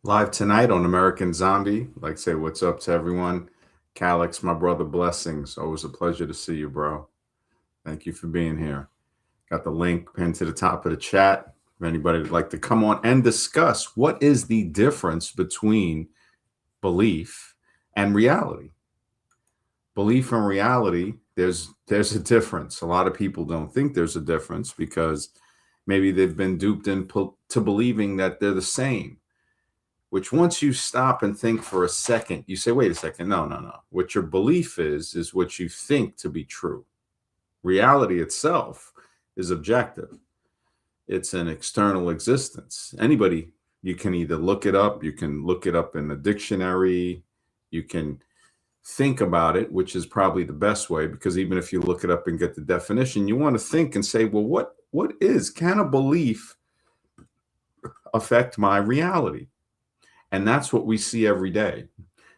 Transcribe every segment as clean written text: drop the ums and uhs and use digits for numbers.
Live tonight on American Zombie. Like say what's up to everyone. Calix, my brother, blessings. Always a pleasure to see you, bro. Thank you for being here. Got the link pinned to the top of the chat. If anybody would like to come on and discuss what is the difference between belief and reality. Belief and reality, there's a difference. A lot of people don't think there's a difference because maybe they've been duped into believing that they're the same. Which once you stop and think for a second, you say, wait a second, no. What your belief is what you think to be true. Reality itself is objective. It's an external existence. Anybody, you can either look it up, you can look it up in the dictionary, you can think about it, which is probably the best way, because even if you look it up and get the definition, you want to think and say, well, can a belief affect my reality? And that's what we see every day.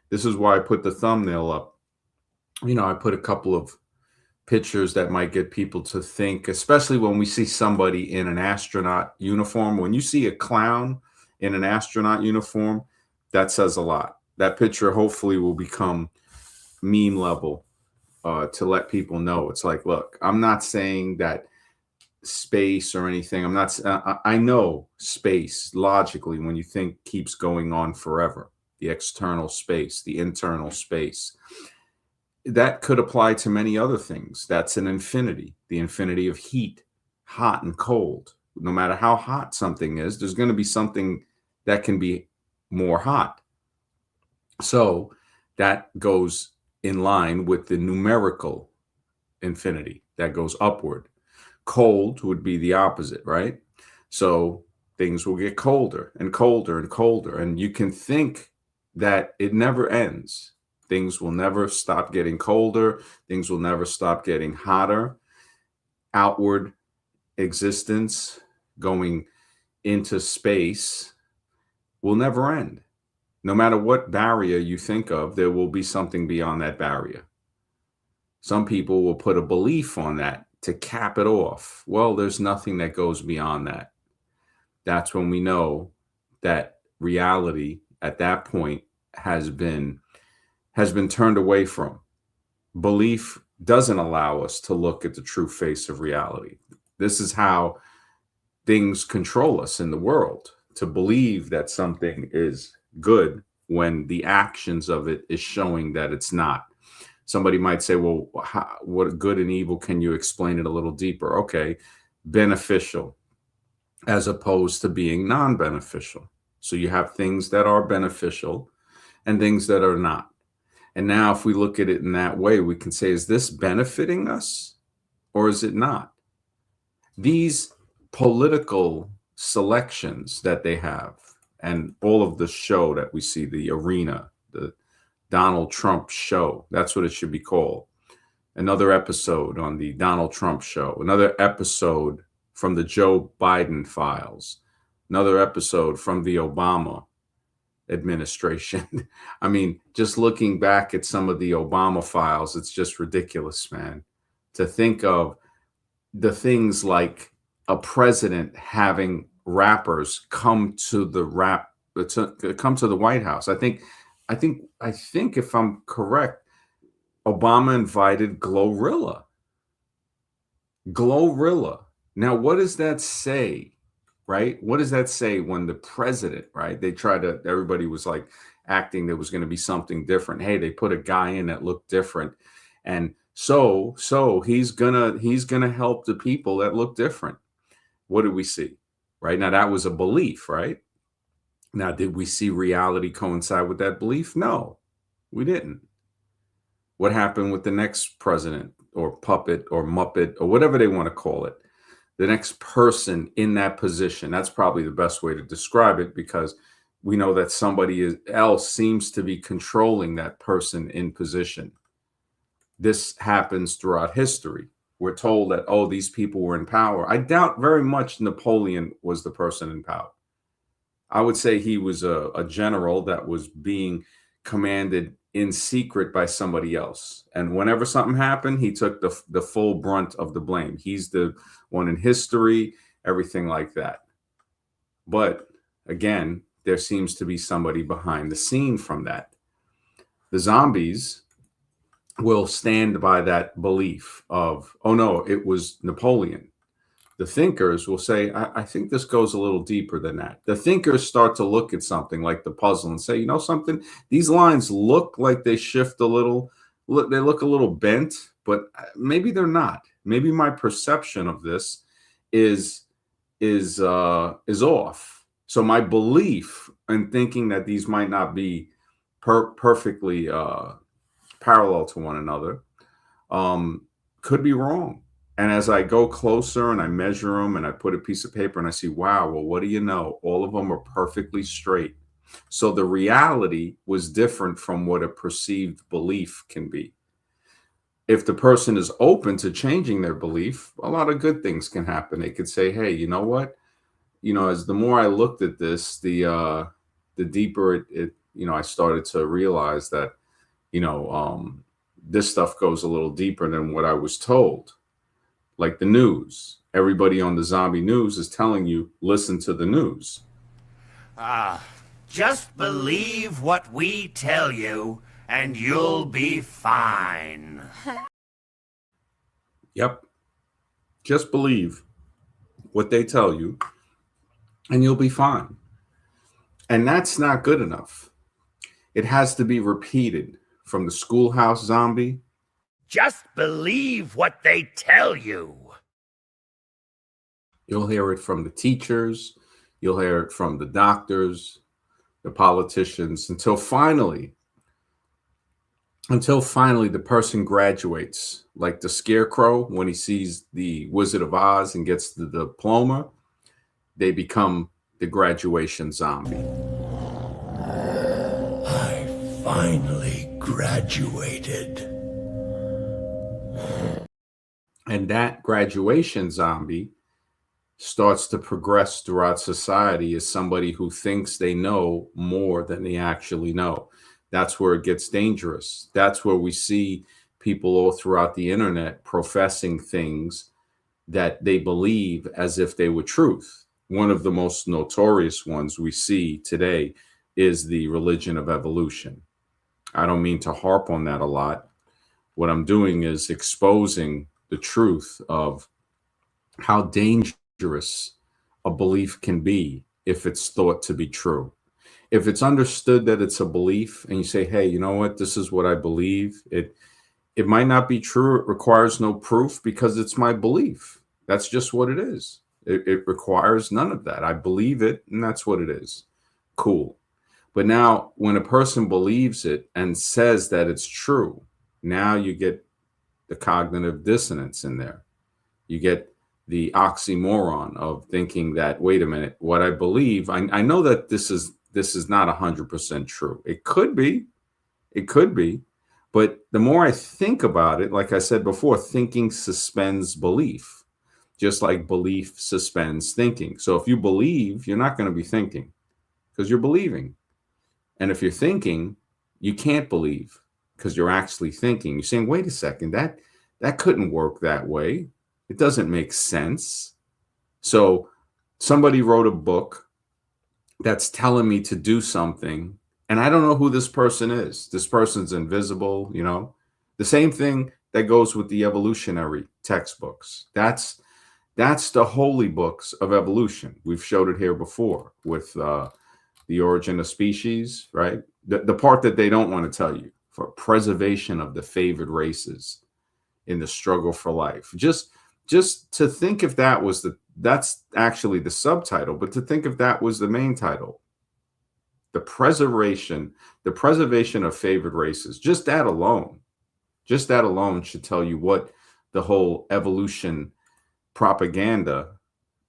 This is why I put the thumbnail up. I put a couple of pictures that might get people to think, especially when we see somebody in an astronaut uniform. When you see a clown in an astronaut uniform, that says a lot. That picture hopefully will become meme level to let people know. It's like, look, I'm not saying that space or anything. I know space logically, when you think, keeps going on forever. The external space, the internal space, that could apply to many other things. That's an infinity, the infinity of heat, hot and cold. No matter how hot something is, there's going to be something that can be more hot. So that goes in line with the numerical infinity that goes upward. Cold would be the opposite, right? So things will get colder and colder and colder. And you can think that it never ends. Things will never stop getting colder. Things will never stop getting hotter. Outward existence going into space will never end. No matter what barrier you think of, there will be something beyond that barrier. Some people will put a belief on that to cap it off. Well, there's nothing that goes beyond that. That's when we know that reality at that point has been turned away from. Belief doesn't allow us to look at the true face of reality. This is how things control us in the world, to believe that something is good when the actions of it is showing that it's not. Somebody might say, well, what good and evil, can you explain it a little deeper? Okay, beneficial as opposed to being non-beneficial. So you have things that are beneficial and things that are not. And now if we look at it in that way, we can say, is this benefiting us or is it not? These political selections that they have, and all of the show that we see, the arena, the Donald Trump show, that's what it should be called. Another episode on the Donald Trump show, another episode from the Joe Biden files, another episode from the Obama administration. I mean, just looking back at some of the Obama files, it's just ridiculous, man, to think of the things like a president having rappers come to the White House. I think if I'm correct, Obama invited Glorilla. Now, what does that say, right? What does that say when the president, right? Everybody was like acting there was going to be something different. Hey, they put a guy in that looked different. And so he's gonna help the people that look different. What did we see? Right now, that was a belief, right? Now, did we see reality coincide with that belief? No, we didn't. What happened with the next president or puppet or muppet or whatever they want to call it? The next person in that position. That's probably the best way to describe it, because we know that somebody else seems to be controlling that person in position. This happens throughout history. We're told that, oh, these people were in power. I doubt very much Napoleon was the person in power. I would say he was a general that was being commanded in secret by somebody else. And whenever something happened, he took the full brunt of the blame. He's the one in history, everything like that. But again, there seems to be somebody behind the scene from that. The zombies will stand by that belief of, oh no, it was Napoleon. The thinkers will say, I think this goes a little deeper than that. The thinkers start to look at something like the puzzle and say, you know something, these lines look like they shift a little, they look a little bent, but maybe they're not. Maybe my perception of this is off. So my belief in thinking that these might not be perfectly parallel to one another could be wrong. And as I go closer and I measure them and I put a piece of paper and I see, wow, well, what do you know? All of them are perfectly straight. So the reality was different from what a perceived belief can be. If the person is open to changing their belief, a lot of good things can happen. They could say, hey, you know what? You know, as the more I looked at this, the deeper it I started to realize that, this stuff goes a little deeper than what I was told. Like the news. Everybody on the zombie news is telling you, listen to the news. Just believe what we tell you, and you'll be fine. Yep. Just believe what they tell you, and you'll be fine. And that's not good enough. It has to be repeated from the schoolhouse zombie. Just believe what they tell you. You'll hear it from the teachers. You'll hear it from the doctors, the politicians, until finally the person graduates, like the scarecrow when he sees the Wizard of Oz and gets the diploma. They become the graduation zombie. I finally graduated. And that graduation zombie starts to progress throughout society as somebody who thinks they know more than they actually know. That's where it gets dangerous. That's where we see people all throughout the internet professing things that they believe as if they were truth. One of the most notorious ones we see today is the religion of evolution. I don't mean to harp on that a lot. What I'm doing is exposing the truth of how dangerous a belief can be if it's thought to be true. If it's understood that it's a belief and you say, hey, you know what, this is what I believe. It might not be true. It requires no proof because it's my belief. That's just what it is. It requires none of that. I believe it and that's what it is. Cool. But now when a person believes it and says that it's true, now you get the cognitive dissonance in there. You get the oxymoron of thinking that, wait a minute, what I believe, I know that this is not 100% true. It could be, but the more I think about it, like I said before, thinking suspends belief, just like belief suspends thinking. So if you believe, you're not going to be thinking because you're believing. And if you're thinking, you can't believe because you're actually thinking. You're saying, wait a second, that couldn't work that way. It doesn't make sense. So somebody wrote a book that's telling me to do something, and I don't know who this person is. This person's invisible, The same thing that goes with the evolutionary textbooks. That's the holy books of evolution. We've showed it here before with the origin of species, right? The part that they don't want to tell you, for preservation of the favored races in the struggle for life. Just to think if that's actually the subtitle, but to think if that was the main title, the preservation of favored races, just that alone should tell you what the whole evolution propaganda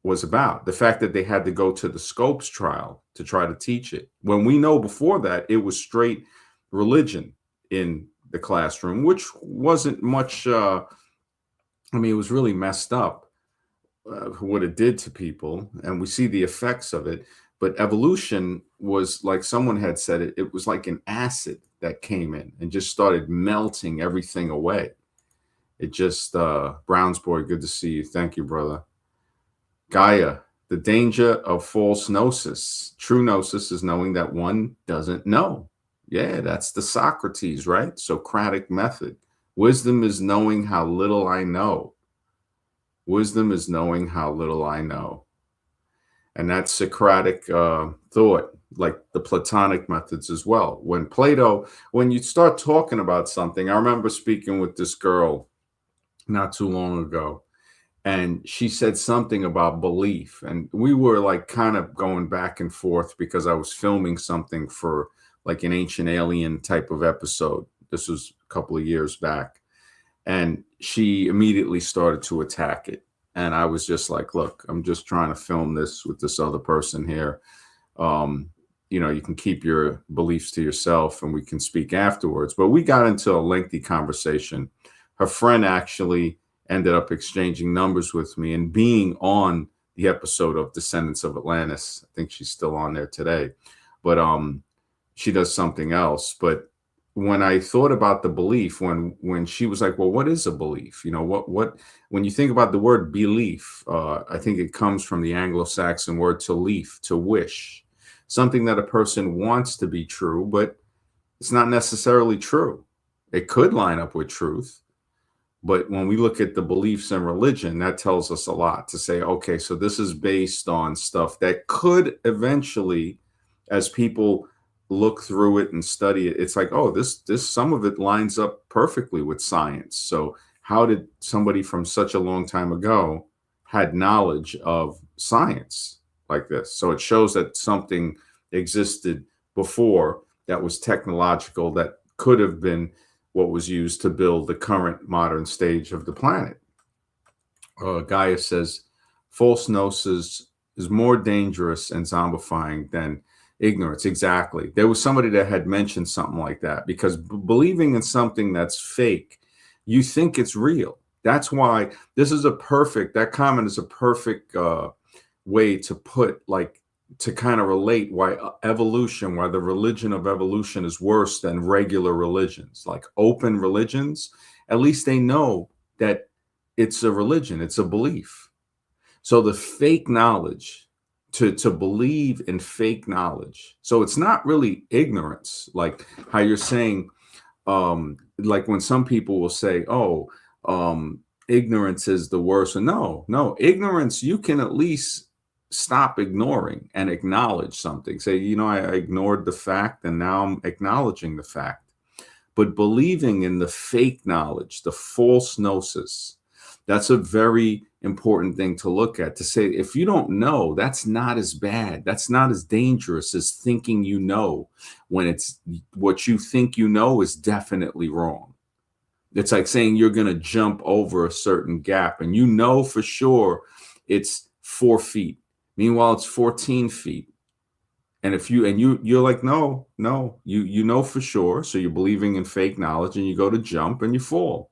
was about. The fact that they had to go to the Scopes trial to try to teach it, when we know before that it was straight religion in the classroom, which wasn't much. It was really messed up what it did to people, and we see the effects of it. But evolution was, like someone had said, it was like an acid that came in and just started melting everything away. It just, Browns boy, good to see you. Thank you, brother. Gaia, The danger of false gnosis. True gnosis is knowing that one doesn't know. Yeah, that's the Socrates, right? Socratic method. Wisdom is knowing how little I know. Wisdom is knowing how little I know. And that's Socratic thought, like the Platonic methods as well. When you start talking about something, I remember speaking with this girl not too long ago, and she said something about belief. And we were like kind of going back and forth because I was filming something for like an Ancient Alien type of episode. This was a couple of years back. And she immediately started to attack it. And I was just like, look, I'm just trying to film this with this other person here. You can keep your beliefs to yourself and we can speak afterwards. But we got into a lengthy conversation. Her friend actually ended up exchanging numbers with me and being on the episode of Descendants of Atlantis. I think she's still on there today. But she does something else. But when I thought about the belief, when she was like, well, what is a belief? What when you think about the word belief, I think it comes from the Anglo-Saxon word to leaf, to wish, something that a person wants to be true, but it's not necessarily true. It could line up with truth. But when we look at the beliefs in religion, that tells us a lot to say, okay, so this is based on stuff that could eventually, as people look through it and study it, it's like, oh, this some of it lines up perfectly with science. So how did somebody from such a long time ago had knowledge of science like this? So it shows that something existed before that was technological, that could have been what was used to build the current modern stage of the planet. Gaia says, false gnosis is more dangerous and zombifying than ignorance. Exactly. There was somebody that had mentioned something like that, because believing in something that's fake, you think it's real. That's why that comment is a perfect way to put, like, to kind of relate why why the religion of evolution is worse than regular religions, like open religions. At least they know that it's a religion, it's a belief. So the fake knowledge, to believe in fake knowledge. So it's not really ignorance, like how you're saying, like when some people will say, oh, ignorance is the worst. No, ignorance, you can at least stop ignoring and acknowledge something. Say, I ignored the fact and now I'm acknowledging the fact. But believing in the fake knowledge, the false gnosis, that's a very important thing to look at, to say, if you don't know, that's not as bad. That's not as dangerous as thinking you know, when it's what you think you know is definitely wrong. It's like saying you're going to jump over a certain gap and you know for sure it's 4 feet. Meanwhile, it's 14 feet. And you're like, no, you know for sure. So you're believing in fake knowledge and you go to jump and you fall,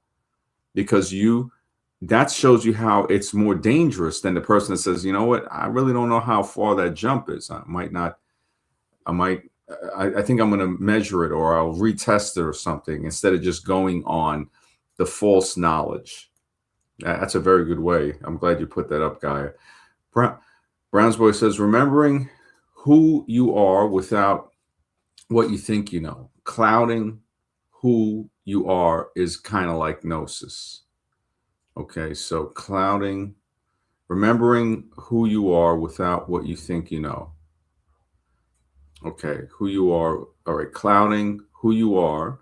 because that shows you how it's more dangerous than the person that says, you know what, I really don't know how far that jump is. I think I'm going to measure it, or I'll retest it or something, instead of just going on the false knowledge. That's a very good way. I'm glad you put that up, Gaia. Brownsboy says, remembering who you are without what you think you know. Clouding who you are is kind of like gnosis. Okay, so remembering who you are without what you think you know. Okay, who you are. All right, clouding who you are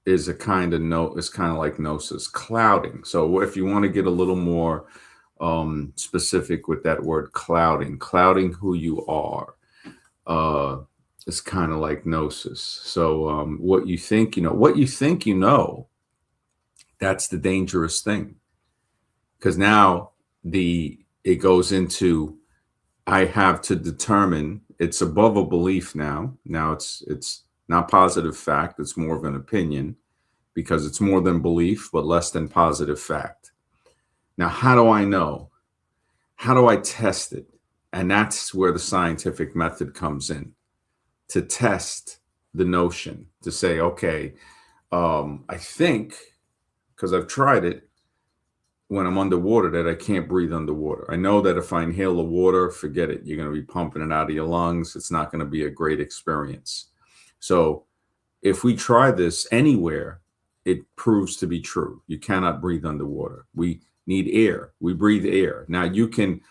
is kind of like gnosis. Clouding. So if you want to get a little more specific with that word, clouding who you are, is kind of like gnosis. So what you think you know, that's the dangerous thing, because now it goes into, I have to determine, it's above a belief now. Now it's not positive fact, it's more of an opinion, because it's more than belief but less than positive fact. Now, how do I know? How do I test it? And that's where the scientific method comes in, to test the notion, to say, okay, I think, because I've tried it, when I'm underwater that I can't breathe underwater. I know that if I inhale the water, forget it. You're going to be pumping it out of your lungs. It's not going to be a great experience. So if we try this anywhere, it proves to be true. You cannot breathe underwater. We need air. We breathe air. Now you can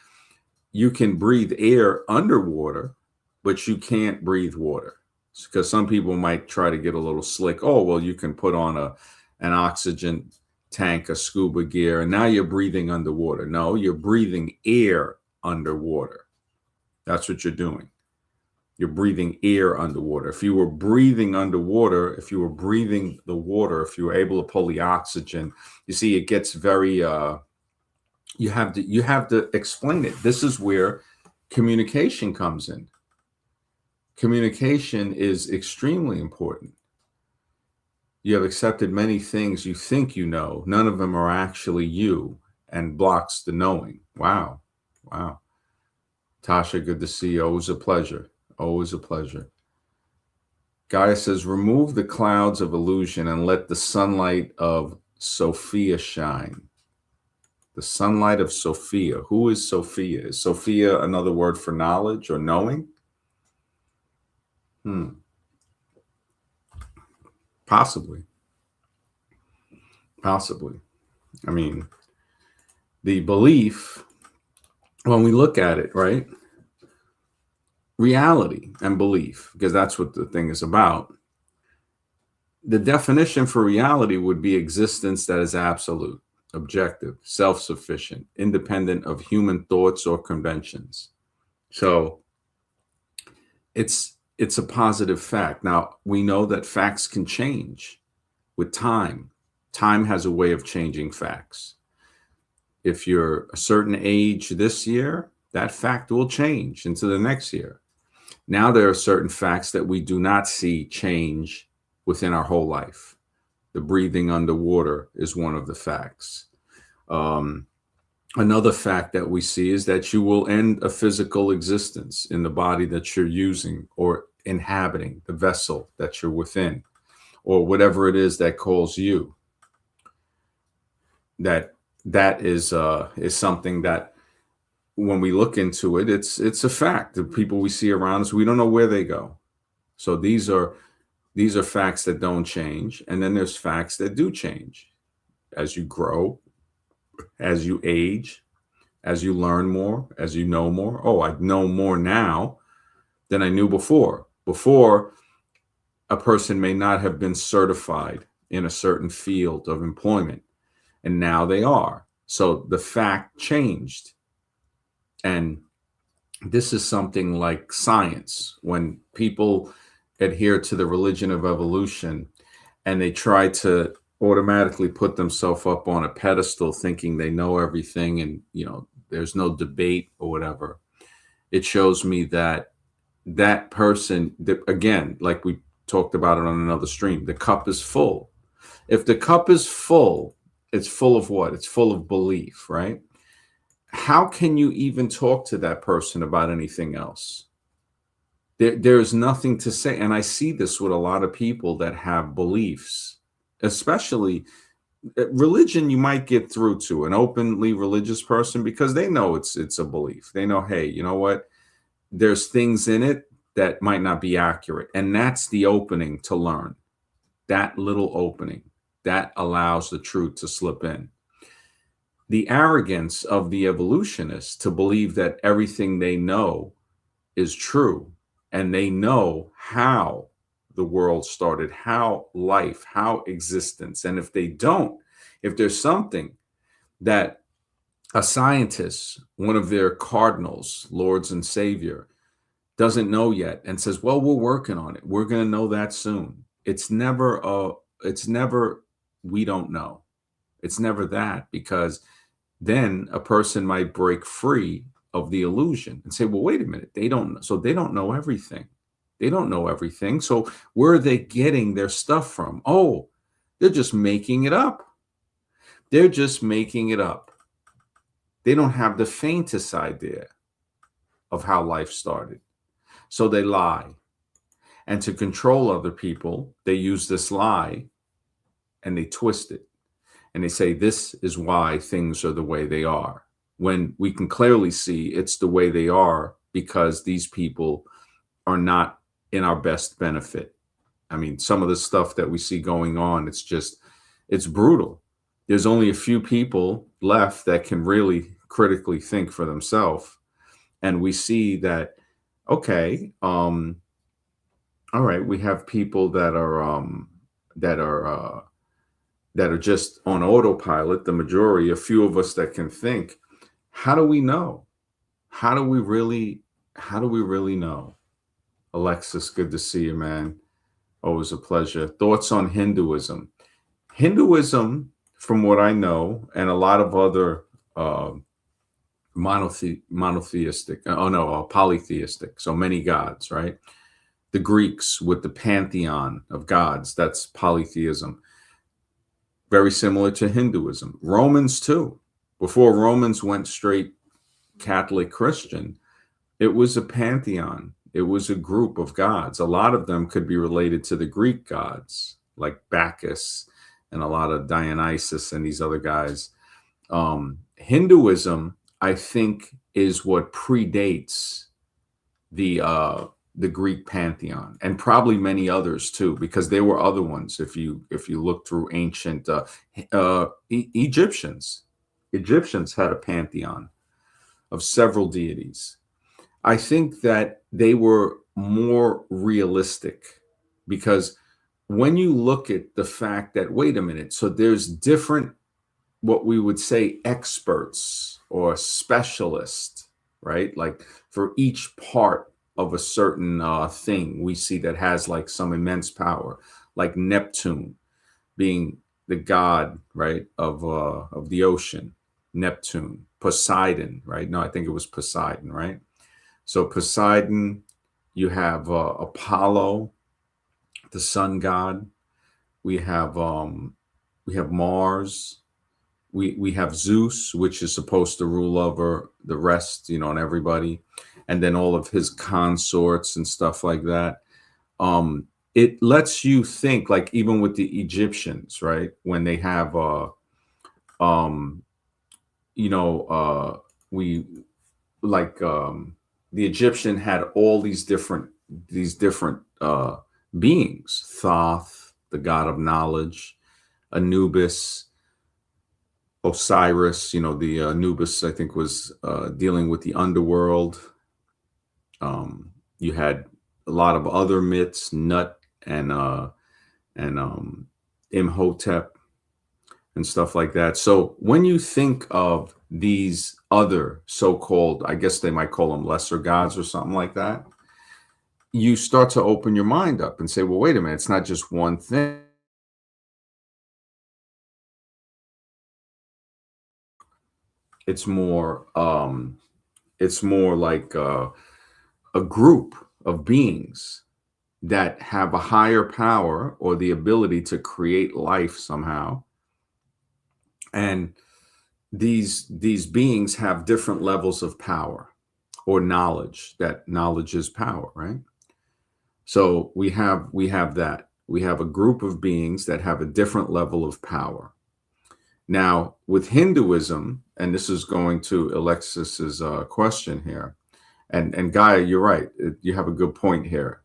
breathe air underwater, but you can't breathe water, because some people might try to get a little slick. Oh, well, you can put on an oxygen tank, a scuba gear, and now you're breathing underwater. No, you're breathing air underwater. That's what you're doing. You're breathing air underwater. If you were breathing underwater, if you were breathing the water, if you were able to pull the oxygen, you see, it gets very, you have to explain it. This is where communication comes in. Communication is extremely important. You have accepted many things you think you know. None of them are actually you, and blocks the knowing. Wow. Wow. Tasha, good to see you. Always a pleasure. Always a pleasure. Gaia says, remove the clouds of illusion and let the sunlight of Sophia shine. The sunlight of Sophia. Who is Sophia? Is Sophia another word for knowledge or knowing? Possibly. Possibly. I mean, the belief, when we look at it, right? Reality and belief, because that's what the thing is about. The definition for reality would be existence that is absolute, objective, self-sufficient, independent of human thoughts or conventions. So it's a positive fact. Now, we know that facts can change with time. Time has a way of changing facts. If you're a certain age this year, that fact will change into the next year. Now there are certain facts that we do not see change within our whole life. The breathing underwater is one of the facts. Another fact that we see is that you will end a physical existence in the body that you're using or inhabiting, the vessel that you're within, or whatever it is that calls you. That is something that, when we look into it, it's a fact. The people we see around us, we don't know where they go. So these are facts that don't change, and then there's facts that do change as you grow, as you age, as you learn more, as you know more. Oh, I know more now than I knew before. Before, a person may not have been certified in a certain field of employment, and now they are. So the fact changed. And this is something like science. When people adhere to the religion of evolution and they try to automatically put themselves up on a pedestal thinking they know everything, and there's no debate or whatever, it shows me that that person, again, like we talked about it on another stream, the cup is full. If the cup is full, it's full of what? It's full of belief, right? How can you even talk to that person about anything else? There's nothing to say. And I see this with a lot of people that have beliefs, especially religion. You might get through to an openly religious person because they know it's a belief. They know, hey, you know what? There's things in it that might not be accurate. And that's the opening to learn. That little opening that allows the truth to slip in. The arrogance of the evolutionists to believe that everything they know is true, and they know how the world started, how life, how existence. And if they don't, if there's something that a scientist, one of their cardinals, lords and savior, doesn't know yet and says, well, we're working on it, we're going to know that soon. It's never we don't know. It's never that, because then a person might break free of the illusion and say, well, wait a minute, they don't know everything. They don't know everything. So where are they getting their stuff from? Oh, they're just making it up. They're just making it up. They don't have the faintest idea of how life started. So they lie. And to control other people, they use this lie and they twist it. and they say this is why things are the way they are, when we can clearly see it's the way they are because these people are not in our best benefit. I mean, some of the stuff that we see going on, it's brutal. There's only a few people left that can really critically think for themselves. And we see that, okay, all right, we have people that are, that are just on autopilot, the majority, a few of us that can think. How do we know? How do we really, how do we really know? Alexis, good to see you, man. Always a pleasure. Thoughts on Hinduism? Hinduism, from what I know, and a lot of other uh, monotheistic, oh no, polytheistic, so many gods, right? The Greeks with the pantheon of gods, that's polytheism. Very similar to Hinduism. Romans, too. Before Romans went straight Catholic Christian, it was a pantheon. It was a group of gods. A lot of them could be related to the Greek gods, like Bacchus and a lot of Dionysus and these other guys. Hinduism, I think, is what predates the Greek pantheon, and probably many others too, because there were other ones. If you look through ancient Egyptians, Egyptians had a pantheon of several deities. I think that they were more realistic because when you look at the fact that, wait a minute, so there's different, what we would say, experts or specialists, right? Like for each part of a certain thing, we see that has like some immense power, like Neptune being the god, right, of the ocean. Neptune, Poseidon, right? No, I think it was Poseidon, right? So Poseidon, you have Apollo, the sun god. We have Mars. We have Zeus, which is supposed to rule over the rest, and everybody, and then all of his consorts and stuff like that. It lets you think, like even with the Egyptians, right? When they have um, we like the Egyptian had all these different beings. Thoth, the god of knowledge, Anubis, Osiris. The Anubis, I think, was dealing with the underworld. You had a lot of other myths, Nut and Imhotep and stuff like that. So when you think of these other so-called, I guess they might call them lesser gods or something like that, you start to open your mind up and say, well, wait a minute, it's not just one thing. It's more like a group of beings that have a higher power or the ability to create life somehow. And these beings have different levels of power or knowledge. That knowledge is power, right? So we have that. We have a group of beings that have a different level of power. Now, with Hinduism, and this is going to Alexis's question here, and Gaia, you're right. You have a good point here.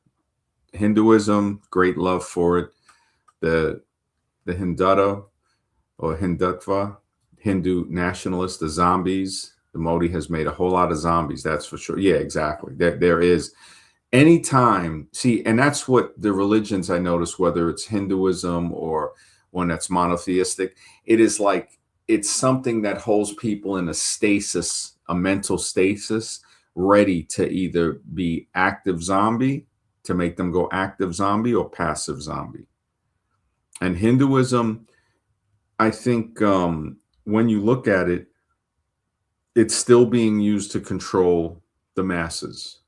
Hinduism, great love for it. The Hindutva or Hindutva, Hindu nationalists, the zombies. The Modi has made a whole lot of zombies, that's for sure. Yeah, exactly. There is anytime, see, and that's what the religions, I notice, whether it's Hinduism or one that's monotheistic, it is like it's something that holds people in a stasis, a mental stasis, ready to either be active zombie, to make them go active zombie, or passive zombie. And Hinduism, I think when you look at it, it's still being used to control the masses.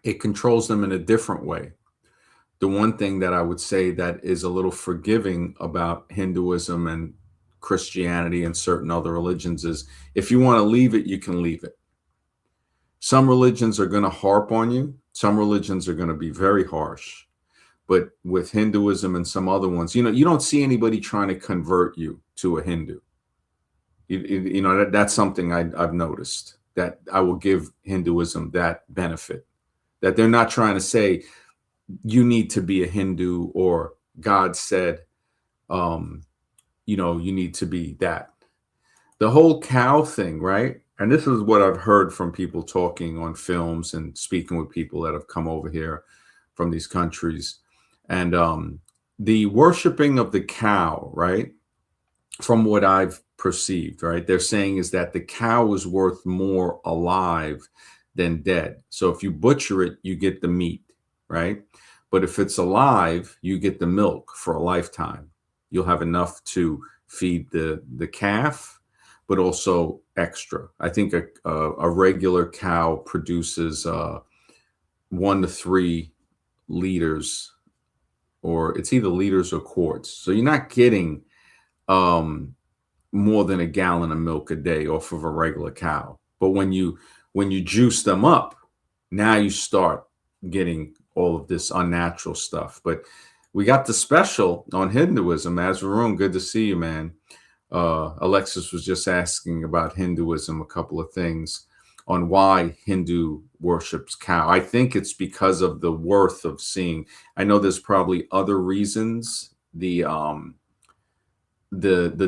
It controls them in a different way. The one thing that I would say that is a little forgiving about Hinduism and Christianity and certain other religions is, if you want to leave it, you can leave it. Some religions are going to harp on you. Some religions are going to be very harsh. But with Hinduism and some other ones, you don't see anybody trying to convert you to a Hindu. That's something I've noticed, that I will give Hinduism that benefit, that they're not trying to say you need to be a Hindu, or God said, um, you need to be that. The whole cow thing, right? And this is what I've heard from people talking on films and speaking with people that have come over here from these countries. And the worshiping of the cow, right? From what I've perceived, right? They're saying is that the cow is worth more alive than dead. So if you butcher it, you get the meat, right? But if it's alive, you get the milk for a lifetime. You'll have enough to feed the calf, but also extra. I think a regular cow produces 1 to 3 liters, or it's either liters or quarts. So you're not getting um, more than a gallon of milk a day off of a regular cow. But when you juice them up, now you start getting all of this unnatural stuff. But we got the special on Hinduism. As Varun, good to see you, man. Alexis was just asking about Hinduism, a couple of things on why Hindu worships cow. I think it's because of the worth of seeing. I know there's probably other reasons. The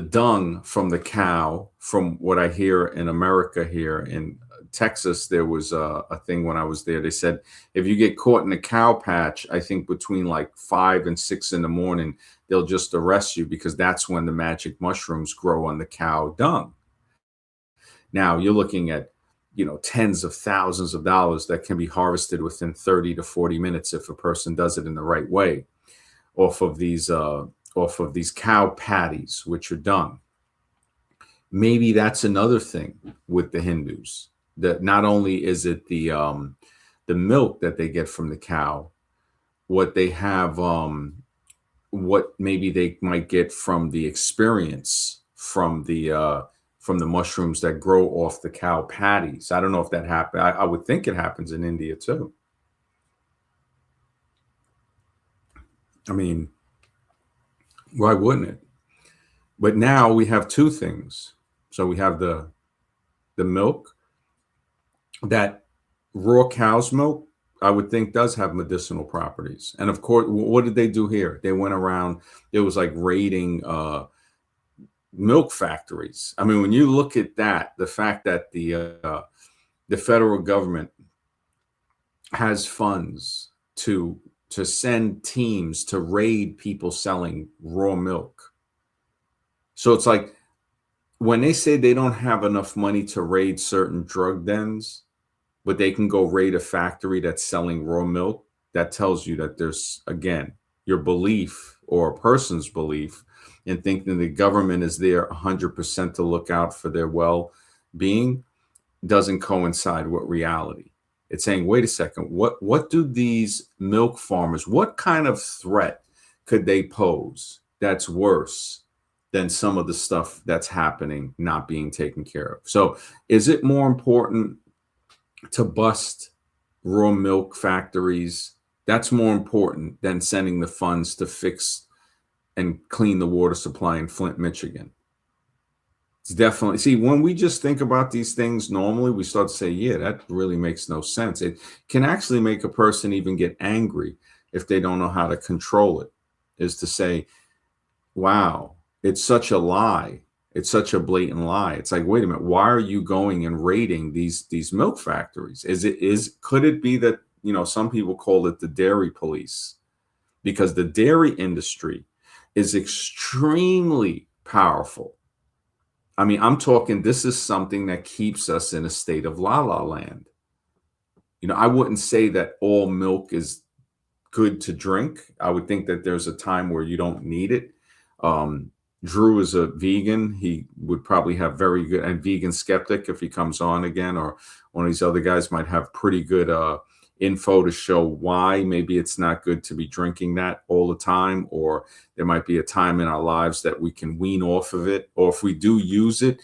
dung from the cow, from what I hear in America, here in Texas, there was a thing when I was there. They said if you get caught in a cow patch, I think between like 5 and 6 in the morning, they'll just arrest you, because that's when the magic mushrooms grow on the cow dung. Now you're looking at tens of thousands of dollars that can be harvested within 30 to 40 minutes if a person does it in the right way, off of these cow patties, which are dung. Maybe that's another thing with the Hindus, that not only is it the milk that they get from the cow, what they have, what maybe they might get from the experience from the mushrooms that grow off the cow patties. I don't know if that happens. I would think it happens in India too. I mean, why wouldn't it? But now we have two things. So we have the milk, that raw cow's milk, I would think does have medicinal properties. And of course, what did they do here? They went around, it was like raiding milk factories. I mean, when you look at that, the fact that the federal government has funds to send teams to raid people selling raw milk. So it's like, when they say they don't have enough money to raid certain drug dens, but they can go raid a factory that's selling raw milk, that tells you that there's, again, your belief, or a person's belief, in thinking the government is there 100% to look out for their well-being, doesn't coincide with reality. It's saying, wait a second, what do these milk farmers, what kind of threat could they pose that's worse than some of the stuff that's happening, not being taken care of? So is it more important to bust raw milk factories? That's more important than sending the funds to fix and clean the water supply in Flint, Michigan. It's definitely, see, when we just think about these things normally, we start to say, yeah, that really makes no sense. It can actually make a person even get angry if they don't know how to control it, is to say, wow, it's such a lie. It's such a blatant lie. It's like, wait a minute, why are you going and raiding these milk factories? Could it be that, some people call it the dairy police, because the dairy industry is extremely powerful. I mean, I'm talking, this is something that keeps us in a state of la la land. I wouldn't say that all milk is good to drink. I would think that there's a time where you don't need it. Drew is a vegan. He would probably have very good, and vegan skeptic, if he comes on again, or one of these other guys might have pretty good info to show why maybe it's not good to be drinking that all the time, or there might be a time in our lives that we can wean off of it, or if we do use it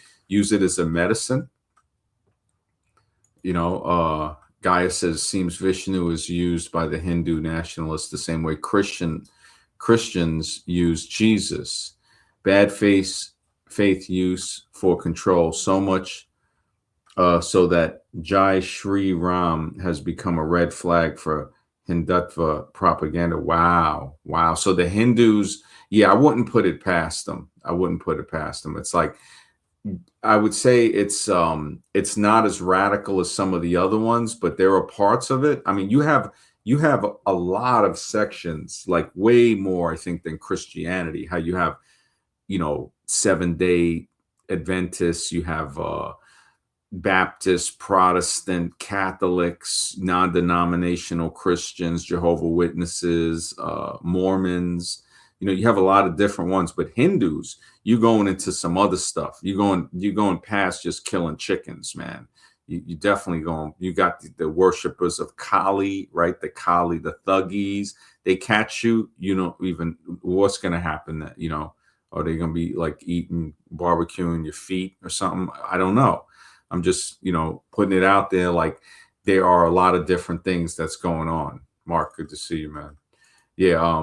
as a medicine. Gaia says seems Vishnu is used by the Hindu nationalists the same way Christians use Jesus. Bad faith use for control so much so that Jai Shri Ram has become a red flag for Hindutva propaganda. Wow, wow. So the Hindus, yeah, I wouldn't put it past them. I wouldn't put it past them. It's like I would say it's not as radical as some of the other ones, but there are parts of it. I mean, you have a lot of sections, like way more, I think, than Christianity. How you have, 7-day Adventists, you have Baptist, Protestant, Catholics, non-denominational Christians, Jehovah Witnesses, Mormons. You have a lot of different ones, but Hindus, you going into some other stuff. You going past just killing chickens, man. You definitely going. You got the worshippers of Kali, right? The Kali, the thuggies. They catch you. You don't even what's going to happen. Are they going to be like eating, barbecuing your feet or something? I don't know. I'm just, putting it out there. Like there are a lot of different things that's going on. Mark, good to see you, man. Yeah.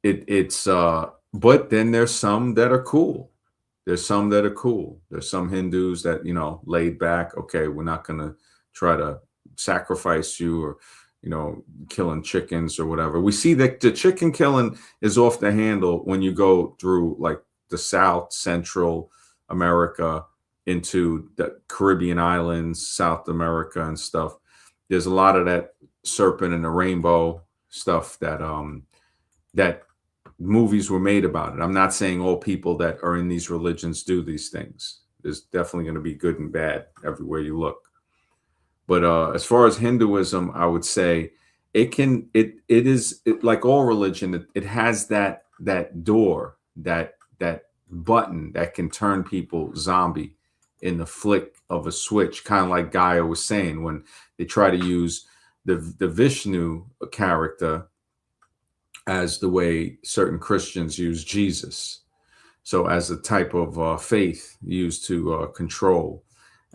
It's but then there's some that are cool. There's some that are cool. There's some Hindus that, laid back. Okay, we're not gonna try to sacrifice you or, killing chickens or whatever. We see that the chicken killing is off the handle when you go through like the South Central America into the Caribbean islands, South America and stuff. There's a lot of that serpent and the rainbow stuff that movies were made about it. I'm not saying all people that are in these religions do these things. There's definitely going to be good and bad everywhere you look. But as far as Hinduism, I would say it is like all religion. It has that door, that button that can turn people zombie in the flick of a switch, kind of like Gaia was saying when they try to use the Vishnu character as the way certain Christians use Jesus. So as a type of faith used to control.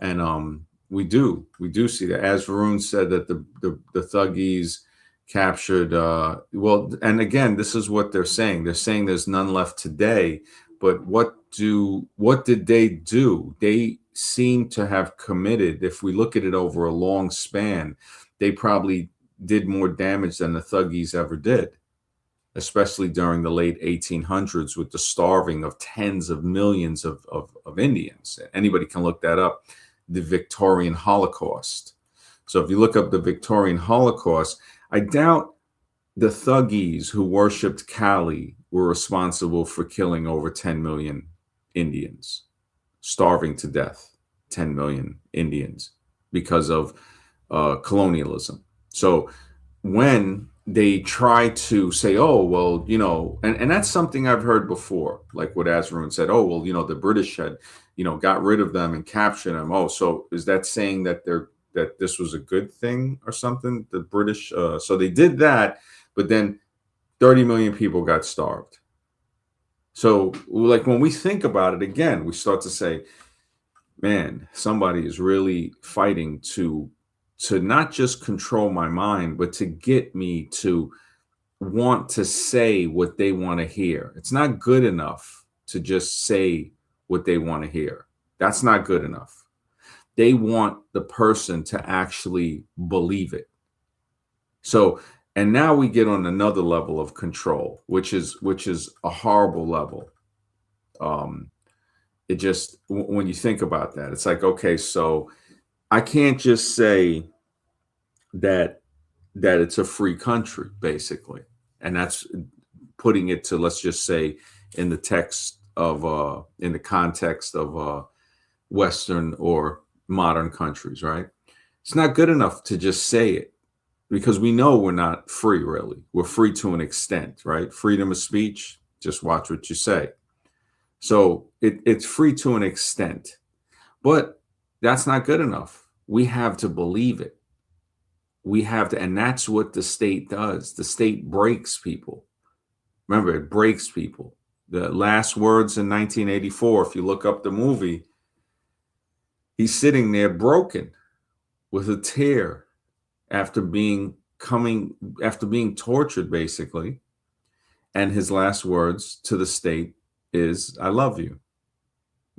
And we do see that. As Varun said that the thuggies captured, well, and again, this is what they're saying. They're saying there's none left today, but what did they do? They seem to have committed, if we look at it over a long span, they probably did more damage than the thuggies ever did, especially during the late 1800s with the starving of tens of millions of Indians. Anybody can look that up, the Victorian Holocaust. So if you look up the Victorian Holocaust, I doubt the thuggies who worshipped Kali were responsible for killing over 10 million Indians, starving to death, 10 million Indians because of colonialism. So when they try to say, oh, well, and that's something I've heard before, like what Azarun said, oh, well, the British had, got rid of them and captured them. Oh, so is that saying that that this was a good thing or something? The British, so they did that, but then 30 million people got starved. So like when we think about it again, we start to say, man, somebody is really fighting to not just control my mind, but to get me to want to say what they want to hear. It's not good enough to just say what they want to hear. That's not good enough. They want the person to actually believe it. So, and now we get on another level of control, which is a horrible level. It just, when you think about that, it's like, okay, so I can't just say that it's a free country, basically. And that's putting it to, let's just say, in the text of in the context of Western or modern countries, right? It's not good enough to just say it, because we know we're not free, really. We're free to an extent, right? Freedom of speech, just watch what you say. So it's free to an extent, but that's not good enough. We have to believe it. We have to, and that's what the state does. The state breaks people. Remember, it breaks people. The last words in 1984, if you look up the movie, he's sitting there broken with a tear after being tortured basically, and his last words to the state is, "I love you."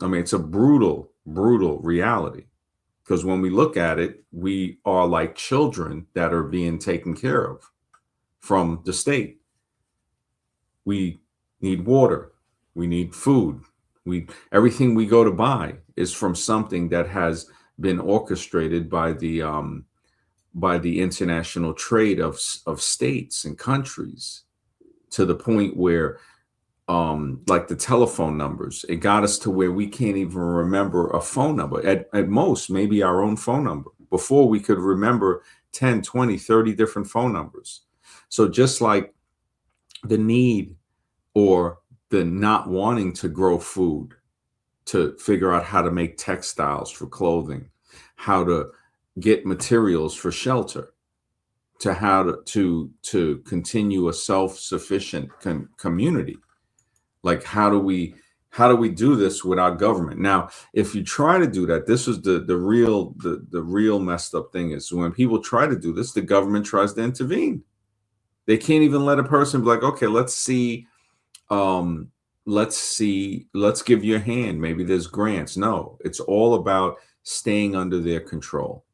I mean, it's a brutal, brutal reality, because when we look at it, we are like children that are being taken care of from the state. We need water, we need food, we everything we go to buy is from something that has been orchestrated by the international trade of states and countries, to the point where like the telephone numbers, it got us to where we can't even remember a phone number, at most maybe our own phone number. Before, we could remember 10, 20, 30 different phone numbers. So just like the need, or the not wanting to grow food, to figure out how to make textiles for clothing, how to get materials for shelter, to how to continue a self-sufficient community. Like, how do we do this without government? Now, if you try to do that, this is the real messed up thing, is when people try to do this, the government tries to intervene. They can't even let a person be like, okay, um let's give you a hand, maybe there's grants. No, it's all about staying under their control.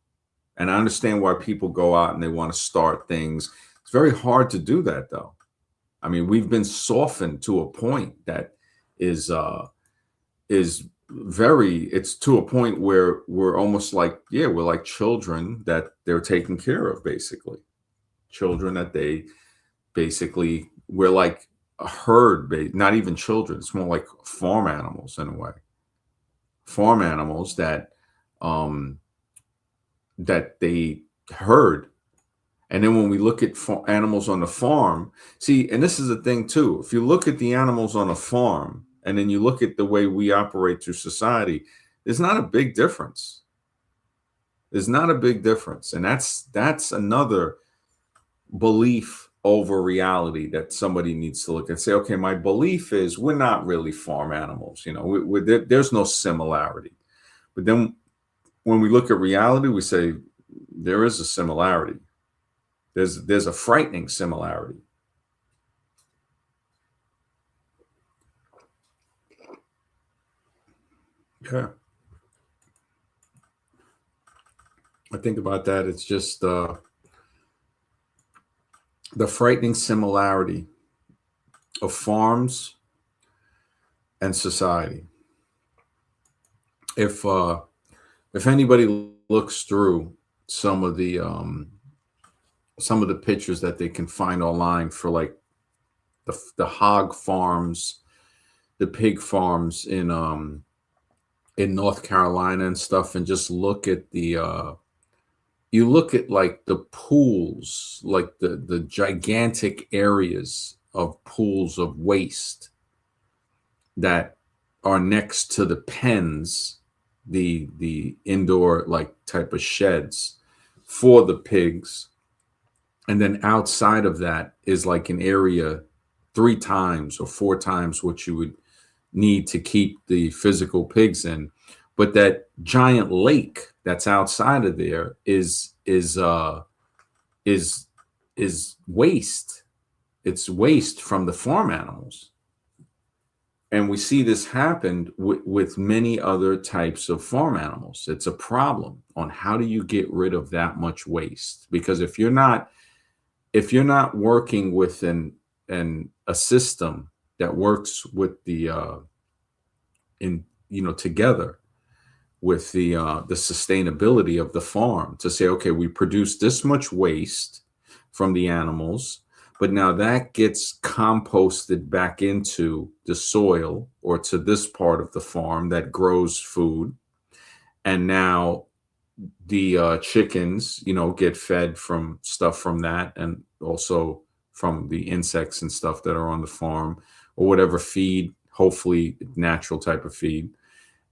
And I understand why people go out and they want to start things. It's very hard to do that, though. I mean, we've been softened to a point that is is very, it's to a point where we're almost like, yeah, we're like children that they're taking care of, basically. Children that they basically, we're like a herd, not even children. It's more like farm animals in a way. Farm animals um that they herd. And then when we look at animals on the farm, see, and this is the thing too, if you look at the animals on a farm and then you look at the way we operate through society, there's not a big difference. There's not a big difference. And that's another belief over reality that somebody needs to look and say, okay, my belief is we're not really farm animals. You know, there's no similarity. But then when we look at reality, we say there is a similarity. There's a frightening similarity. Yeah. I think about that. It's just the frightening similarity of farms and society. If anybody looks through some of the pictures that they can find online for like the hog farms, the pig farms in North Carolina and stuff, and just look at the you look at like the pools, like the gigantic areas of pools of waste that are next to the pens, the indoor like type of sheds for the pigs. And then outside of that is like an area 3 times or 4 times what you would need to keep the physical pigs in. But that giant lake that's outside of there is waste. It's waste from the farm animals. And we see this happen with many other types of farm animals. It's a problem on how do you get rid of that much waste? Because if you're not working with a system that works with the together with the sustainability of the farm, to say, okay, we produce this much waste from the animals, but now that gets composted back into the soil or to this part of the farm that grows food, and now the chickens, get fed from stuff from that, and also from the insects and stuff that are on the farm, or whatever feed, hopefully natural type of feed.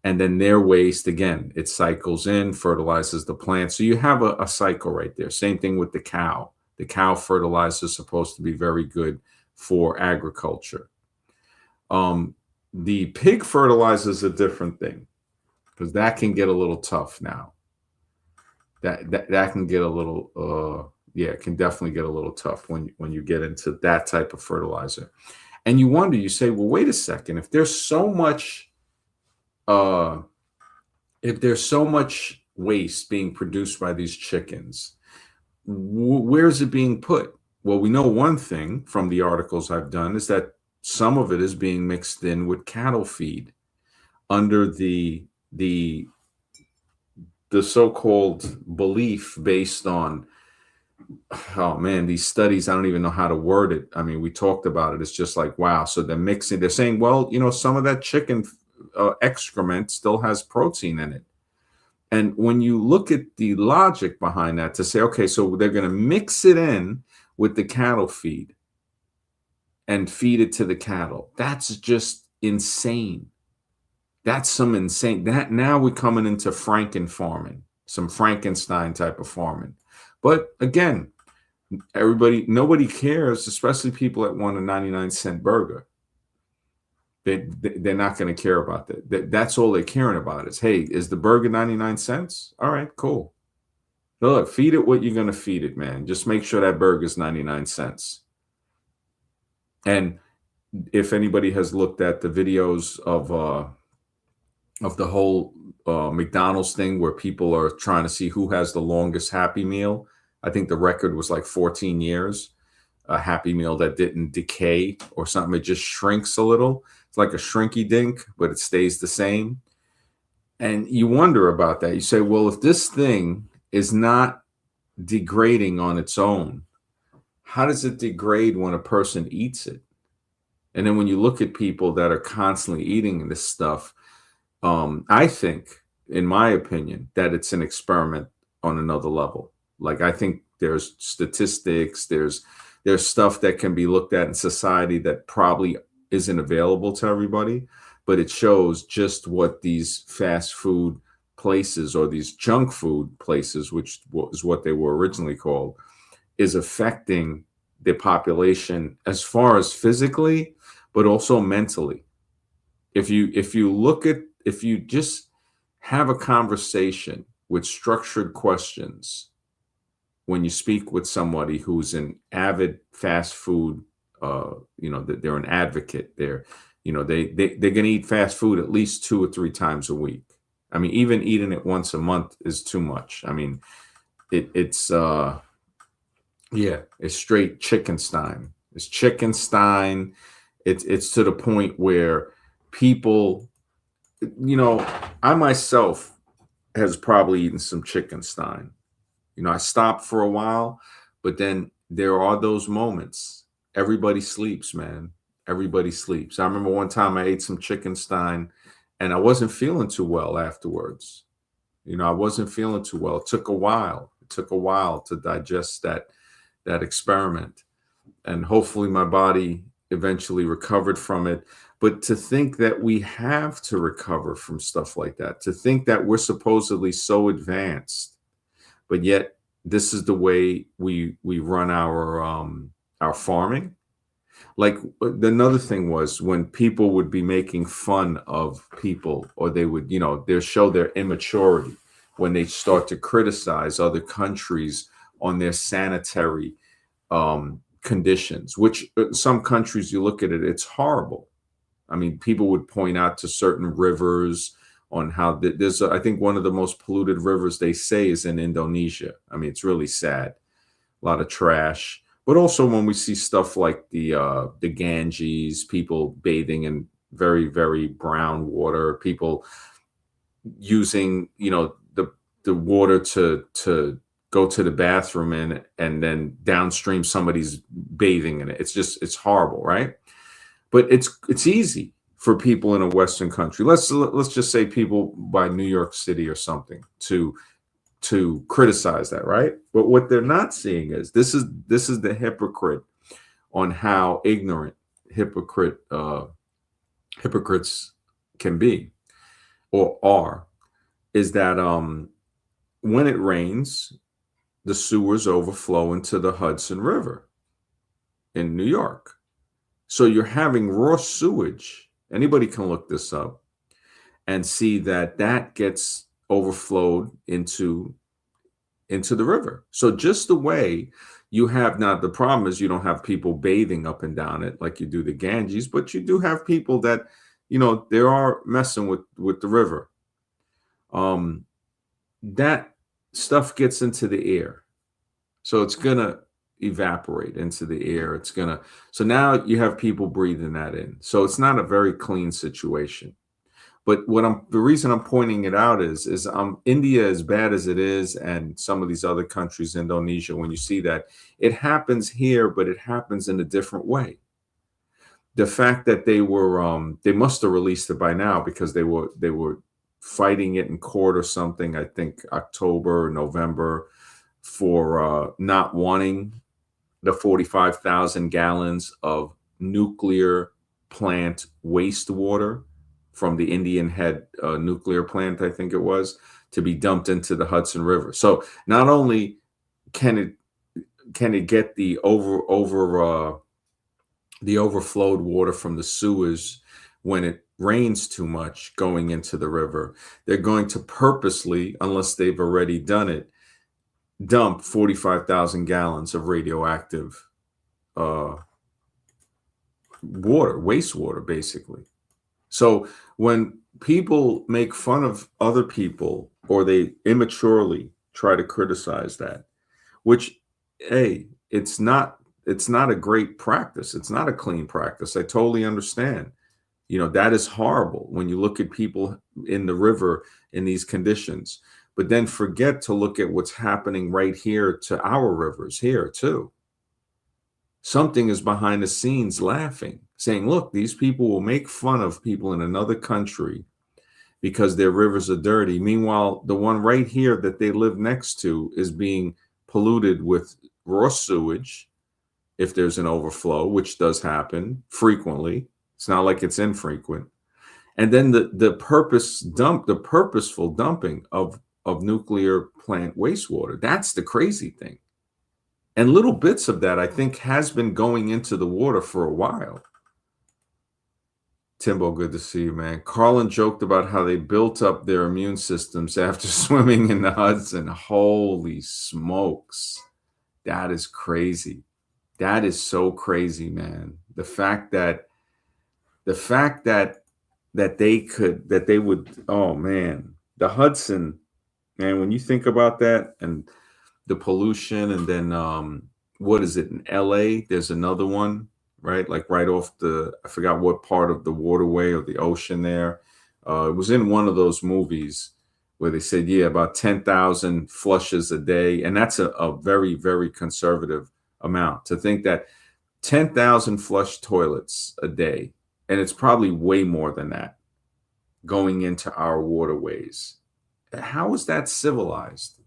And then their waste, again, it cycles in, fertilizes the plant. So you have a cycle right there. Same thing with the cow. The cow fertilizer is supposed to be very good for agriculture. The pig fertilizer is a different thing, because that can get a little tough now. that can get a little yeah, it can definitely get a little tough when you get into that type of fertilizer. And you wonder, you say, well, wait a second, uh if there's so much waste being produced by these chickens, where's it being put? Well, we know one thing from the articles I've done is that some of it is being mixed in with cattle feed under the the so-called belief based on, oh man, these studies, I don't even know how to word it. I mean, we talked about it. It's just like, wow. So they're mixing, they're saying, well, some of that chicken excrement still has protein in it. And when you look at the logic behind that to say, okay, so they're going to mix it in with the cattle feed and feed it to the cattle, that's just insane. That's some insane. That now we're coming into Franken farming, some Frankenstein type of farming. But again, nobody cares, especially people that want a 99-cent burger. They're not going to care about that. That's all they're caring about is, hey, is the burger 99 cents? All right, cool. Look, feed it what you're going to feed it, man. Just make sure that burger's 99 cents. And if anybody has looked at the videos of the whole McDonald's thing where people are trying to see who has the longest Happy Meal, I think the record was like 14 years. A Happy Meal that didn't decay or something. It just shrinks a little. It's like a shrinky dink, but it stays the same. And you wonder about that. You say, well, if this thing is not degrading on its own, how does it degrade when a person eats it? And then when you look at people that are constantly eating this stuff, I think, in my opinion, that it's an experiment on another level. Like, I think there's statistics, there's stuff that can be looked at in society that probably isn't available to everybody, but it shows just what these fast food places or these junk food places, which was what they were originally called, is affecting the population as far as physically, but also mentally. If you just have a conversation with structured questions when you speak with somebody who's an avid fast food, they're an advocate. They're going to eat fast food at least 2 or 3 times a week. I mean, even eating it once a month is too much. I mean, it's straight Chickenstein. It's Chickenstein. It's to the point where people, I myself has probably eaten some Chickenstein. I stopped for a while, but then there are those moments. Everybody sleeps, man. Everybody sleeps. I remember one time I ate some Chickenstein and I wasn't feeling too well afterwards. I wasn't feeling too well. It took a while. It took a while to digest that experiment. And hopefully my body eventually recovered from it. But to think that we have to recover from stuff like that, to think that we're supposedly so advanced, but yet this is the way we run our farming. Like, another thing was when people would be making fun of people, or they would, they show their immaturity when they start to criticize other countries on their sanitary conditions, which some countries, you look at it, it's horrible. I mean, people would point out to certain rivers on how there's, I think one of the most polluted rivers they say is in Indonesia. I mean, it's really sad. A lot of trash. But also when we see stuff like the Ganges, people bathing in very, very brown water, people using, the water to go to the bathroom in, and then downstream somebody's bathing in it. It's horrible, right? But it's easy for people in a Western country. Let's just say people by New York City or something to criticize that, right? But what they're not seeing is this is the hypocrite on how ignorant hypocrites can be or are, is that when it rains, the sewers overflow into the Hudson River in New York. So you're having raw sewage. Anybody can look this up and see that gets overflowed into into the river. So just the way you have, now the problem is you don't have people bathing up and down it like you do the Ganges, but you do have people that, they are messing with the river. That stuff gets into the air. So it's gonna evaporate into the air. So now you have people breathing that in. So it's not a very clean situation. But the reason I'm pointing it out is India, as bad as it is, and some of these other countries, Indonesia, when you see that, it happens here, but it happens in a different way. The fact that they must have released it by now because they were fighting it in court or something, I think October, November, for not wanting the 45,000 gallons of nuclear plant wastewater from the Indian Head nuclear plant, I think it was, to be dumped into the Hudson River. So not only can it get the overflowed water from the sewers when it rains too much going into the river, they're going to purposely, unless they've already done it, dump 45,000 gallons of radioactive wastewater, basically. So when people make fun of other people or they immaturely try to criticize that, which, hey, it's not a great practice. It's not a clean practice. I totally understand. That is horrible when you look at people in the river in these conditions. But then forget to look at what's happening right here to our rivers here too. Something is behind the scenes laughing, saying, look, these people will make fun of people in another country because their rivers are dirty. Meanwhile, the one right here that they live next to is being polluted with raw sewage if there's an overflow, which does happen frequently. It's not like it's infrequent. And then the purposeful dumping of nuclear plant wastewater. That's the crazy thing. And little bits of that, I think, has been going into the water for a while. Timbo, good to see you, man. Carlin joked about how they built up their immune systems after swimming in the Hudson. Holy smokes. That is crazy. That is so crazy, man. The fact that they would, oh man, the Hudson, man, when you think about that and the pollution, and then what is it in LA? There's another one, right? Like right off I forgot what part of the waterway or the ocean there. It was in one of those movies where they said, yeah, about 10,000 flushes a day. And that's a very, very conservative amount to think that 10,000 flush toilets a day, and it's probably way more than that, going into our waterways. How is that civilized?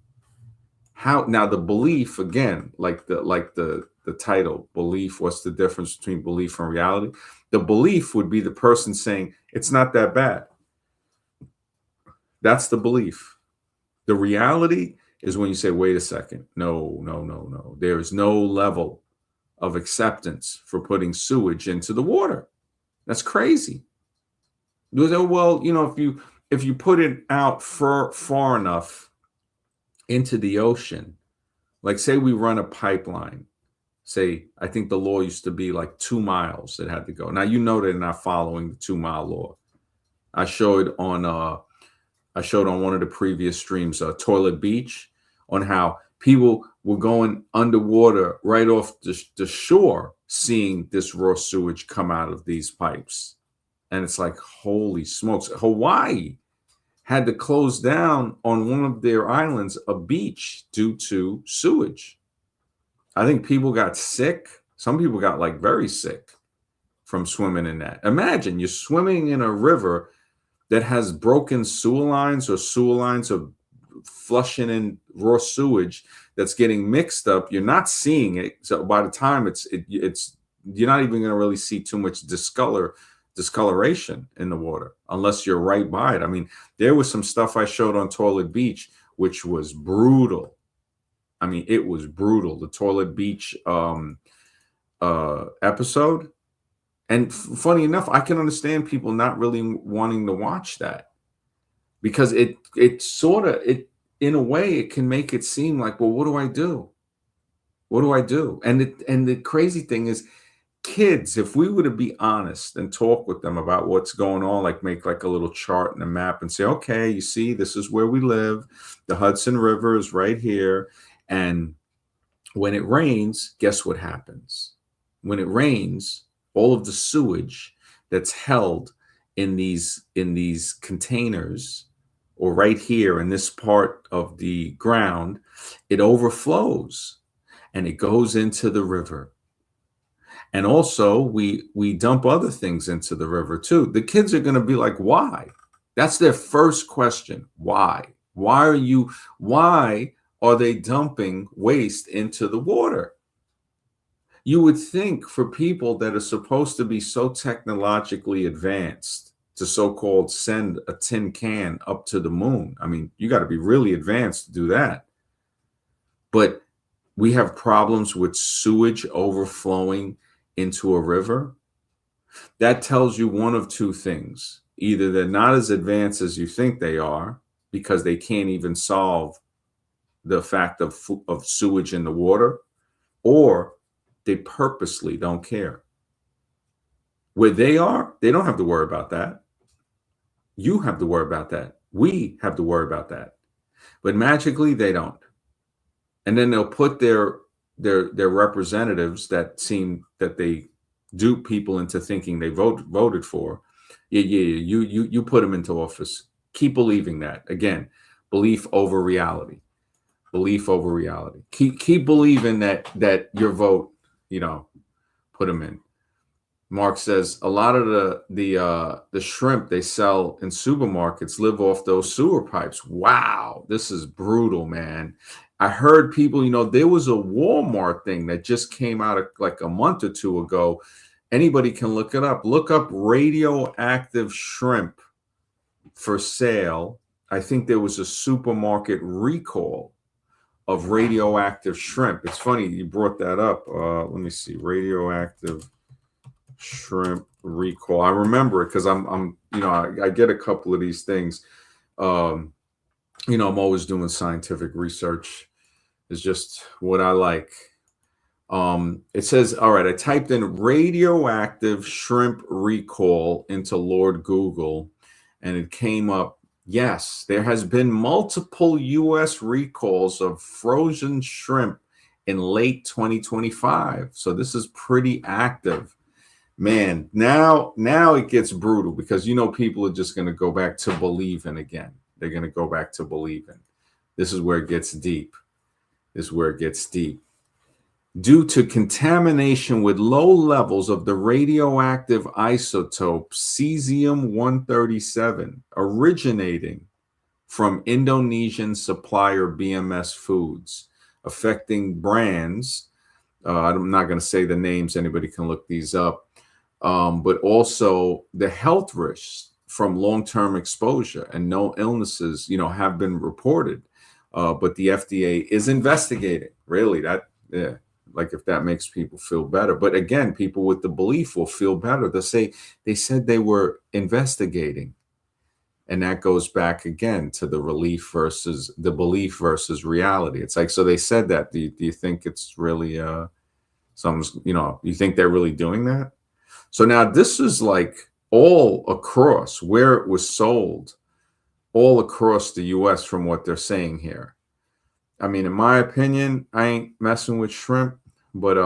How now the belief, again, like the title, belief, what's the difference between belief and reality? The belief would be the person saying it's not that bad. That's the belief. The reality is when you say, wait a second, no. There is no level of acceptance for putting sewage into the water. That's crazy. Well, if you put it out far enough into the ocean, like say we run a pipeline, say, I think the law used to be like 2 miles it had to go. Now, they're not following the 2-mile law. I showed on one of the previous streams, Toilet Beach, on how people were going underwater right off the shore, seeing this raw sewage come out of these pipes. And it's like, holy smokes. Hawaii had to close down on one of their islands, a beach, due to sewage. I think people got sick. Some people got like very sick from swimming in that. Imagine you're swimming in a river that has broken sewer lines or flushing in raw sewage that's getting mixed up. You're not seeing it. So by the time it's you're not even going to really see too much discoloration in the water unless you're right by it. I mean, there was some stuff I showed on Toilet Beach, which was brutal. I mean, it was brutal. The Toilet Beach episode. And funny enough, I can understand people not really wanting to watch that because it in a way, it can make it seem like, well, what do I do? What do I do? And the crazy thing is, kids, if we were to be honest and talk with them about what's going on, like make like a little chart and a map and say, okay, you see, this is where we live. The Hudson River is right here. And when it rains, guess what happens? When it rains, all of the sewage that's held in these containers, or right here in this part of the ground, it overflows and it goes into the river. And also we dump other things into the river too. The kids are going to be like, why? That's their first question. Why? Why are they dumping waste into the water? You would think for people that are supposed to be so technologically advanced to so-called send a tin can up to the moon. I mean, you got to be really advanced to do that. But we have problems with sewage overflowing into a river. That tells you one of two things. Either they're not as advanced as you think they are, because they can't even solve the fact of sewage in the water, or they purposely don't care. Where they are, they don't have to worry about that. You have to worry about that. We have to worry about that. But magically, they don't. And then they'll put their representatives that seem that they dupe people into thinking they voted for. Yeah, you put them into office. Keep believing that. Again, belief over reality. Belief over reality. Keep believing that your vote, put them in. Mark says a lot of the shrimp they sell in supermarkets live off those sewer pipes. Wow, this is brutal, man. I heard people, there was a Walmart thing that just came out like a month or two ago. Anybody can look it up. Look up radioactive shrimp for sale. I think there was a supermarket recall of radioactive shrimp. It's funny you brought that up. Let me see, radioactive shrimp recall. I remember it because I get a couple of these things. I'm always doing scientific research. Is just what I like. It says, all right, I typed in radioactive shrimp recall into Lord Google, and it came up. Yes, there has been multiple U.S. recalls of frozen shrimp in late 2025. So this is pretty active. Man, now it gets brutal because people are just going to go back to believing again. They're going to go back to believing. This is where it gets deep. Due to contamination with low levels of the radioactive isotope cesium-137 originating from Indonesian supplier BMS Foods, affecting brands. I'm not going to say the names. Anybody can look these up. But also the health risks from long-term exposure, and no illnesses, have been reported. But the FDA is investigating. Really, like if that makes people feel better. But again, people with the belief will feel better. They said they were investigating. And that goes back again to the belief versus reality. It's like, so they said that. Do you think it's really you think they're really doing that? So now this is like all across where it was sold, all across the US from what they're saying here. I mean, in my opinion, I ain't messing with shrimp, but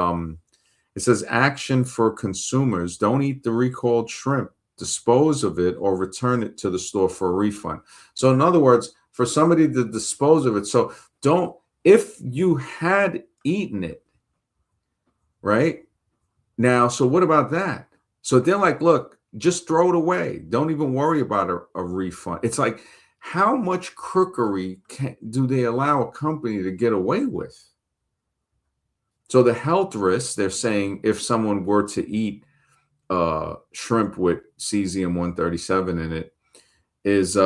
it says action for consumers. Don't eat the recalled shrimp, dispose of it, or return it to the store for a refund. So in other words, for somebody to dispose of it. So if you had eaten it, right? Now, so what about that? So they're like, look, just throw it away. Don't even worry about a refund. It's like, how much crookery do they allow a company to get away with? So the health risks, they're saying, if someone were to eat shrimp with cesium-137 in it, is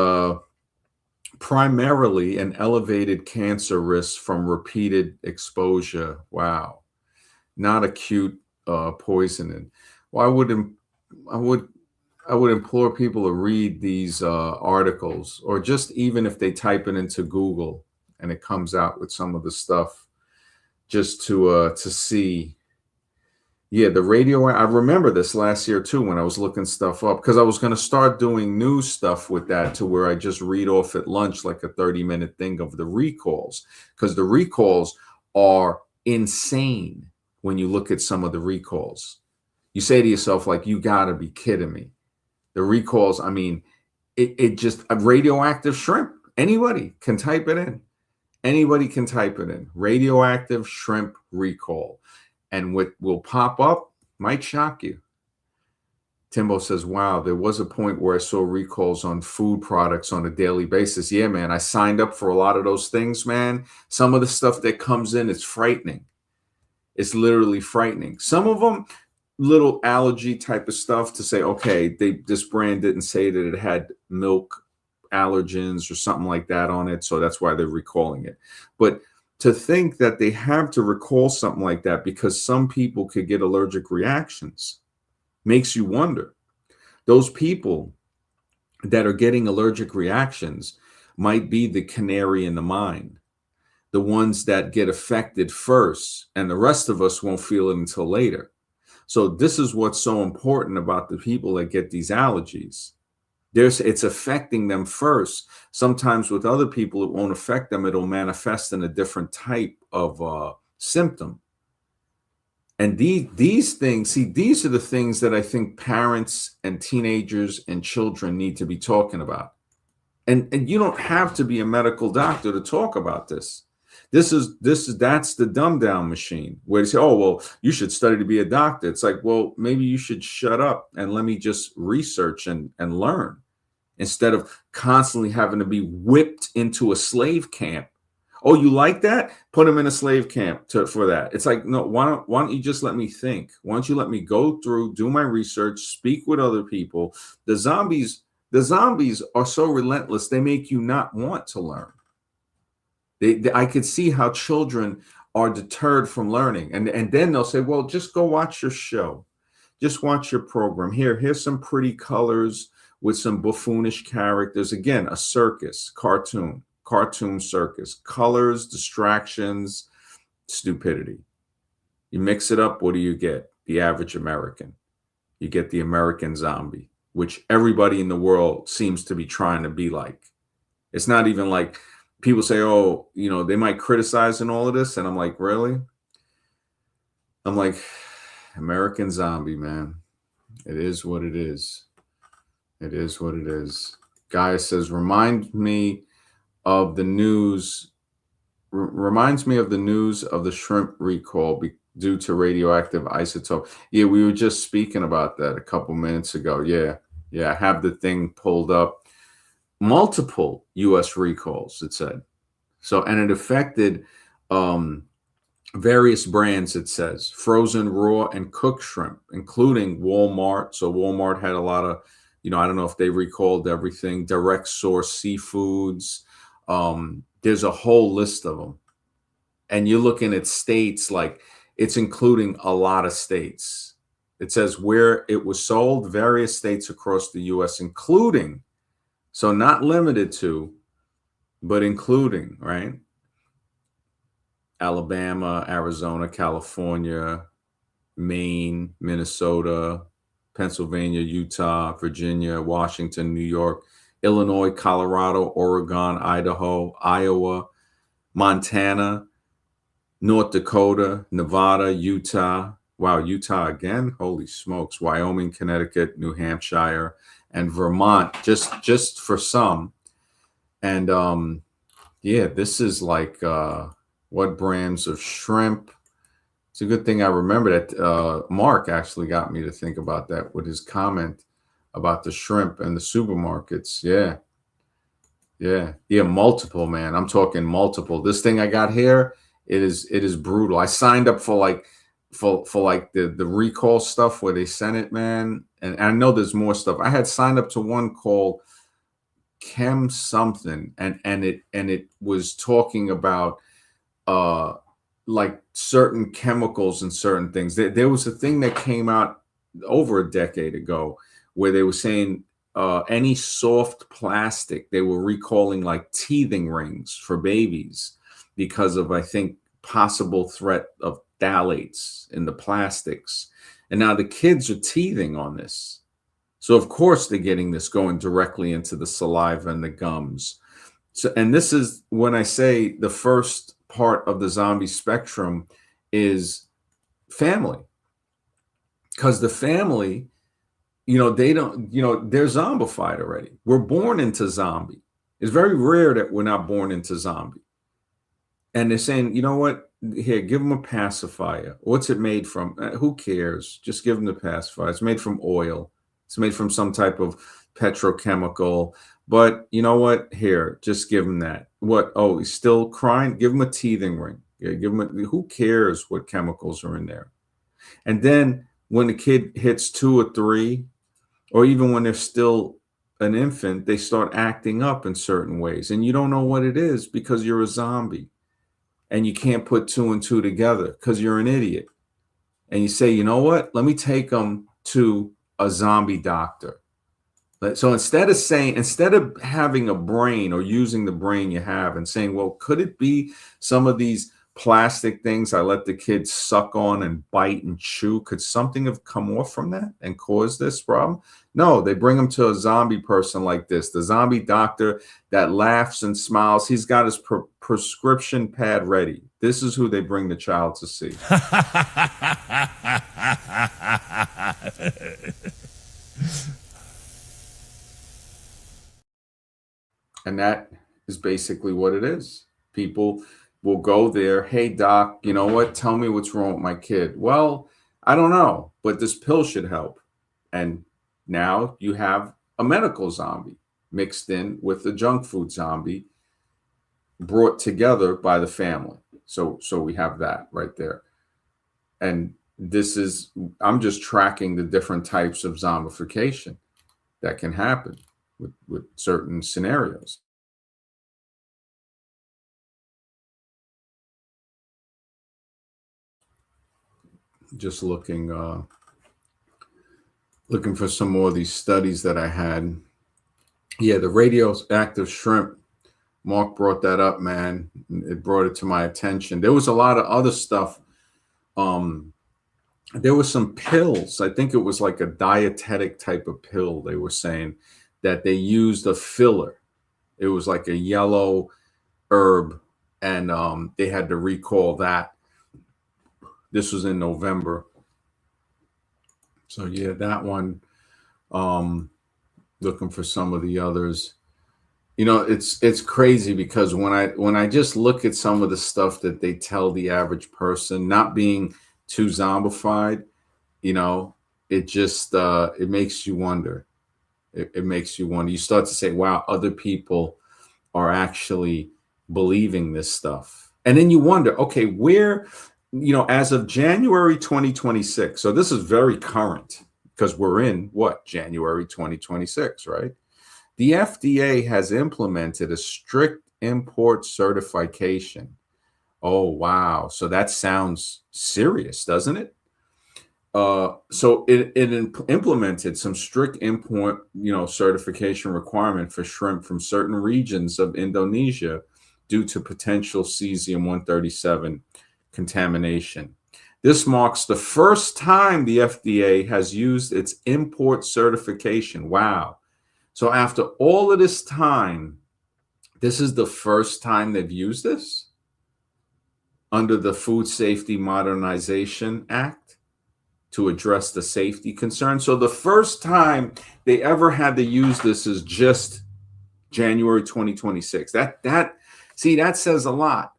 primarily an elevated cancer risk from repeated exposure. Wow. Not acute poisoning. Well, I would implore people to read these articles, or just even if they type it into Google, and it comes out with some of the stuff just to see. Yeah, the radio. I remember this last year too when I was looking stuff up because I was going to start doing news stuff with that to where I just read off at lunch like a 30-minute thing of the recalls, because the recalls are insane when you look at some of the recalls. You say to yourself, like, you got to be kidding me. The recalls, I mean, it just a radioactive shrimp. Anybody can type it in. Anybody can type it in. Radioactive shrimp recall. And what will pop up might shock you. Timbo says, wow, there was a point where I saw recalls on food products on a daily basis. Yeah, man, I signed up for a lot of those things, man. Some of the stuff that comes in, it's frightening. It's literally frightening. Some of them, little allergy type of stuff to say, okay, this brand didn't say that it had milk allergens or something like that on it, so that's why they're recalling it. But to think that they have to recall something like that because some people could get allergic reactions makes you wonder. Those people that are getting allergic reactions might be the canary in the mine, the ones that get affected first, and the rest of us won't feel it until later. So this is what's so important about the people that get these allergies. It's affecting them first. Sometimes with other people, it won't affect them. It'll manifest in a different type of symptom. And these things, see, these are the things that I think parents and teenagers and children need to be talking about. And you don't have to be a medical doctor to talk about this. That's the dumb down machine where they say, oh, well, you should study to be a doctor. It's like, well, maybe you should shut up and let me just research and learn instead of constantly having to be whipped into a slave camp. Oh, you like that? Put them in a slave camp for that. It's like, no, why don't you just let me think? Why don't you let me go through, do my research, speak with other people? The zombies are so relentless, they make you not want to learn. I could see how children are deterred from learning. And then they'll say, well, just go watch your show. Just watch your program. Here's some pretty colors with some buffoonish characters. Again, a circus, cartoon circus. Colors, distractions, stupidity. You mix it up, what do you get? The average American. You get the American zombie, which everybody in the world seems to be trying to be like. It's not even like people say, oh, they might criticize and all of this. And I'm like, really? I'm like, American zombie, man. It is what it is. It is what it is. Guy says, reminds me of the news of the shrimp recall due to radioactive isotope. Yeah, we were just speaking about that a couple minutes ago. Yeah, I have the thing pulled up. Multiple U.S. recalls, it said. So, and it affected various brands, it says, frozen, raw, and cooked shrimp, including Walmart. So Walmart had a lot of, I don't know if they recalled everything, direct source seafoods. There's a whole list of them. And you're looking at states like it's including a lot of states. It says where it was sold, various states across the U.S., including, so not limited to, but including, right? Alabama, Arizona, California, Maine, Minnesota, Pennsylvania, Utah, Virginia, Washington, New York, Illinois, Colorado, Oregon, Idaho, Iowa, Montana, North Dakota, Nevada, Utah. Wow, Utah again? Holy smokes. Wyoming, Connecticut, New Hampshire, and Vermont, just for some. And yeah, this is like what brands of shrimp. It's a good thing I remember that Mark actually got me to think about that with his comment about the shrimp and the supermarkets. Yeah, multiple, man. I'm talking multiple. This thing I got here, it is brutal. I signed up for like the recall stuff where they sent it, man. And I know there's more stuff. I had signed up to one called Chem something, and it was talking about like certain chemicals and certain things. There was a thing that came out over a decade ago where they were saying any soft plastic. They were recalling like teething rings for babies because of, I think, possible threat of phthalates in the plastics. And now the kids are teething on this. So of course they're getting this going directly into the saliva and the gums. So, and this is when I say the first part of the zombie spectrum is family, because the family, they don't, they're zombified already. We're born into zombie. It's very rare that we're not born into zombie. And they're saying, you know what? Here, give them a pacifier. What's it made from? Who cares? Just give them the pacifier. It's made from oil. It's made from some type of petrochemical. But you know what? Here, just give them that. What? Oh, he's still crying? Give him a teething ring. Yeah, give him who cares what chemicals are in there? And then when the kid hits 2 or 3, or even when they're still an infant, they start acting up in certain ways. And you don't know what it is because you're a zombie. And you can't put 2 and 2 together because you're an idiot. And you say, you know what? Let me take them to a zombie doctor. So instead of having a brain or using the brain you have and saying, well, could it be some of these plastic things I let the kids suck on and bite and chew? Could something have come off from that and caused this problem? No, they bring them to a zombie person like this, the zombie doctor that laughs and smiles. He's got his prescription pad ready. This is who they bring the child to see. And that is basically what it is. People will go there. Hey, doc, you know what? Tell me what's wrong with my kid. Well, I don't know, but this pill should help. And now you have a medical zombie mixed in with the junk food zombie brought together by the family. So we have that right there. And I'm just tracking the different types of zombification that can happen with certain scenarios. Just looking for some more of these studies that I had. Yeah, the radioactive shrimp. Mark brought that up, man. It brought it to my attention. There was a lot of other stuff. There were some pills. I think it was like a dietetic type of pill. They were saying that they used a filler. It was like a yellow herb, and they had to recall that. This was in November. So yeah, that one. Looking for some of the others. It's crazy because when I just look at some of the stuff that they tell the average person, not being too zombified, it just it makes you wonder. It makes you wonder. You start to say, wow, other people are actually believing this stuff. And then you wonder, okay, where, as of January 2026, so this is very current because we're in what, January 2026, right? The FDA has implemented a strict import certification. Oh, wow. So that sounds serious, doesn't it? So it implemented some strict import, certification requirement for shrimp from certain regions of Indonesia due to potential cesium-137 contamination. This marks the first time the FDA has used its import certification. Wow. So after all of this time, this is the first time they've used this under the Food Safety Modernization Act to address the safety concerns. So the first time they ever had to use this is just January 2026. That says a lot,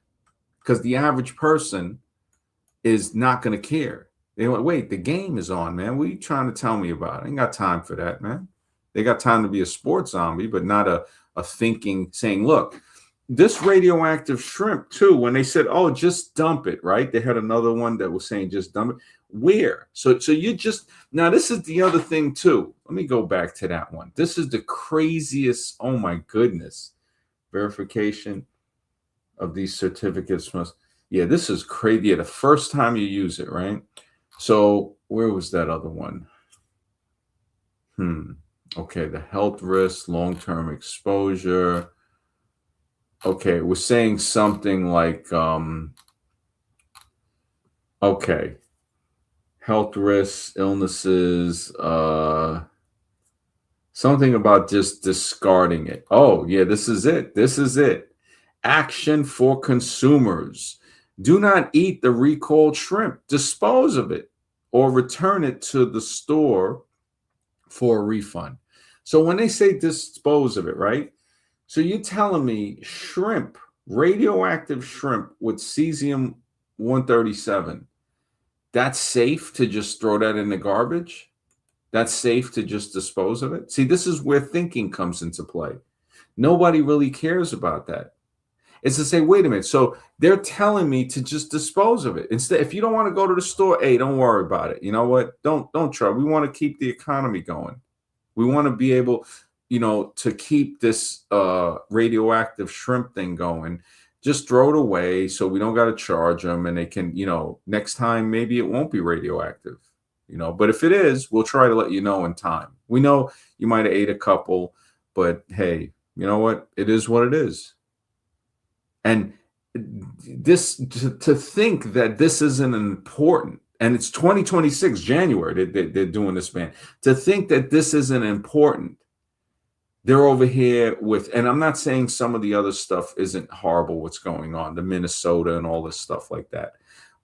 because the average person is not going to care. They're like, wait, the game is on, man. What are you trying to tell me about? I ain't got time for that, man. They got time to be a sports zombie, but not a thinking, saying, look, this radioactive shrimp too, when they said, oh, just dump it, right? They had another one that was saying, just dump it. Where? So you just, now this is the other thing too. Let me go back to that one. This is the craziest, oh my goodness. Verification of these certificates must, yeah, this is crazy. Yeah, the first time you use it, right? So where was that other one? Okay, the health risk, long-term exposure. Okay, we're saying something like, okay, health risks, illnesses, something about just discarding it. Oh, yeah, this is it. This is it. Action for consumers. Do not eat the recalled shrimp. Dispose of it or return it to the store for a refund. So when they say dispose of it, right? So you're telling me shrimp, radioactive shrimp with cesium 137, that's safe to just throw that in the garbage? That's safe to just dispose of it? See, this is where thinking comes into play. Nobody really cares about that. It's to say, wait a minute. So they're telling me to just dispose of it. Instead, if you don't want to go to the store, hey, don't worry about it. You know what? Don't try. We want to keep the economy going. We want to be able, to keep this radioactive shrimp thing going. Just throw it away so we don't got to charge them, and they can, next time maybe it won't be radioactive. But if it is, we'll try to let you know in time. We know you might have ate a couple, but hey, you know what? It is what it is. And this to think that this isn't important, and it's 2026 January, they're doing this, man. To think that this isn't important, they're over here with, and I'm not saying some of the other stuff isn't horrible, what's going on, the Minnesota and all this stuff like that,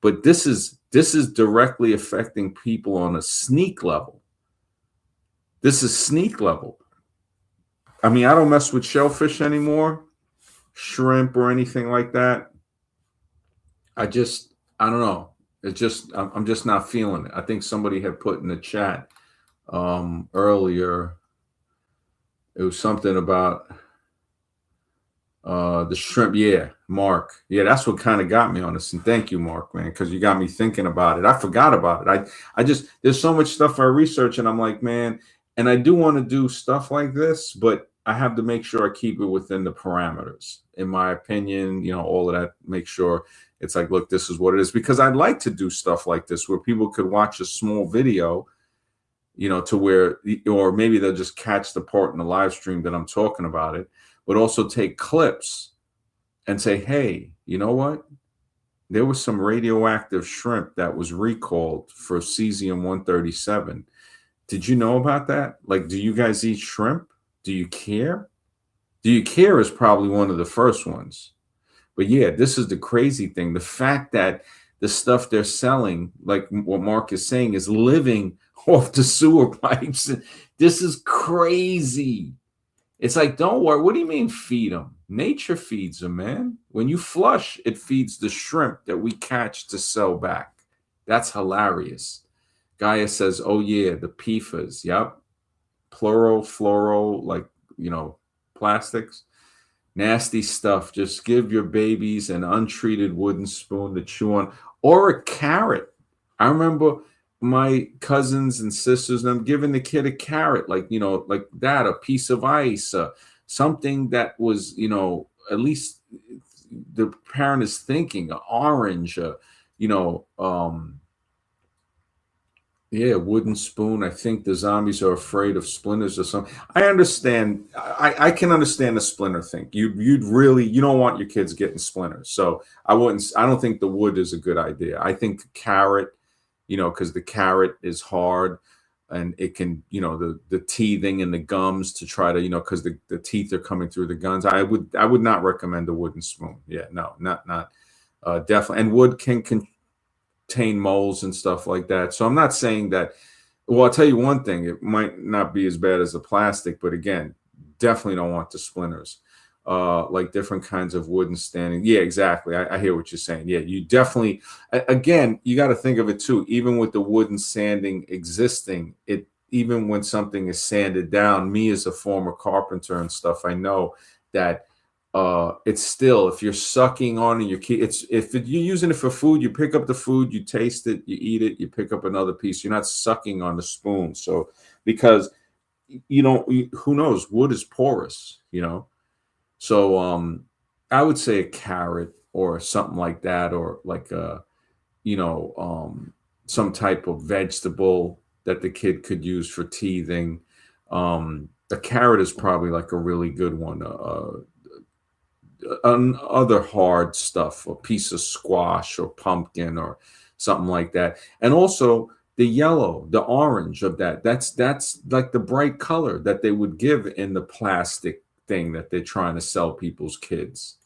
but this is directly affecting people on a sneak level. This is sneak level. I mean, I don't mess with shellfish anymore, shrimp or anything like that. I don't know. I'm just not feeling it. I think somebody had put in the chat earlier. It was something about the shrimp. Yeah, Mark. Yeah, that's what kind of got me on this. And thank you, Mark, man, because you got me thinking about it. I forgot about it. I just, there's so much stuff I research, and I'm like, man, and I do want to do stuff like this, but I have to make sure I keep it within the parameters. In my opinion, all of that, make sure it's like, look, this is what it is. Because I'd like to do stuff like this where people could watch a small video, to where, or maybe they'll just catch the part in the live stream that I'm talking about it, but also take clips and say, hey, you know what? There was some radioactive shrimp that was recalled for cesium 137. Did you know about that? Like, do you guys eat shrimp? Do you care? Do you care is probably one of the first ones. But yeah, this is the crazy thing. The fact that the stuff they're selling, like what Mark is saying, is living off the sewer pipes. This is crazy. It's like, don't worry. What do you mean feed them? Nature feeds them, man. When you flush, it feeds the shrimp that we catch to sell back. That's hilarious. Gaia says, oh yeah, the PFAS. Yep. Plural, fluoro, like, plastics. Nasty stuff. Just give your babies an untreated wooden spoon to chew on, or a carrot. I remember my cousins and sisters, them giving the kid a carrot, like, like that, a piece of ice, something that was, at least the parent is thinking, an orange, yeah, wooden spoon. I think the zombies are afraid of splinters or something. I understand. I can understand the splinter thing. You'd really, you don't want your kids getting splinters. So I wouldn't. I don't think the wood is a good idea. I think carrot, because the carrot is hard, and it can, the teething and the gums to try to, because the teeth are coming through the gums. I would not recommend a wooden spoon. Yeah, no, not definitely. And wood can contain moles and stuff like that. So I'm not saying that. Well, I'll tell you one thing: it might not be as bad as the plastic, but again, definitely don't want the splinters. Like different kinds of wooden standing. Yeah, exactly. I hear what you're saying. Yeah, you definitely. Again, you got to think of it too. Even with the wooden sanding existing, even when something is sanded down, me as a former carpenter and stuff, I know that it's still, if you're sucking on and if you're using it for food, you pick up the food, you taste it, you eat it, you pick up another piece. You're not sucking on the spoon. So because who knows, wood is porous, So I would say a carrot or something like that, or like some type of vegetable that the kid could use for teething. The carrot is probably like a really good one. Other hard stuff, a piece of squash or pumpkin or something like that. And also the yellow, the orange of that. That's like the bright color that they would give in the plastic thing that they're trying to sell people's kids.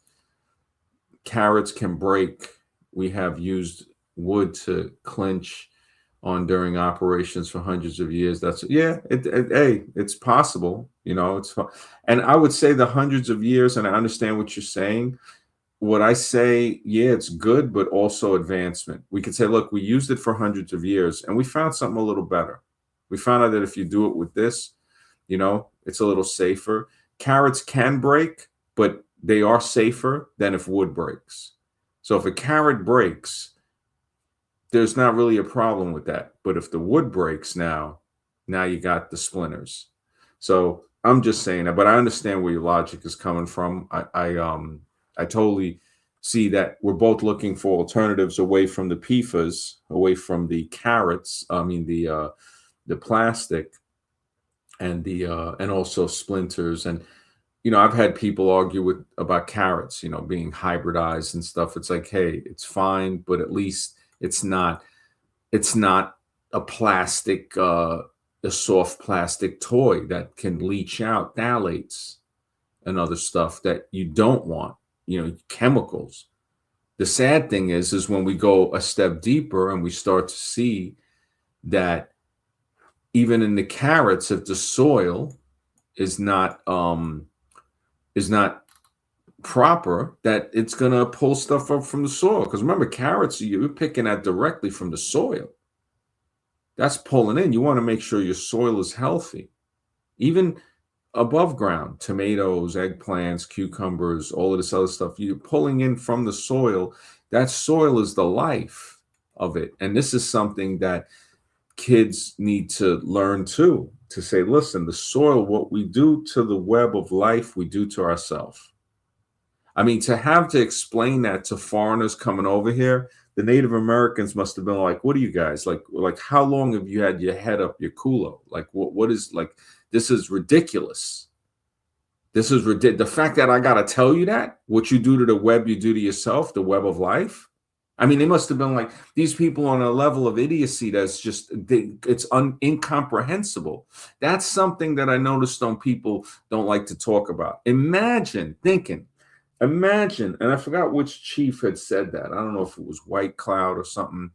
Carrots can break. We have used wood to clinch on during operations for hundreds of years. That's yeah. Hey, it's possible. You know, and I would say the hundreds of years. And I understand what you're saying. What I say, yeah, it's good, but also advancement. We could say, look, we used it for hundreds of years, and we found something a little better. We found out that if you do it with this, you know, it's a little safer. Carrots can break, but they are safer than if wood breaks. So if a carrot breaks, there's not really a problem with that. But if the wood breaks now you got the splinters. So I'm just saying that, but I understand where your logic is coming from. I totally see that we're both looking for alternatives away from the PFAS, away from the carrots. I mean the plastic and also splinters. And you know, I've had people argue with about carrots, you know, being hybridized and stuff. It's like, hey, it's fine, but at least it's not a plastic a soft plastic toy that can leach out phthalates and other stuff that you don't want, you know, chemicals. The sad thing is when we go a step deeper and we start to see that even in the carrots, if the soil is not proper, that it's gonna pull stuff up from the soil. Because remember, carrots, you're picking at directly from the soil. That's pulling in. You want to make sure your soil is healthy. Even above ground, tomatoes, eggplants, cucumbers, all of this other stuff, you're pulling in from the soil. That soil is the life of it. And this is something that kids need to learn too, to say, listen, the soil, what we do to the web of life, we do to ourselves. I mean, to have to explain that to foreigners coming over here, the Native Americans must have been like, "What are you guys like? Like, how long have you had your head up your culo? Like, what is like? This is ridiculous. This is ridiculous. The fact that I gotta tell you that what you do to the web, you do to yourself, the web of life. I mean, they must have been like these people on a level of idiocy that's just it's incomprehensible. That's something that I noticed on people don't like to talk about. Imagine, and I forgot which chief had said that. I don't know if it was White Cloud or something.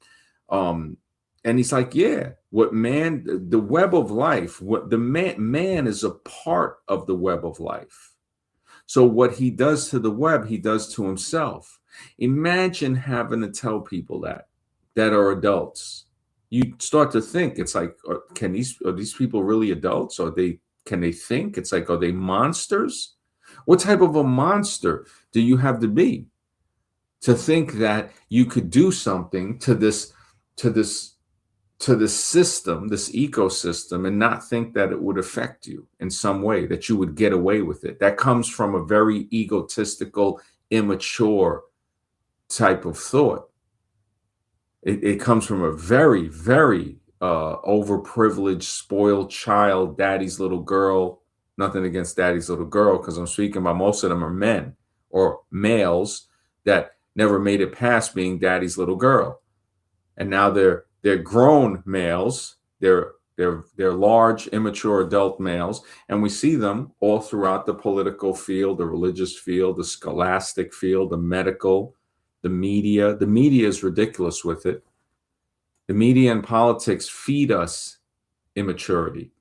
And he's like, yeah, what man, the web of life, what the man is a part of the web of life. So what he does to the web, he does to himself. Imagine having to tell people that are adults. You start to think, it's like, are these people really adults? Can they think? It's like, are they monsters? What type of a monster do you have to be to think that you could do something to this system, this ecosystem, and not think that it would affect you in some way, that you would get away with it? That comes from a very egotistical, immature type of thought. It comes from a very, very overprivileged, spoiled child, daddy's little girl. Nothing against daddy's little girl, because I'm speaking about most of them are men or males that never made it past being daddy's little girl. And now they're grown males. They're large, immature adult males. And we see them all throughout the political field, the religious field, the scholastic field, the medical, the media. The media is ridiculous with it. The media and politics feed us immaturity.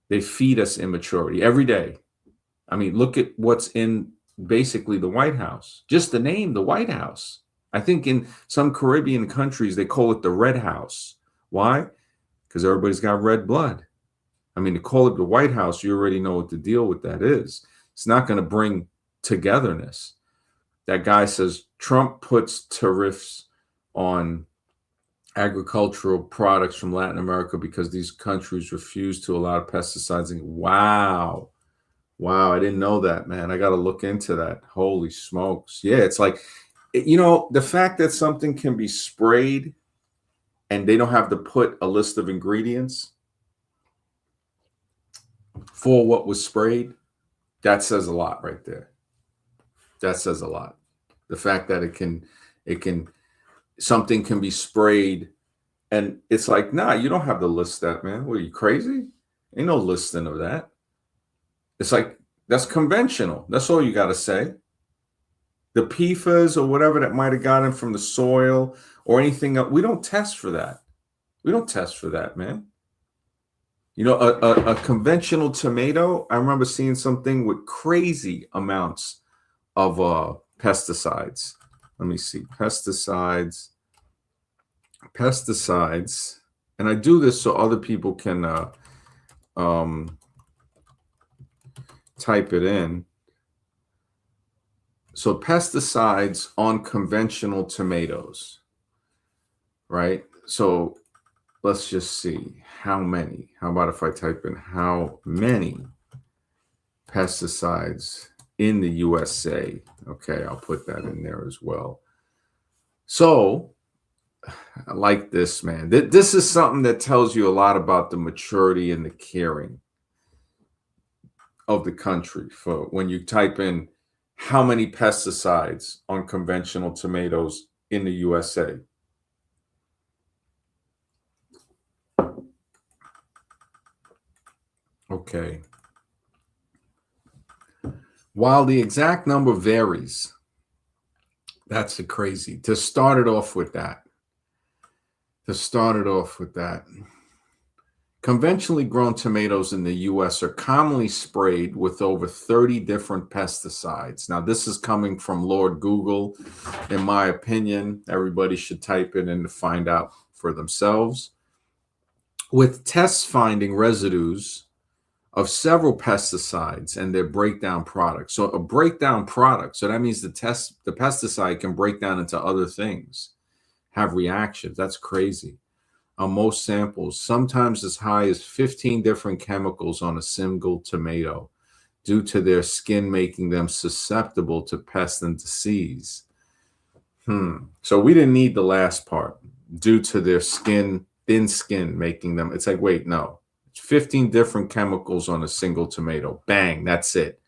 They feed us immaturity every day. I mean, look at what's in basically the White House. Just the name, the White House. I think in some Caribbean countries, they call it the Red House. Why? Because everybody's got red blood. I mean, to call it the White House, you already know what the deal with that is. It's not going to bring togetherness. That guy says Trump puts tariffs on agricultural products from Latin America because these countries refuse to allow pesticides. Wow. I didn't know that, man. I got to look into that. Holy smokes. Yeah, it's like, you know, the fact that something can be sprayed and they don't have to put a list of ingredients. for what was sprayed, that says a lot right there. That says a lot. The fact that something can be sprayed, and it's like, nah, you don't have to list that, man. What, are you crazy? Ain't no listing of that. It's like, that's conventional. That's all you got to say. The PFAS or whatever that might have gotten from the soil or anything else, we don't test for that. We don't test for that, man. You know, a conventional tomato, I remember seeing something with crazy amounts of pesticides. Let me see. Pesticides. And I do this so other people can type it in. So pesticides on conventional tomatoes, right? So let's just see how many. How about if I type in how many pesticides in the USA? Okay, I'll put that in there as well. So I like this, man. This is something that tells you a lot about the maturity and the caring of the country. For when you type in how many pesticides on conventional tomatoes in the USA. Okay. While the exact number varies, that's the crazy. To start it off with that. Conventionally grown tomatoes in the U.S. are commonly sprayed with over 30 different pesticides. Now, this is coming from Lord Google. In my opinion, everybody should type it in to find out for themselves. With tests finding residues of several pesticides and their breakdown products. So a breakdown product, so that means the pesticide can break down into other things, have reactions. That's crazy. On most samples, sometimes as high as 15 different chemicals on a single tomato due to their skin making them susceptible to pests and disease. So we didn't need the last part, due to their thin skin making them. It's like, wait, no. 15 different chemicals on a single tomato. Bang, that's it.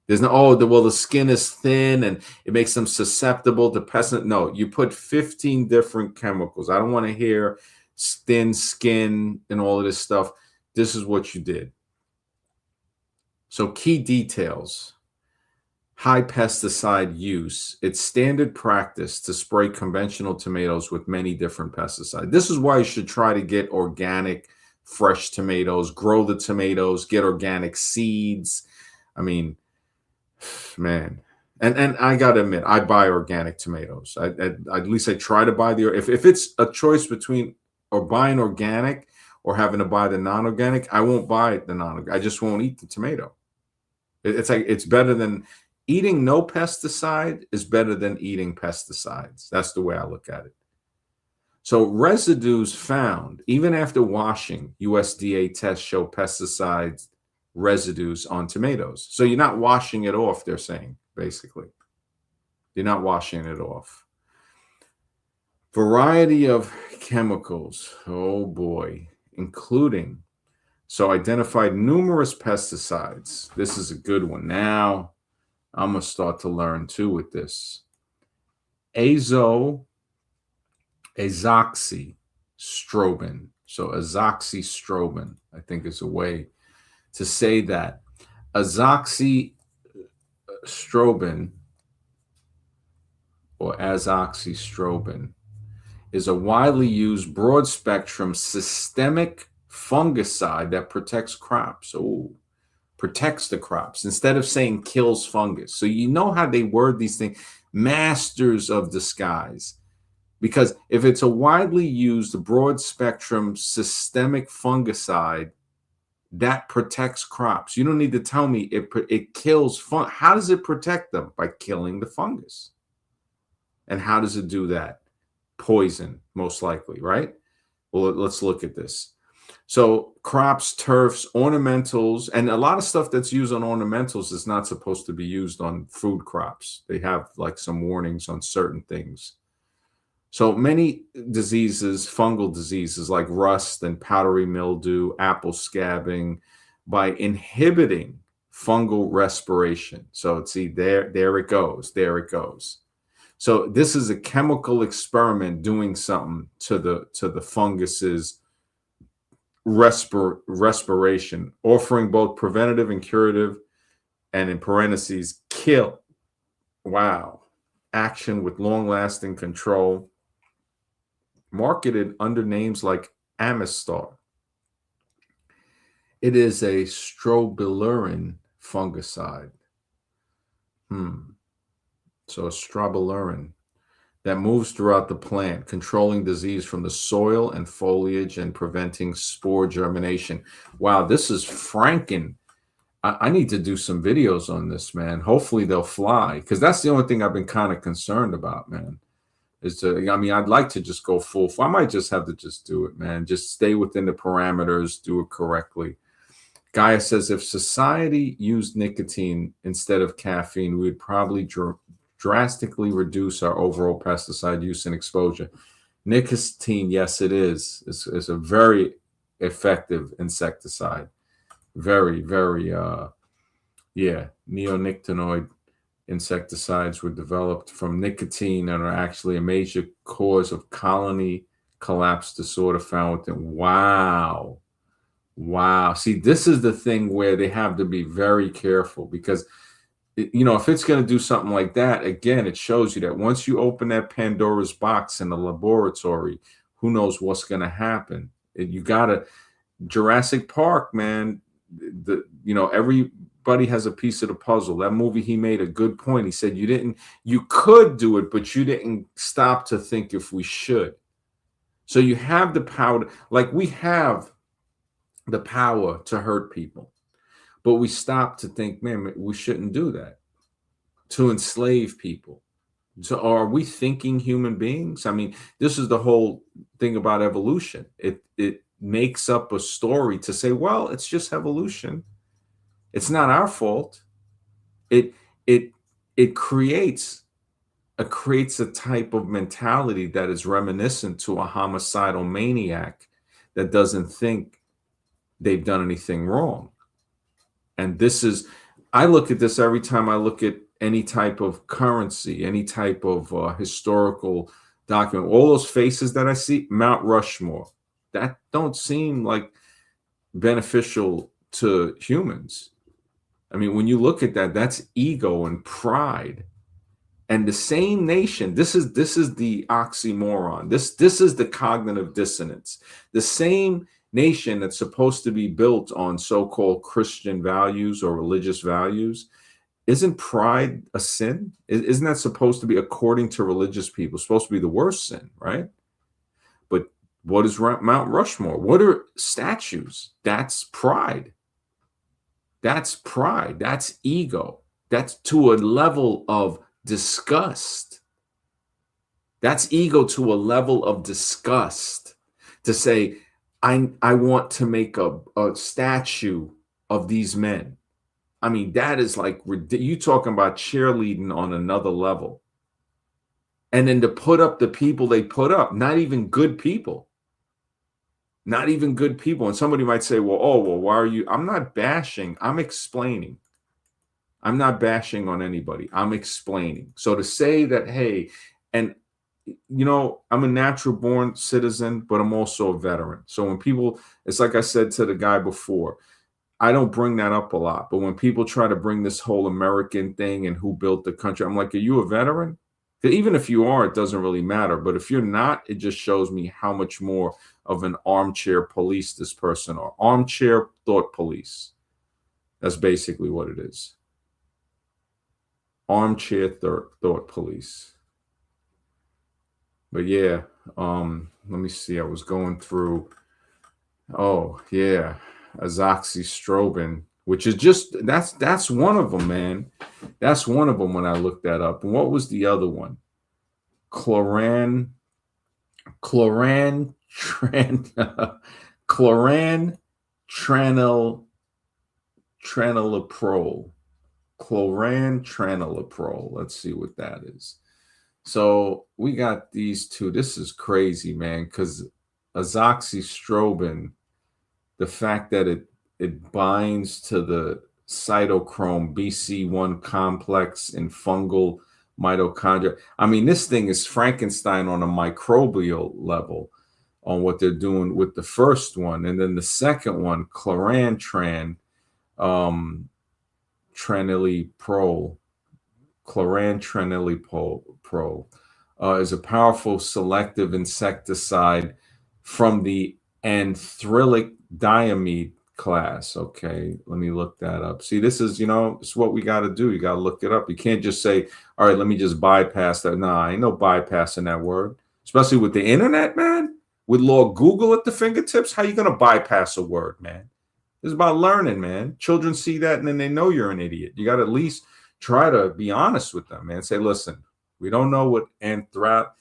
There's no, the skin is thin and it makes them susceptible to pests. No, you put 15 different chemicals. I don't want to hear thin skin and all of this stuff. This is what you did. So key details. High pesticide use. It's standard practice to spray conventional tomatoes with many different pesticides. This is why you should try to get organic, fresh tomatoes, grow the tomatoes, get organic seeds. I mean, man. And I gotta admit, I buy organic tomatoes. At least I try to buy if it's a choice between or buying organic or having to buy the non-organic, I won't buy the non-organic. I just won't eat the tomato. It's like, it's better than eating no pesticide is better than eating pesticides. That's the way I look at it. So residues found, even after washing, USDA tests show pesticides residues on tomatoes. So you're not washing it off, they're saying, basically. You're not washing it off. Variety of chemicals, oh boy, including, so identified numerous pesticides. This is a good one. Now, I'm going to start to learn too with this. Azoxystrobin. So azoxystrobin, I think is a way to say that. Azoxystrobin or azoxystrobin is a widely used broad spectrum systemic fungicide that protects crops. Oh, protects the crops instead of saying kills fungus. So you know how they word these things, masters of disguise. Because if it's a widely used broad spectrum systemic fungicide that protects crops, you don't need to tell me it kills fungus. How does it protect them? By killing the fungus. And how does it do that? Poison, most likely, right? Well, let's look at this. So crops, turfs, ornamentals, and a lot of stuff that's used on ornamentals is not supposed to be used on food crops. They have like some warnings on certain things. So many diseases, fungal diseases like rust and powdery mildew, apple scabbing, by inhibiting fungal respiration. So see, there it goes. There it goes. So this is a chemical experiment doing something to the fungus's respiration, offering both preventative and curative, and in parentheses, kill. Wow. Action with long-lasting control, marketed under names like Amistar. It is a strobilurin fungicide. So a strobilurin that moves throughout the plant, controlling disease from the soil and foliage and preventing spore germination. Wow, this is Franken. I need to do some videos on this, man. Hopefully they'll fly, because that's the only thing I've been kind of concerned about, man. I'd like to just go full. I might just have to just do it, man. Just stay within the parameters, do it correctly. Gaia says, if society used nicotine instead of caffeine, we would probably drastically reduce our overall pesticide use and exposure. Nicotine, yes, it is. It's a very effective insecticide. Very, very, neonicotinoid insecticides were developed from nicotine and are actually a major cause of colony collapse disorder found within. Wow. See, this is the thing where they have to be very careful, because, if it's going to do something like that, again, it shows you that once you open that Pandora's box in the laboratory, who knows what's going to happen. You got to, Jurassic Park, man, everybody has a piece of the puzzle. That movie, he made a good point. He said, you could do it, but you didn't stop to think if we should. So you have the power, like we have the power to hurt people, but we stop to think, man, we shouldn't do that, to enslave people. So are we thinking human beings? I mean, this is the whole thing about evolution. It makes up a story to say, well, it's just evolution. It's not our fault. It creates a type of mentality that is reminiscent to a homicidal maniac that doesn't think they've done anything wrong. And I look at this every time I look at any type of currency, any type of historical document. All those faces that I see, Mount Rushmore, that don't seem like beneficial to humans. I mean, when you look at that, that's ego and pride. And the same nation, this is the oxymoron. This is the cognitive dissonance. The same nation that's supposed to be built on so-called Christian values or religious values, isn't pride a sin? Isn't that supposed to be, according to religious people, supposed to be the worst sin, right? But what is Mount Rushmore? What are statues? That's pride. That's pride. That's ego. That's to a level of disgust. That's ego to a level of disgust, to say, I want to make a statue of these men. I mean, that is like, you talking about cheerleading on another level. And then to put up the people they put up, not even good people. Not even good people. And somebody might say, well, why are you? I'm not bashing. I'm explaining. I'm not bashing on anybody. I'm explaining. So to say that, hey, and I'm a natural born citizen, but I'm also a veteran. So when people, it's like I said to the guy before, I don't bring that up a lot. But when people try to bring this whole American thing and who built the country, I'm like, are you a veteran? Even if you are, it doesn't really matter. But if you're not, it just shows me how much more of an armchair police this person are. Armchair thought police. That's basically what it is. Armchair thought police. But yeah, let me see. I was going through. Oh yeah, azoxystrobin, which is just that's one of them, man. That's one of them when I looked that up. And what was the other one? Chlorantraniliprole. Chlorantraniliprole. Let's see what that is. So we got these two. This is crazy, man, because azoxystrobin, the fact that it binds to the cytochrome BC1 complex in fungal mitochondria. I mean, this thing is Frankenstein on a microbial level on what they're doing with the first one. And then the second one, chlorantran, um, traniliprole, chlorantraniliprole, is a powerful selective insecticide from the anthrillic diamide class. Okay, let me look that up. See, this is, it's what we got to do. You got to look it up. You can't just say, all right, let me just bypass that. Nah, ain't no bypassing that word, especially with the internet, man. With Lord Google at the fingertips, how you going to bypass a word, man? It's about learning, man. Children see that and then they know you're an idiot. You got to at least try to be honest with them, man. Say, listen, we don't know what anthranilic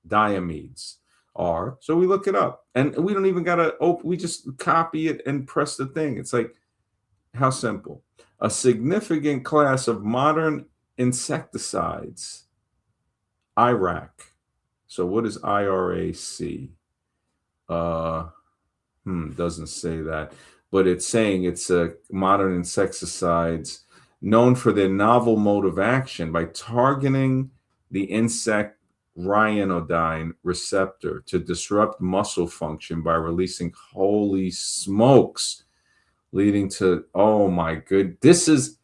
diamides are, so we look it up, and we don't even gotta open. We just copy it and press the thing. It's like, how simple. A significant class of modern insecticides, IRAC. So what is IRAC? Doesn't say that, but it's saying it's a modern insecticides known for their novel mode of action by targeting the insect ryanodine receptor to disrupt muscle function by releasing, holy smokes, leading to, oh my good, this is,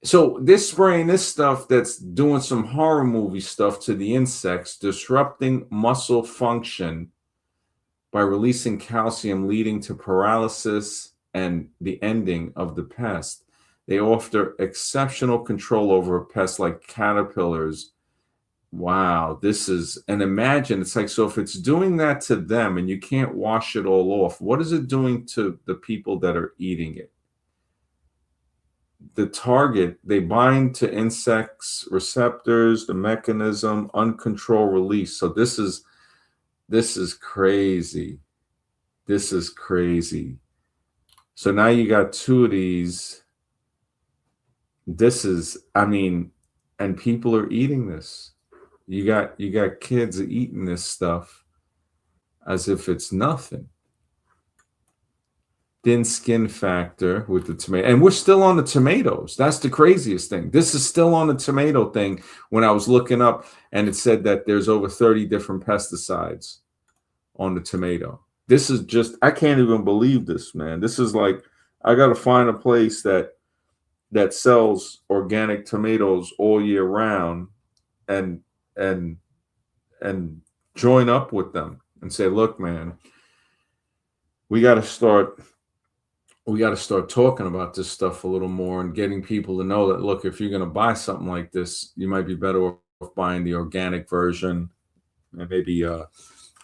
so this spraying this stuff that's doing some horror movie stuff to the insects, disrupting muscle function by releasing calcium, leading to paralysis and the ending of the pest. They offer exceptional control over pests like caterpillars. Wow, this is, and imagine, it's like, so if it's doing that to them and you can't wash it all off, what is it doing to the people that are eating it? The target, they bind to insects, receptors, the mechanism, uncontrolled release. So this is crazy. This is crazy. So now you got two of these. This is, I mean, and people are eating this. You got kids eating this stuff as if it's nothing. Thin skin factor with the tomato, and we're still on the tomatoes. That's the craziest thing. This is still on the tomato thing. When I was looking up, and it said that there's over 30 different pesticides on the tomato. This is just, I can't even believe this, man. This is like, I got to find a place that sells organic tomatoes all year round, and join up with them and say, look, man, we got to start talking about this stuff a little more and getting people to know that, look, if you're going to buy something like this, you might be better off buying the organic version and maybe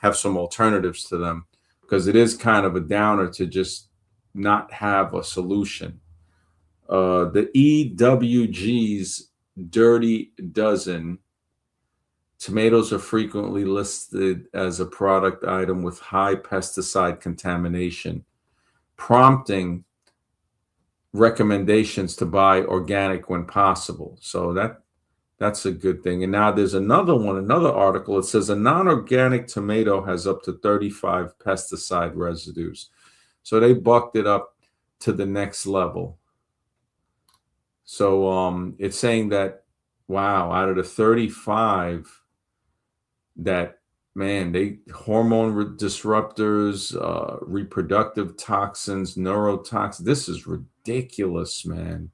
have some alternatives to them, because it is kind of a downer to just not have a solution. The EWG's Dirty Dozen. Tomatoes are frequently listed as a product item with high pesticide contamination, prompting recommendations to buy organic when possible. So that's a good thing. And now there's another article. It says a non-organic tomato has up to 35 pesticide residues. So they bucked it up to the next level. So it's saying that, wow, out of the 35, that, man, they hormone disruptors, reproductive toxins, neurotoxins. This is ridiculous, man.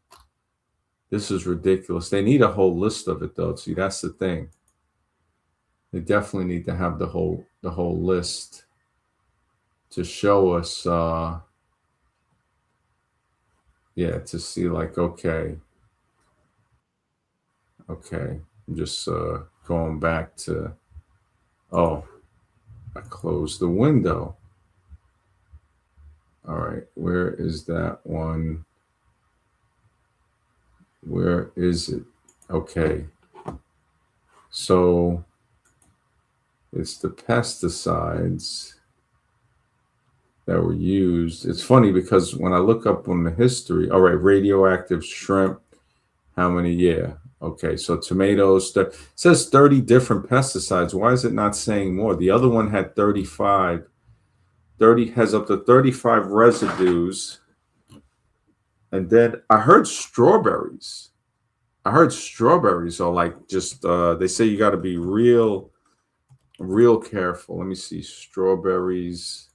This is ridiculous. They need a whole list of it, though. See, that's the thing. They definitely need to have the whole list to show us, to see, like, okay. I'm just going back to, oh, I closed the window. All right, where is that one? Where is it? Okay. So it's the pesticides that were used. It's funny because when I look up on the history, all right, radioactive shrimp, how many? Yeah. Okay, so tomatoes, it says 30 different pesticides. Why is it not saying more? The other one had 35. 30 has up to 35 residues. And then I heard strawberries. I heard strawberries are like just they say you got to be real careful. Let me see. Strawberries.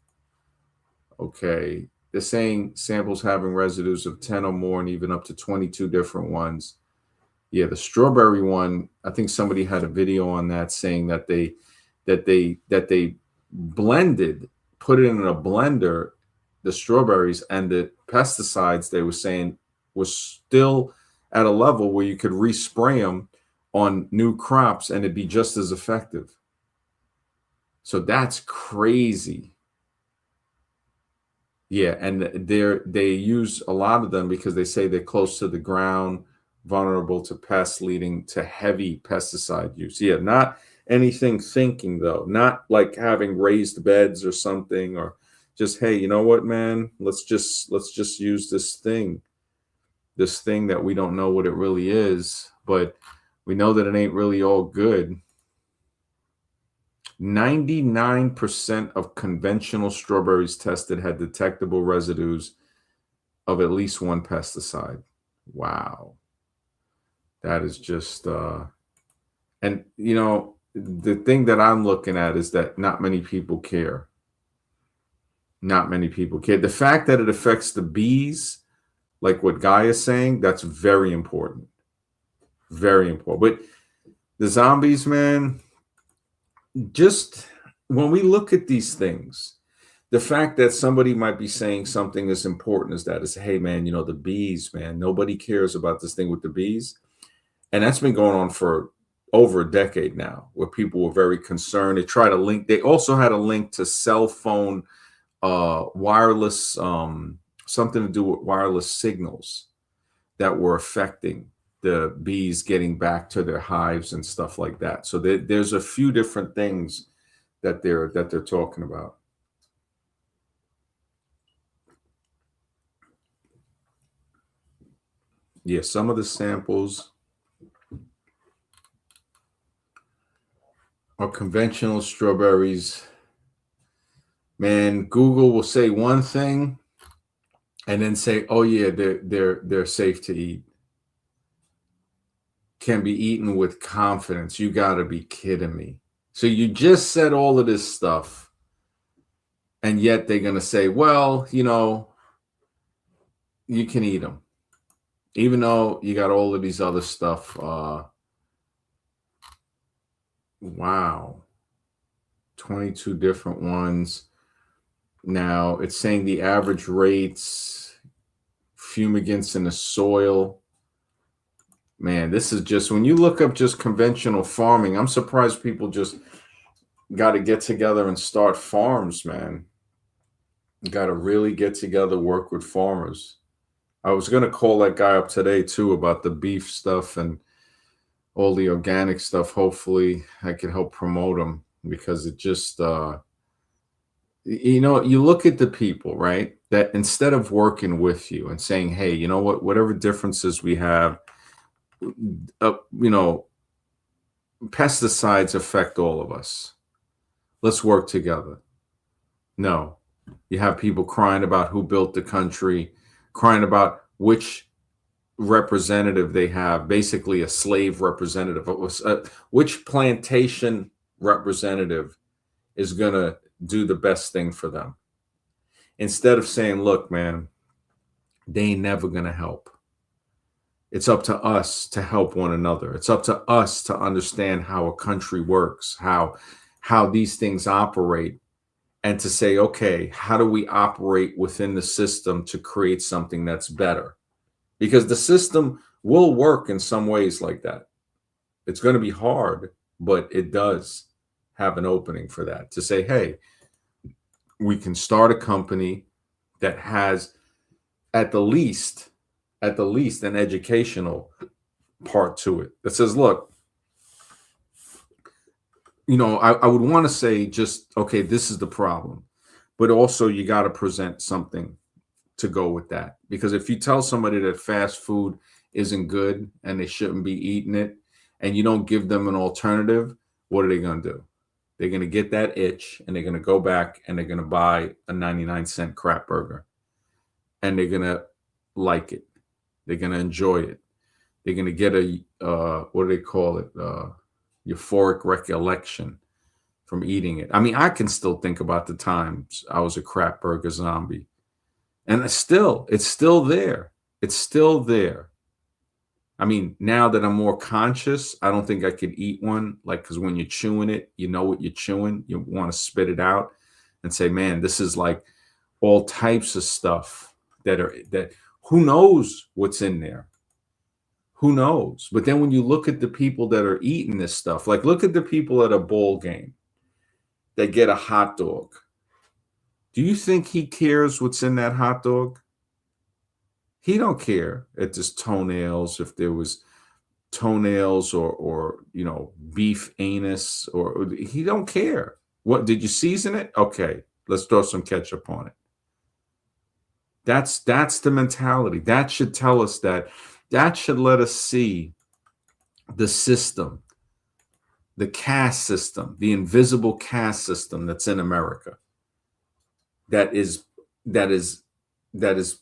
Okay. They're saying samples having residues of 10 or more and even up to 22 different ones. Yeah, the strawberry one, I think somebody had a video on that saying that they blended, put it in a blender, the strawberries, and the pesticides they were saying was still at a level where you could respray them on new crops and it'd be just as effective. So that's crazy. Yeah, and they use a lot of them because they say they're close to the ground, vulnerable to pests, leading to heavy pesticide use. Yeah, not anything thinking though, not like having raised beds or something, or just, hey, you know what, man, let's just use this thing that we don't know what it really is, but we know that it ain't really all good. 99% of conventional strawberries tested had detectable residues of at least one pesticide. Wow. That is just and you know, the thing that I'm looking at is that not many people care. Not many people care. The fact that it affects the bees, like what Guy is saying, that's very important. Very important. But the zombies, man, just when we look at these things, the fact that somebody might be saying something as important as that is, hey, man, you know, the bees, man, nobody cares about this thing with the bees. And that's been going on for over a decade now, where people were very concerned. They tried to link, they also had a link to cell phone wireless, something to do with wireless signals that were affecting the bees getting back to their hives and stuff like that. So there's a few different things that they're talking about. Yeah, some of the samples are conventional strawberries. Man, Google will say one thing and then say, "Oh yeah, they're safe to eat. Can be eaten with confidence." You got to be kidding me. So you just said all of this stuff, and yet they're going to say, "Well, you know, you can eat them." Even though you got all of these other stuff. Wow. 22 different ones. Now it's saying the average rates, fumigants in the soil. Man, this is just, when you look up just conventional farming, I'm surprised people just got to get together and start farms, man. Got to really get together, work with farmers. I was going to call that guy up today too about the beef stuff and all the organic stuff. Hopefully I can help promote them, because it just, you know, you look at the people, right, that instead of working with you and saying, hey, you know what, whatever differences we have, you know, pesticides affect all of us. Let's work together. No, you have people crying about who built the country, crying about which representative they have, basically a slave representative. It was which plantation representative is going to do the best thing for them, instead of saying, look, man, they ain't never going to help. It's up to us to help one another. It's up to us to understand how a country works, how these things operate, and to say, okay, how do we operate within the system to create something that's better? Because the system will work in some ways like that. It's going to be hard, but it does have an opening for that, to say, hey, we can start a company that has at the least an educational part to it, that says, look, you know, I would want to say just, okay, this is the problem, but also you got to present something to go with that. Because if you tell somebody that fast food isn't good and they shouldn't be eating it, and you don't give them an alternative, what are they going to do? They're going to get that itch and they're going to go back and they're going to buy a 99-cent crap burger and they're going to like it. They're going to enjoy it. They're going to get a, what do they call it? Euphoric recollection from eating it. I mean, I can still think about the times I was a crap burger zombie. And it's still there. It's still there. I mean, now that I'm more conscious, I don't think I could eat one. Like, because when you're chewing it, you know what you're chewing. You want to spit it out and say, man, this is like all types of stuff that who knows what's in there? Who knows? But then when you look at the people that are eating this stuff, like look at the people at a bowl game that get a hot dog. Do you think he cares what's in that hot dog? He don't care if there's toenails, if there was toenails or beef anus, or he don't care. What did you season it? Okay, let's throw some ketchup on it. That's the mentality. That should tell us that should let us see the system, the caste system, the invisible caste system that's in America. That is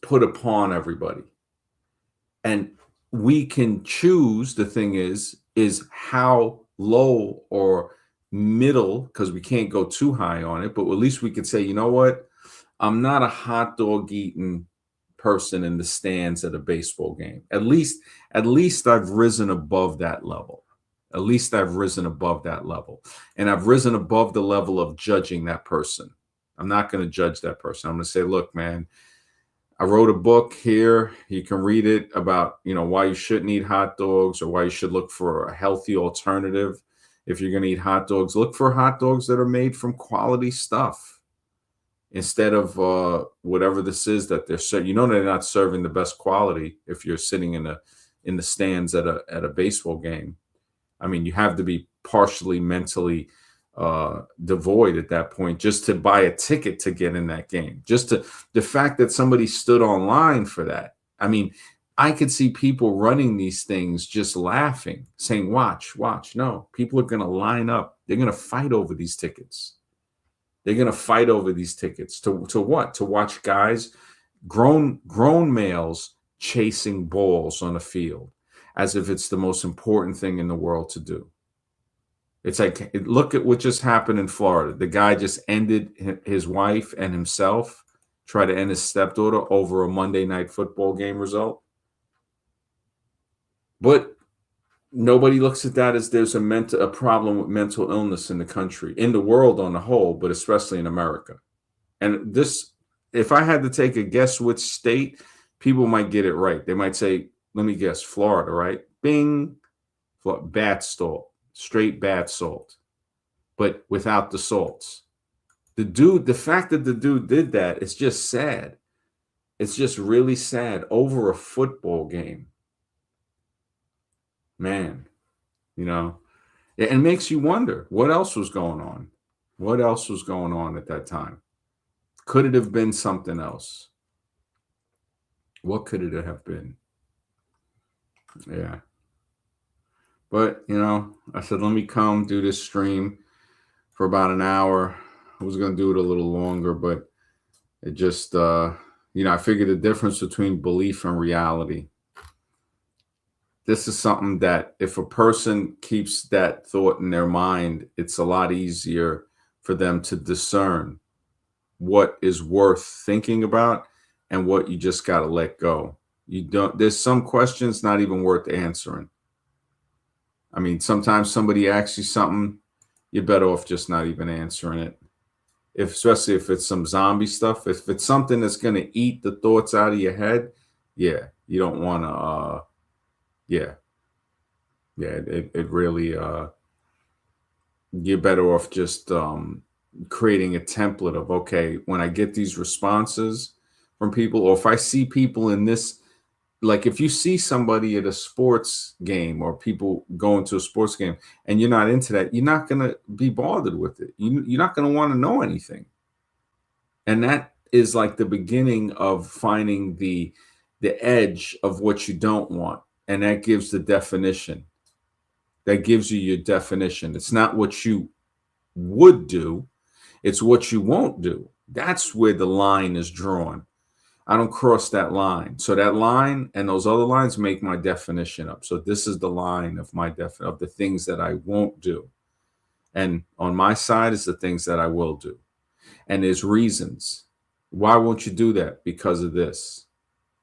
put upon everybody. And we can choose, the thing is how low or middle, because we can't go too high on it, but at least we could say, you know what? I'm not a hot dog eating person in the stands at a baseball game. At least I've risen above that level. At least I've risen above that level. And I've risen above the level of judging that person. I'm not going to judge that person. I'm going to say, look, man, I wrote a book here. You can read it about, why you shouldn't eat hot dogs or why you should look for a healthy alternative. If you're going to eat hot dogs, look for hot dogs that are made from quality stuff instead of whatever this is that they're serving. They're not serving the best quality if you're sitting in the stands at a baseball game. I mean, you have to be partially mentally devoid at that point just to buy a ticket to get in that game. The fact that somebody stood online for that. I mean, I could see people running these things just laughing, saying, watch. No, people are going to line up. They're going to fight over these tickets. They're going to fight over these tickets to what? To watch guys, grown males chasing balls on a field as if it's the most important thing in the world to do. It's like, look at what just happened in Florida. The guy just ended his wife and himself, tried to end his stepdaughter over a Monday Night Football game result. But nobody looks at that as there's a problem with mental illness in the country, in the world on the whole, but especially in America. And this, if I had to take a guess which state, people might get it right. They might say, let me guess, Florida, right? Bing, bath salt, straight bath salt, but without the salts. The fact that the dude did that, it's just sad. It's just really sad over a football game. Man, it makes you wonder what else was going on. What else was going on at that time? Could it have been something else? What could it have been? Yeah. But, I said, let me come do this stream for about an hour. I was going to do it a little longer, but it just, I figured the difference between belief and reality. This is something that if a person keeps that thought in their mind, it's a lot easier for them to discern what is worth thinking about and what you just got to let go. There's some questions not even worth answering. I mean, sometimes somebody asks you something, you're better off just not even answering it. Especially if it's some zombie stuff. If it's something that's going to eat the thoughts out of your head, yeah, you don't want to, it really, you're better off just creating a template of, okay, when I get these responses from people, or if I see people in this, like if you see somebody at a sports game or people going to a sports game and you're not into that, you're not going to be bothered with it. You're not going to want to know anything. And that is like the beginning of finding the edge of what you don't want. And that gives the definition. That gives you your definition. It's not what you would do. It's what you won't do. That's where the line is drawn. I don't cross that line. So that line and those other lines make my definition up. So this is the line of my of the things that I won't do. And on my side is the things that I will do. And there's reasons. Why won't you do that? Because of this.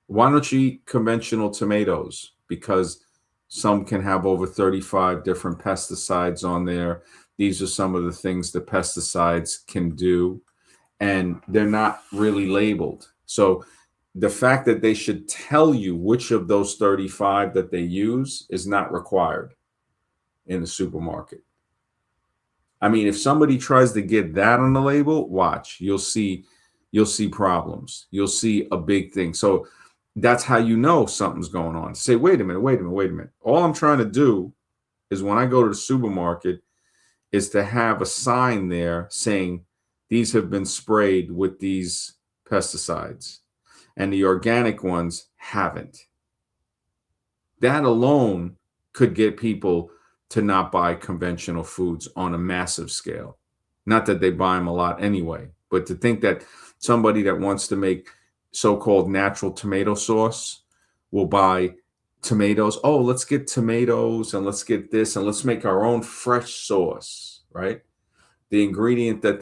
Why don't you eat conventional tomatoes? Because some can have over 35 different pesticides on there. These are some of the things the pesticides can do, and they're not really labeled. So the fact that they should tell you which of those 35 that they use is not required in the supermarket. I mean, if somebody tries to get that on the label, watch, you'll see problems. You'll see a big thing. So that's how you know something's going on. Say, wait a minute. All I'm trying to do is when I go to the supermarket is to have a sign there saying these have been sprayed with these pesticides and the organic ones haven't. That alone could get people to not buy conventional foods on a massive scale. Not that they buy them a lot anyway, but to think that somebody that wants to make so-called natural tomato sauce will buy tomatoes. Oh, let's get tomatoes and let's get this and let's make our own fresh sauce, right? The ingredient that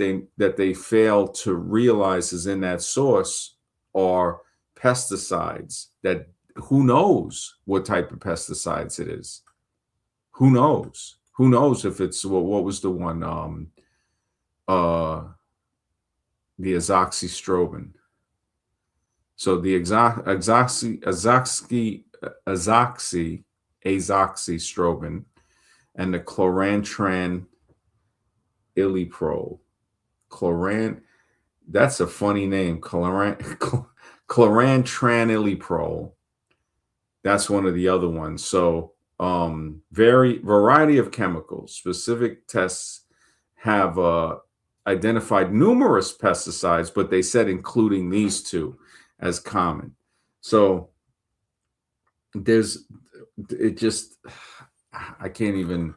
they fail to realize is in that sauce are pesticides that who knows what type of pesticides it is. Who knows? Who knows if it's what was the one the azoxystrobin. So the azoxystrobin and the chlorantraniliprole. That's a funny name. Chlorantraniliprole. That's one of the other ones. So variety of chemicals. Specific tests have identified numerous pesticides, but they said including these two as common. So I can't even,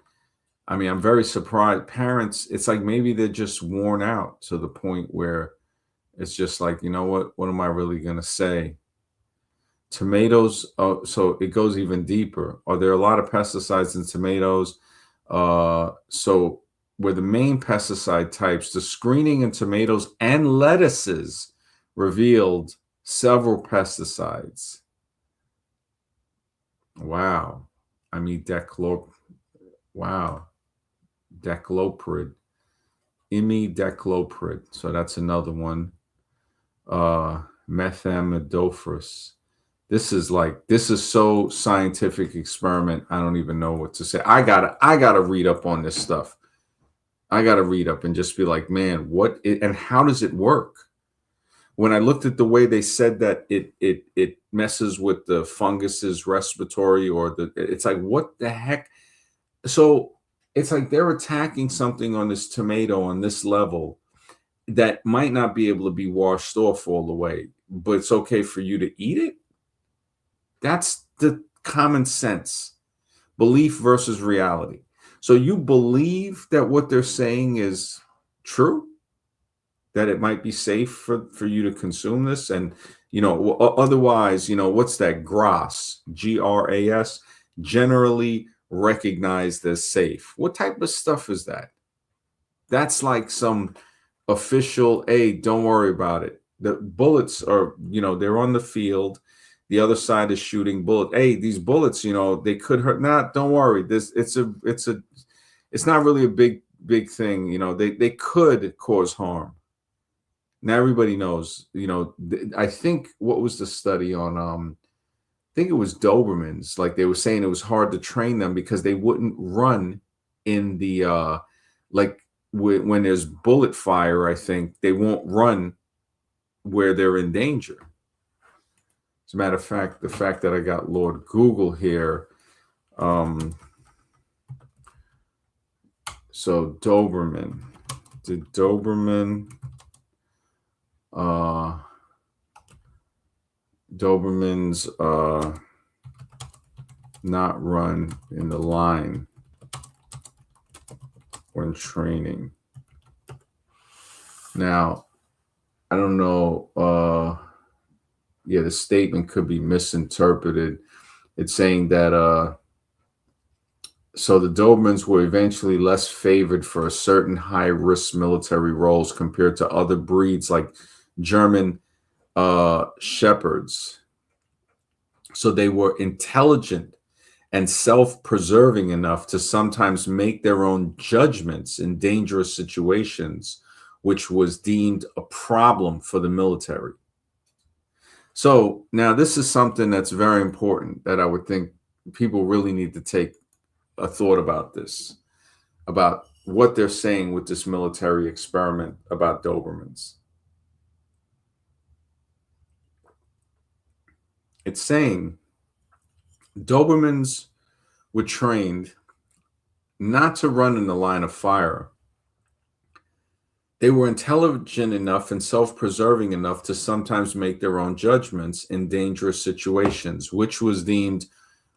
I mean, I'm very surprised. Parents, it's like maybe they're just worn out to the point where it's just like, you know what am I really going to say? Tomatoes, so it goes even deeper. Are there a lot of pesticides in tomatoes? So were the main pesticide types, the screening in tomatoes and lettuces revealed several pesticides. Wow. I mean, decloprid, imidacloprid. So that's another one. Methamidophos. This is so scientific experiment. I don't even know what to say. I gotta read up on this stuff. I gotta read up and just be like, man, and how does it work? When I looked at the way they said that it messes with the fungus's respiratory it's like, what the heck? So it's like they're attacking something on this tomato on this level that might not be able to be washed off all the way, but it's okay for you to eat it. That's the common sense. Belief versus reality. So you believe that what they're saying is true, that it might be safe for you to consume this. And, otherwise, what's that? GRAS, GRAS, generally recognized as safe. What type of stuff is that? That's like some official, hey, don't worry about it. The bullets are, they're on the field. The other side is shooting bullets. Hey, these bullets, they could hurt. Don't worry. It's not really a big thing. They could cause harm. Now everybody knows, I think what was the study on, I think it was Dobermans. Like they were saying it was hard to train them because they wouldn't run in the, when there's bullet fire, I think they won't run where they're in danger. As a matter of fact, the fact that I got Lord Google here, so Doberman, did Dobermans not run in the line when training? Now, I don't know. Yeah, the statement could be misinterpreted. It's saying that so the Dobermans were eventually less favored for a certain high risk military roles compared to other breeds like German shepherds. So they were intelligent and self preserving enough to sometimes make their own judgments in dangerous situations, which was deemed a problem for the military. So now this is something that's very important that I would think people really need to take a thought about this, about what they're saying with this military experiment about Dobermans. It's saying Dobermans were trained not to run in the line of fire. They were intelligent enough and self preserving enough to sometimes make their own judgments in dangerous situations, which was deemed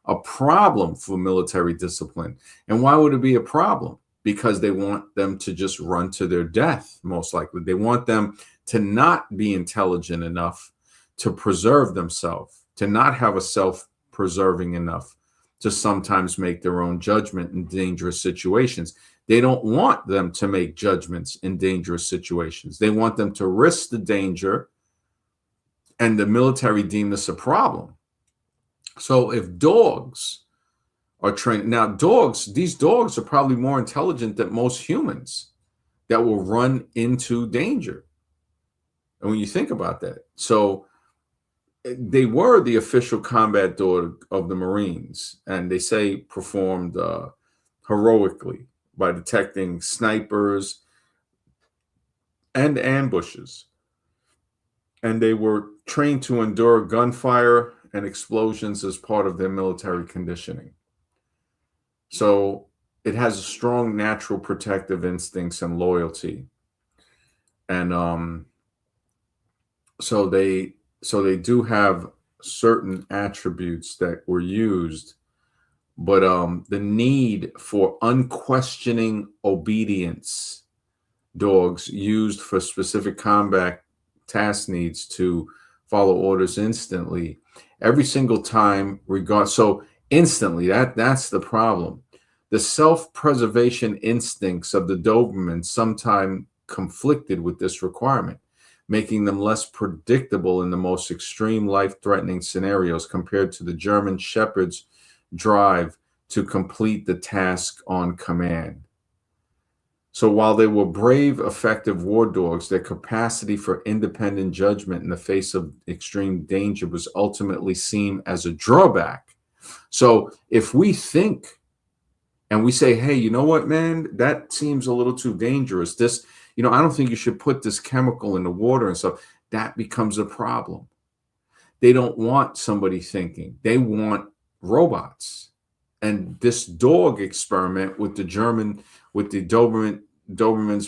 a problem for military discipline. And why would it be a problem? Because they want them to just run to their death, most likely. They want them to not be intelligent enough to preserve themselves, to not have a self preserving enough to sometimes make their own judgment in dangerous situations. They don't want them to make judgments in dangerous situations. They want them to risk the danger, and the military deem this a problem. So if dogs are trained, now these dogs are probably more intelligent than most humans that will run into danger. And when you think about that, so they were the official combat dog of the Marines, and they say performed heroically by detecting snipers and ambushes. And they were trained to endure gunfire and explosions as part of their military conditioning. So it has a strong natural protective instincts and loyalty. And so they do have certain attributes that were used, but the need for unquestioning obedience, dogs used for specific combat task needs to follow orders instantly every single time, so instantly, that's the problem. The self-preservation instincts of the Doberman sometimes conflicted with this requirement, making them less predictable in the most extreme life-threatening scenarios compared to the German Shepherd's drive to complete the task on command. So while they were brave, effective war dogs, their capacity for independent judgment in the face of extreme danger was ultimately seen as a drawback. So if we think and we say, hey, you know what, man, that seems a little too dangerous. This, I don't think you should put this chemical in the water and stuff. That becomes a problem. They don't want somebody thinking. They want robots. And this dog experiment with the Dobermans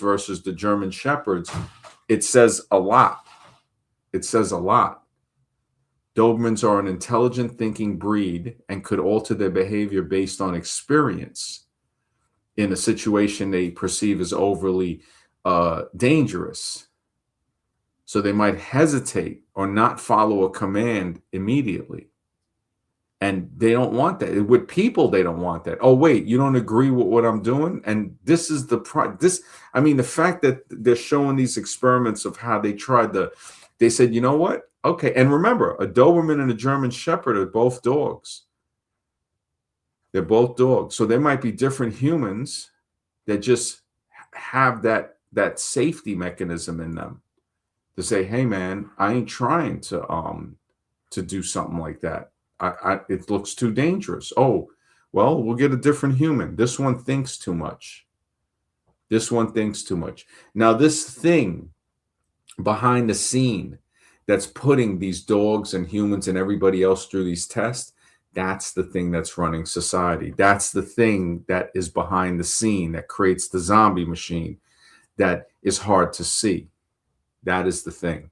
versus the German Shepherds, it says a lot. It says a lot. Dobermans are an intelligent thinking breed and could alter their behavior based on experience in a situation they perceive as overly dangerous. So they might hesitate or not follow a command immediately. And they don't want that. With people, they don't want that. Oh, wait, you don't agree with what I'm doing? And this is the fact that they're showing these experiments of how they said, you know what? Okay. And remember, a Doberman and a German Shepherd are both dogs. They're both dogs. So there might be different humans that just have that safety mechanism in them to say, hey, man, I ain't trying to do something like that. It looks too dangerous. Oh, well, we'll get a different human. This one thinks too much. This one thinks too much. Now, this thing behind the scene that's putting these dogs and humans and everybody else through these tests, that's the thing that's running society. That's the thing that is behind the scene that creates the zombie machine that is hard to see. That is the thing.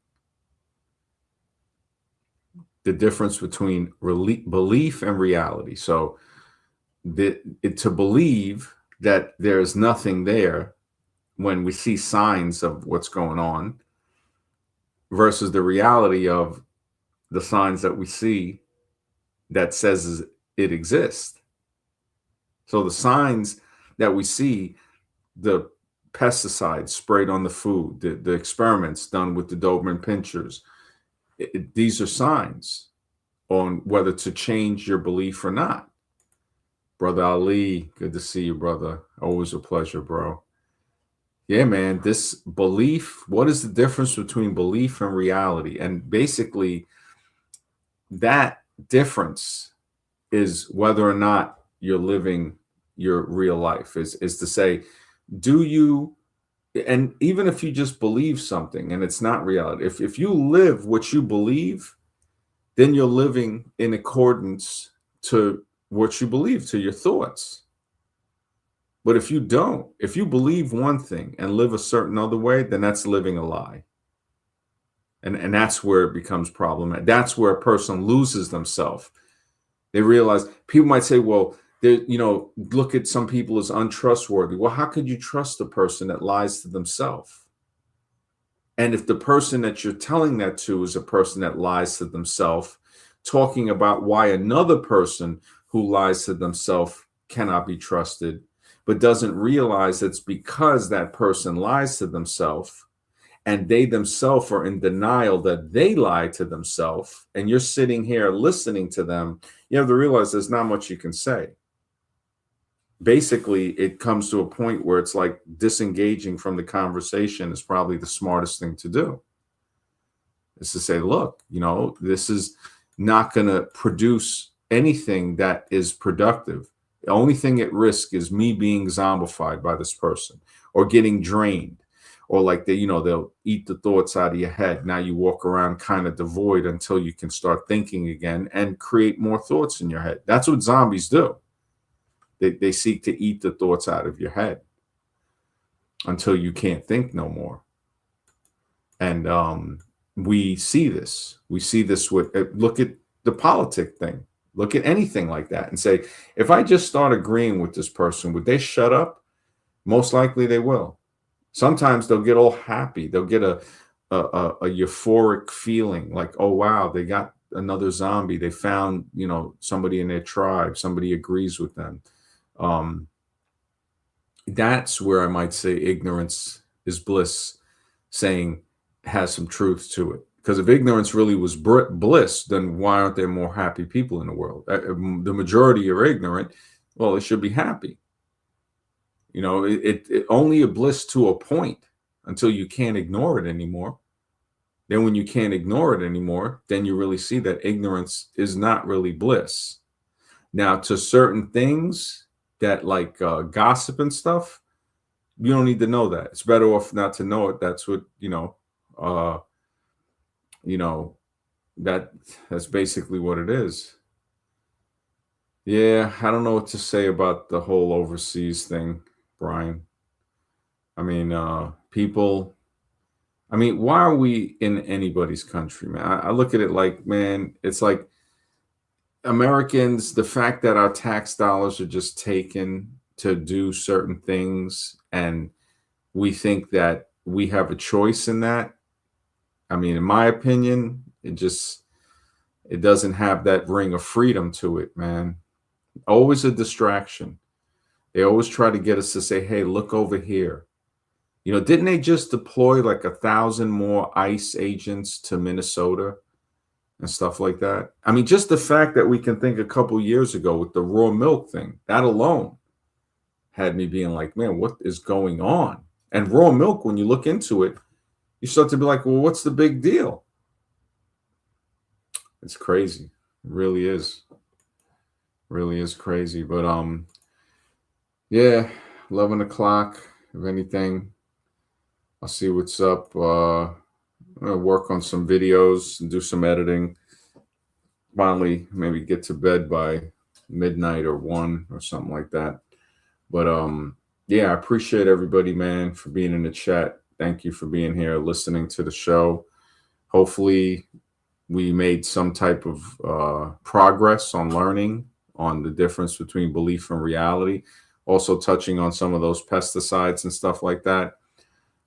The difference between belief and reality. So to believe that there's nothing there when we see signs of what's going on versus the reality of the signs that we see that says it exists. So the signs that we see, the pesticides sprayed on the food, the experiments done with the Doberman pinchers, these are signs on whether to change your belief or not. Brother Ali, good to see you, brother. Always a pleasure, bro. Yeah, man, this belief, what is the difference between belief and reality? And basically, that difference is whether or not you're living your real life, is to say, do you, and even if you just believe something and it's not reality, if you live what you believe, then you're living in accordance to what you believe, to your thoughts. But if you don't, if you believe one thing and live a certain other way, then that's living a lie. And that's where it becomes problematic. That's where a person loses themselves. They realize, people might say, well, look at some people as untrustworthy. Well, how could you trust a person that lies to themselves? And if the person that you're telling that to is a person that lies to themselves, talking about why another person who lies to themselves cannot be trusted, but doesn't realize it's because that person lies to themselves and they themselves are in denial that they lie to themselves, and you're sitting here listening to them, you have to realize there's not much you can say. Basically, it comes to a point where it's like disengaging from the conversation is probably the smartest thing to do. Is to say, look, this is not going to produce anything that is productive. The only thing at risk is me being zombified by this person or getting drained, or like they'll eat the thoughts out of your head. Now you walk around kind of devoid until you can start thinking again and create more thoughts in your head. That's what zombies do. They seek to eat the thoughts out of your head until you can't think no more. And we see this. We see this with, look at the politic thing. Look at anything like that and say, if I just start agreeing with this person, would they shut up? Most likely they will. Sometimes they'll get all happy. They'll get a euphoric feeling like, oh, wow, they got another zombie. They found, somebody in their tribe. Somebody agrees with them. That's where I might say ignorance is bliss, saying has some truth to it. Because if ignorance really was bliss, then why aren't there more happy people in the world? The majority are ignorant. Well, they should be happy. It only a bliss to a point until you can't ignore it anymore. Then when you can't ignore it anymore, then you really see that ignorance is not really bliss. Now, to certain things that like gossip and stuff, you don't need to know that. It's better off not to know it. That's what, that's basically what it is. Yeah, I don't know what to say about the whole overseas thing, Brian. I mean, why are we in anybody's country, man? I look at it like, man, it's like Americans, the fact that our tax dollars are just taken to do certain things, and we think that we have a choice in that. I mean, in my opinion, it doesn't have that ring of freedom to it, man. Always a distraction. They always try to get us to say, hey, look over here. Didn't they just deploy like 1,000 more ICE agents to Minnesota and stuff like that? I mean, just the fact that we can think a couple years ago with the raw milk thing, that alone had me being like, man, what is going on? And raw milk, when you look into it, you start to be like, well, what's the big deal? It's crazy. It really is. Really is crazy. But yeah, 11 o'clock, if anything, I'll see what's up. I'm gonna work on some videos and do some editing. Finally, maybe get to bed by midnight or 1 or something like that. But yeah, I appreciate everybody, man, for being in the chat. Thank you for being here, listening to the show. Hopefully we made some type of progress on learning on the difference between belief and reality. Also touching on some of those pesticides and stuff like that.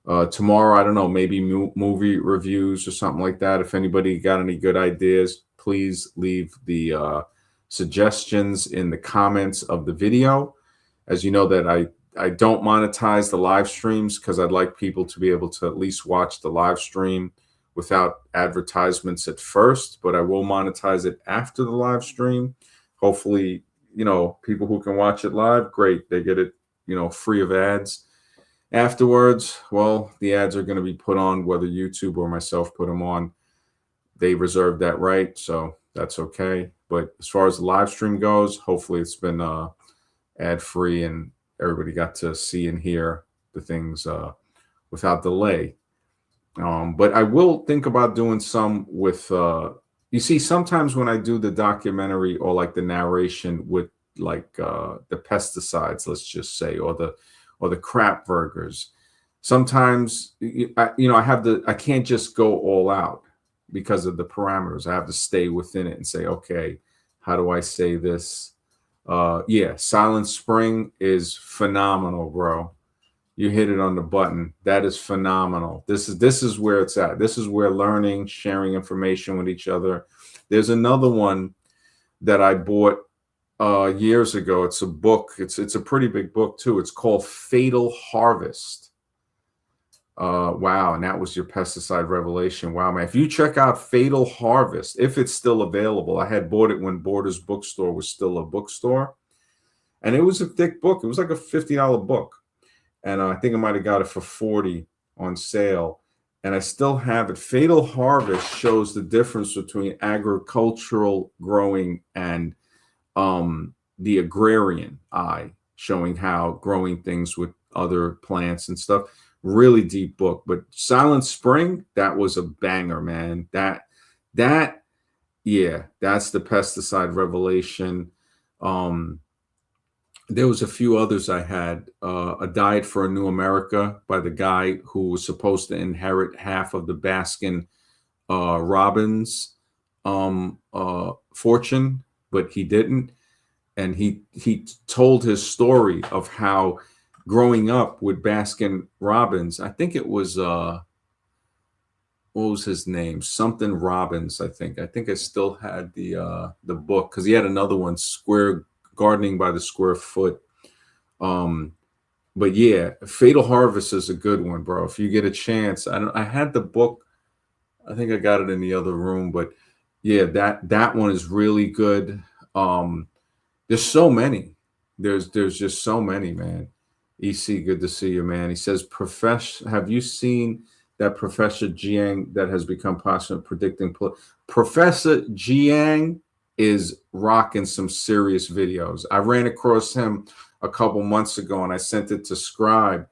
Tomorrow, I don't know, maybe movie reviews or something like that. If anybody got any good ideas, please leave the suggestions in the comments of the video. As you know, that I don't monetize the live streams because I'd like people to be able to at least watch the live stream without advertisements at first, but I will monetize it after the live stream. Hopefully, people who can watch it live, great. They get it, free of ads. Afterwards, well, the ads are going to be put on whether YouTube or myself put them on. They reserve that right, so that's okay. But as far as the live stream goes, hopefully it's been ad free and everybody got to see and hear the things without delay. But I will think about doing some with. You see, sometimes when I do the documentary or like the narration with like the pesticides, let's just say, or the crap burgers, sometimes I can't just go all out because of the parameters. I have to stay within it and say, okay, how do I say this? Yeah, Silent Spring is phenomenal, bro. You hit it on the button. That is phenomenal. This is where it's at. This is where learning, sharing information with each other. There's another one that I bought years ago. It's a book. It's a pretty big book too. It's called Fatal Harvest. Wow, and that was your pesticide revelation. Wow, man. If you check out Fatal Harvest, if it's still available, I had bought it when Borders Bookstore was still a bookstore. And it was a thick book. It was like a $50 book. And I think I might have got it for 40 on sale. And I still have it. Fatal Harvest shows the difference between agricultural growing and the agrarian eye, showing how growing things with other plants and stuff. Really deep book. But Silent Spring, that was a banger, man. Yeah, that's the pesticide revelation. There was a few others I had. A Diet for a New America by the guy who was supposed to inherit half of the Baskin Robbins fortune, but he didn't. And he told his story of how growing up with Baskin Robbins, I think it was what was his name? Something Robbins, I think. I think I still had the book because he had another one, Square Gardening by the Square Foot. But yeah, Fatal Harvest is a good one, bro. If you get a chance, I had the book. I think I got it in the other room, but yeah, that one is really good. There's so many. There's just so many, man. EC, good to see you, man. He says, have you seen that Professor Jiang that has become popular predicting? Professor Jiang is rocking some serious videos. I ran across him a couple months ago and I sent it to Scribe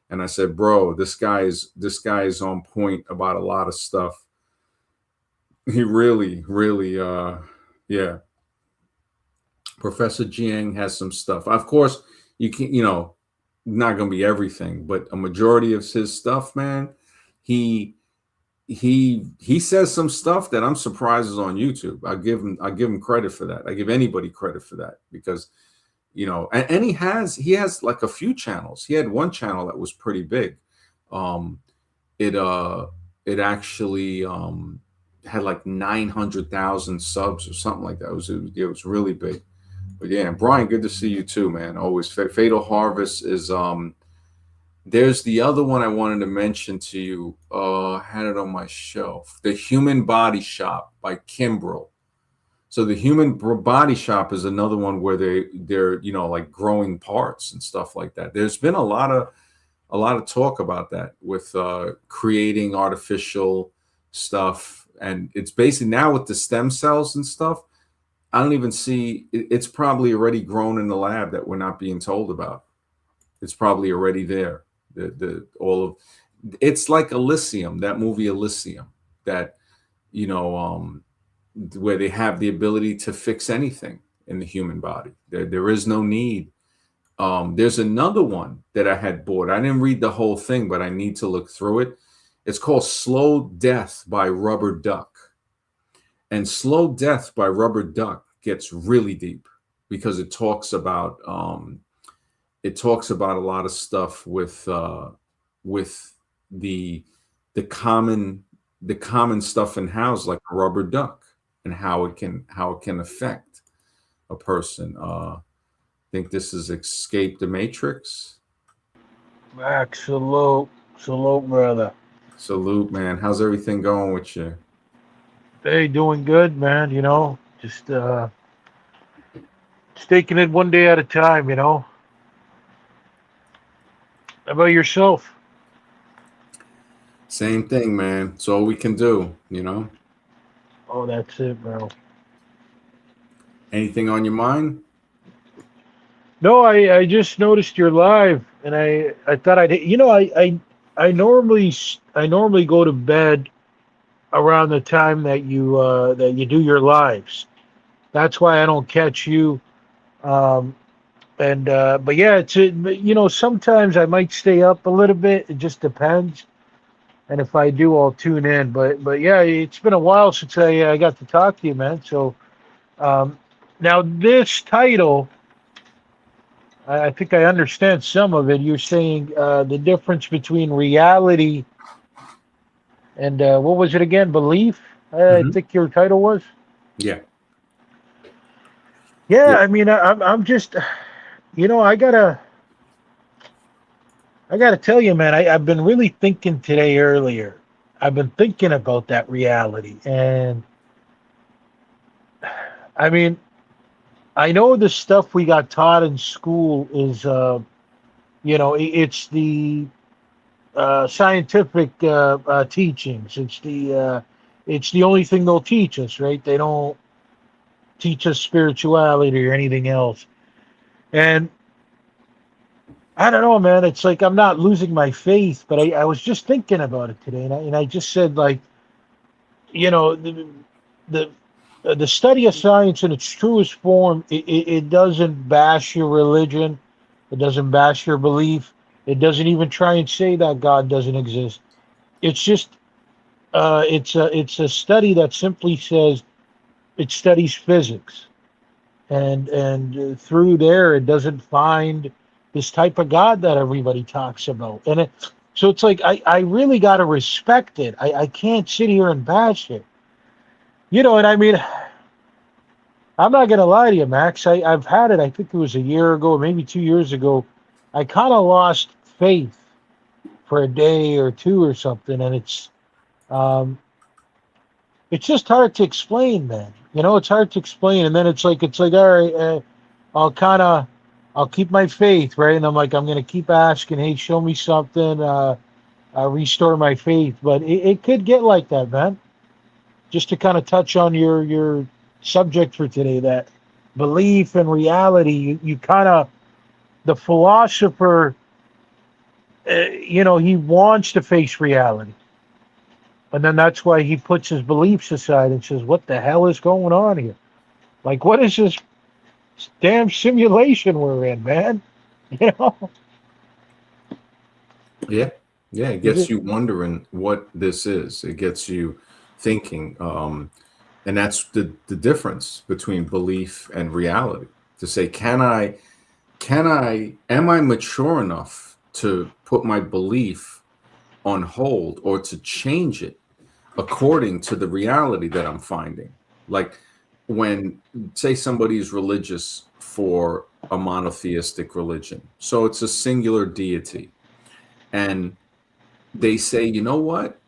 and I said, bro, this guy is on point about a lot of stuff. He really, yeah. Professor Jiang has some stuff. Of course, you can't, not going to be everything, but a majority of his stuff, man, he says some stuff that I'm surprised is on YouTube. I give him credit for that. I give anybody credit for that because, and he has like a few channels. He had one channel that was pretty big. It actually had like 900,000 subs or something like that. It was really big. But yeah, and Brian, good to see you too, man. Always. Fatal Harvest is there's the other one I wanted to mention to you. I had it on my shelf. The Human Body Shop by Kimbrell. So the Human Body Shop is another one where they're like growing parts and stuff like that. There's been a lot of talk about that with creating artificial stuff, and it's basically now with the stem cells and stuff. I don't even see it's probably already grown in the lab that we're not being told about. It's probably already there. It's like Elysium, that movie Elysium, that where they have the ability to fix anything in the human body. There is no need. There's another one that I had bought. I didn't read the whole thing, but I need to look through it. It's called Slow Death by Rubber Duck. And Slow Death by Rubber Duck gets really deep because it talks about a lot of stuff with the the common the common stuff in house, like a rubber duck, and how it can affect a person. Think this is Escape the Matrix. Max, salute, salute, brother. Salute, man. How's everything going with you? Hey, doing good, man. Just taking it one day at a time. How about yourself? Same thing, man. It's all we can do. Oh, that's it, bro. Anything on your mind? No, I just noticed you're live, and I thought I normally go to bed around the time that you do your lives. That's why I don't catch you. Um, and but yeah, sometimes I might stay up a little bit. It just depends. And if I do, I'll tune in. But yeah, it's been a while since I got to talk to you, man. So um, now this title, I think I understand some of it. You're saying the difference between reality and what was it again? Belief. I Hmm. think your title was. Yeah. Yeah, Yeah. I mean, I'm just, you know, I gotta tell you, man. I've been really thinking today earlier. I've been thinking about that reality, and I mean, I know the stuff we got taught in school is, it's the scientific teachings. It's the only thing they'll teach us, right? They don't teach us spirituality or anything else. And I don't know, man. It's like I'm not losing my faith, but I was just thinking about it today, and I just said, like, the the study of science in its truest form, it doesn't bash your religion, it doesn't bash your belief, it doesn't even try and say that God doesn't exist. It's just it's a study that simply says it studies physics, and through there it doesn't find this type of God that everybody talks about, so it's like I really got to respect it. I can't sit here and bash it, and I mean, I'm not gonna lie to you, Max. I've had it. I think it was a year ago, maybe 2 years ago. I kind of lost faith for a day or two or something, and um, it's just hard to explain, man. It's hard to explain, and then it's like all right, I'll kind of I'll keep my faith, right? And I'm gonna keep asking, hey, show me something, restore my faith. But it could get like that, man. Just to kind of touch on your subject for today, that belief and reality. You kind of the philosopher, he wants to face reality, and then that's why he puts his beliefs aside and says, "What the hell is going on here? Like, what is this damn simulation we're in, man?" You know? Yeah. Yeah. It Is gets it? you wondering what this is. It gets you thinking. And that's the difference between belief and reality. To say, am I mature enough to put my belief on hold or to change it according to the reality that I'm finding? Like when, say, somebody is religious for a monotheistic religion, so it's a singular deity, and they say, you know what?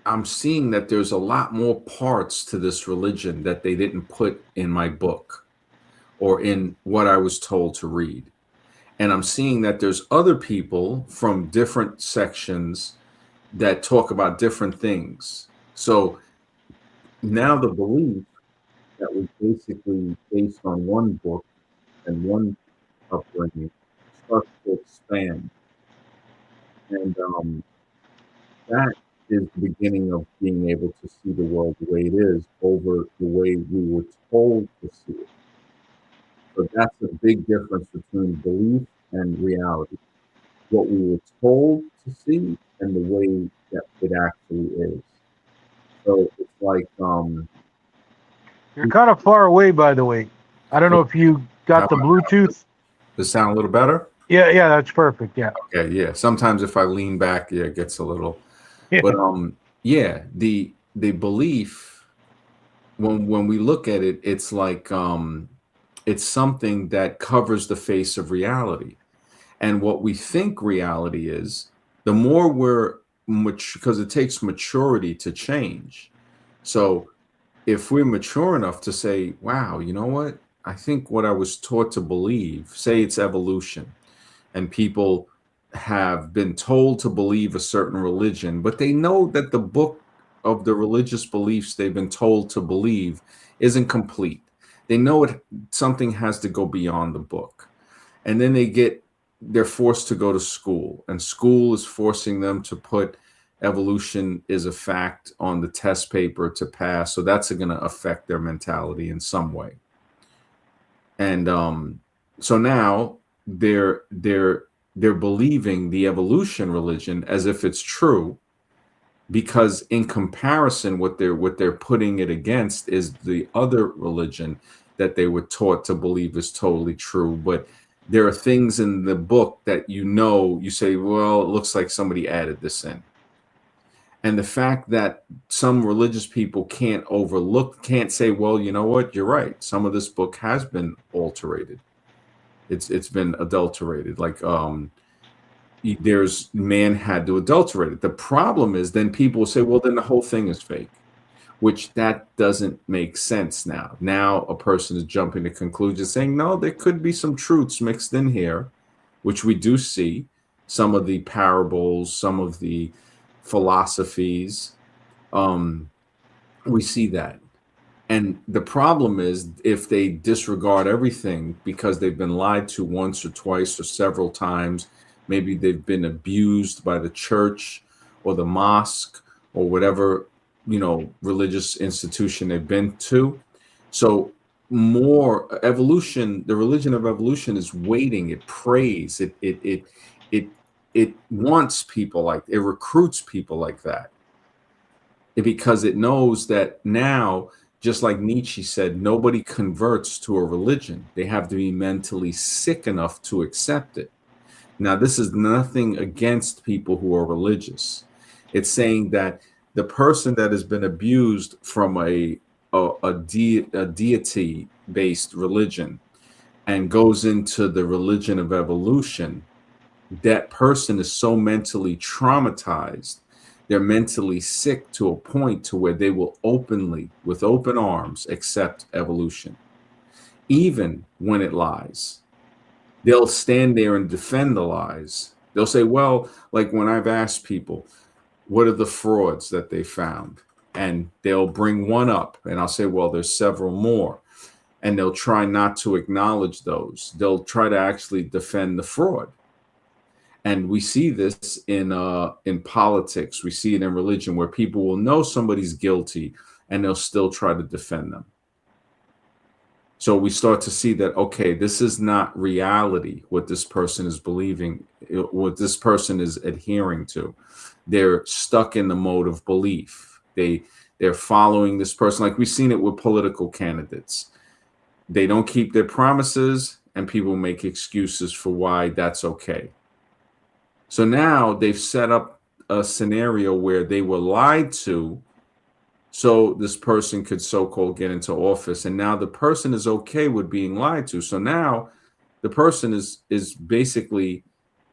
I'm seeing that there's a lot more parts to this religion that they didn't put in my book or in what I was told to read. And I'm seeing that there's other people from different sections that talk about different things. So now the belief that was basically based on one book and one upbringing starts to expand. And that is the beginning of being able to see the world the way it is over the way we were told to see it. So that's a big difference between belief and reality. What we were told to see and the way that it actually is. So it's like, You're kind of far away, by the way. I don't know if you how got the about now? Bluetooth. Does it sound a little better? Yeah, yeah, that's perfect. Yeah. Okay, yeah. Sometimes if I lean back, yeah, it gets a little. But Yeah. yeah, the belief, when we look at it, it's like it's something that covers the face of reality. And what we think reality is, the more we're much, because it takes maturity to change. So if we're mature enough to say, wow, you know what? I think what I was taught to believe, say it's evolution, and people have been told to believe a certain religion, but they know that the book of the religious beliefs they've been told to believe isn't complete. They know something has to go beyond the book. And then they're forced to go to school, and school is forcing them to put evolution is a fact on the test paper to pass. So that's going to affect their mentality in some way. And so now they're believing the evolution religion as if it's true, because in comparison what they're putting it against is the other religion that they were taught to believe is totally true. But there are things in the book that, you say, well, it looks like somebody added this in. And the fact that some religious people can't say, well, you know what, you're right, some of this book has been alterated, it's been adulterated, like there's man had to adulterate it. The problem is then people will say, well, then the whole thing is fake, which that doesn't make sense. Now a person is jumping to conclusions saying, no, there could be some truths mixed in here, which we do see. Some of the parables, some of the philosophies, we see that. And the problem is, if they disregard everything because they've been lied to once or twice or several times, maybe they've been abused by the church or the mosque or whatever, religious institution they've been to. So more evolution, the religion of evolution is waiting. It prays. It it wants people it recruits people like that, because it knows that now, just like Nietzsche said, nobody converts to a religion. They have to be mentally sick enough to accept it. Now, this is nothing against people who are religious. It's saying that the person that has been abused from a deity based religion and goes into the religion of evolution, that person is so mentally traumatized, they're mentally sick to a point to where they will openly, with open arms, accept evolution, even when it lies. They'll stand there and defend the lies. They'll say, well, like when I've asked people, what are the frauds that they found? And they'll bring one up, and I'll say, well, there's several more. And they'll try not to acknowledge those. They'll try to actually defend the fraud. And we see this in politics. We see it in religion, where people will know somebody's guilty and they'll still try to defend them. So we start to see that, okay, this is not reality, what this person is believing, what this person is adhering to. They're stuck in the mode of belief. They're following this person. Like we've seen it with political candidates. They don't keep their promises, and people make excuses for why that's okay. So now they've set up a scenario where they were lied to, so this person could so-called get into office. And now the person is okay with being lied to. So now the person is basically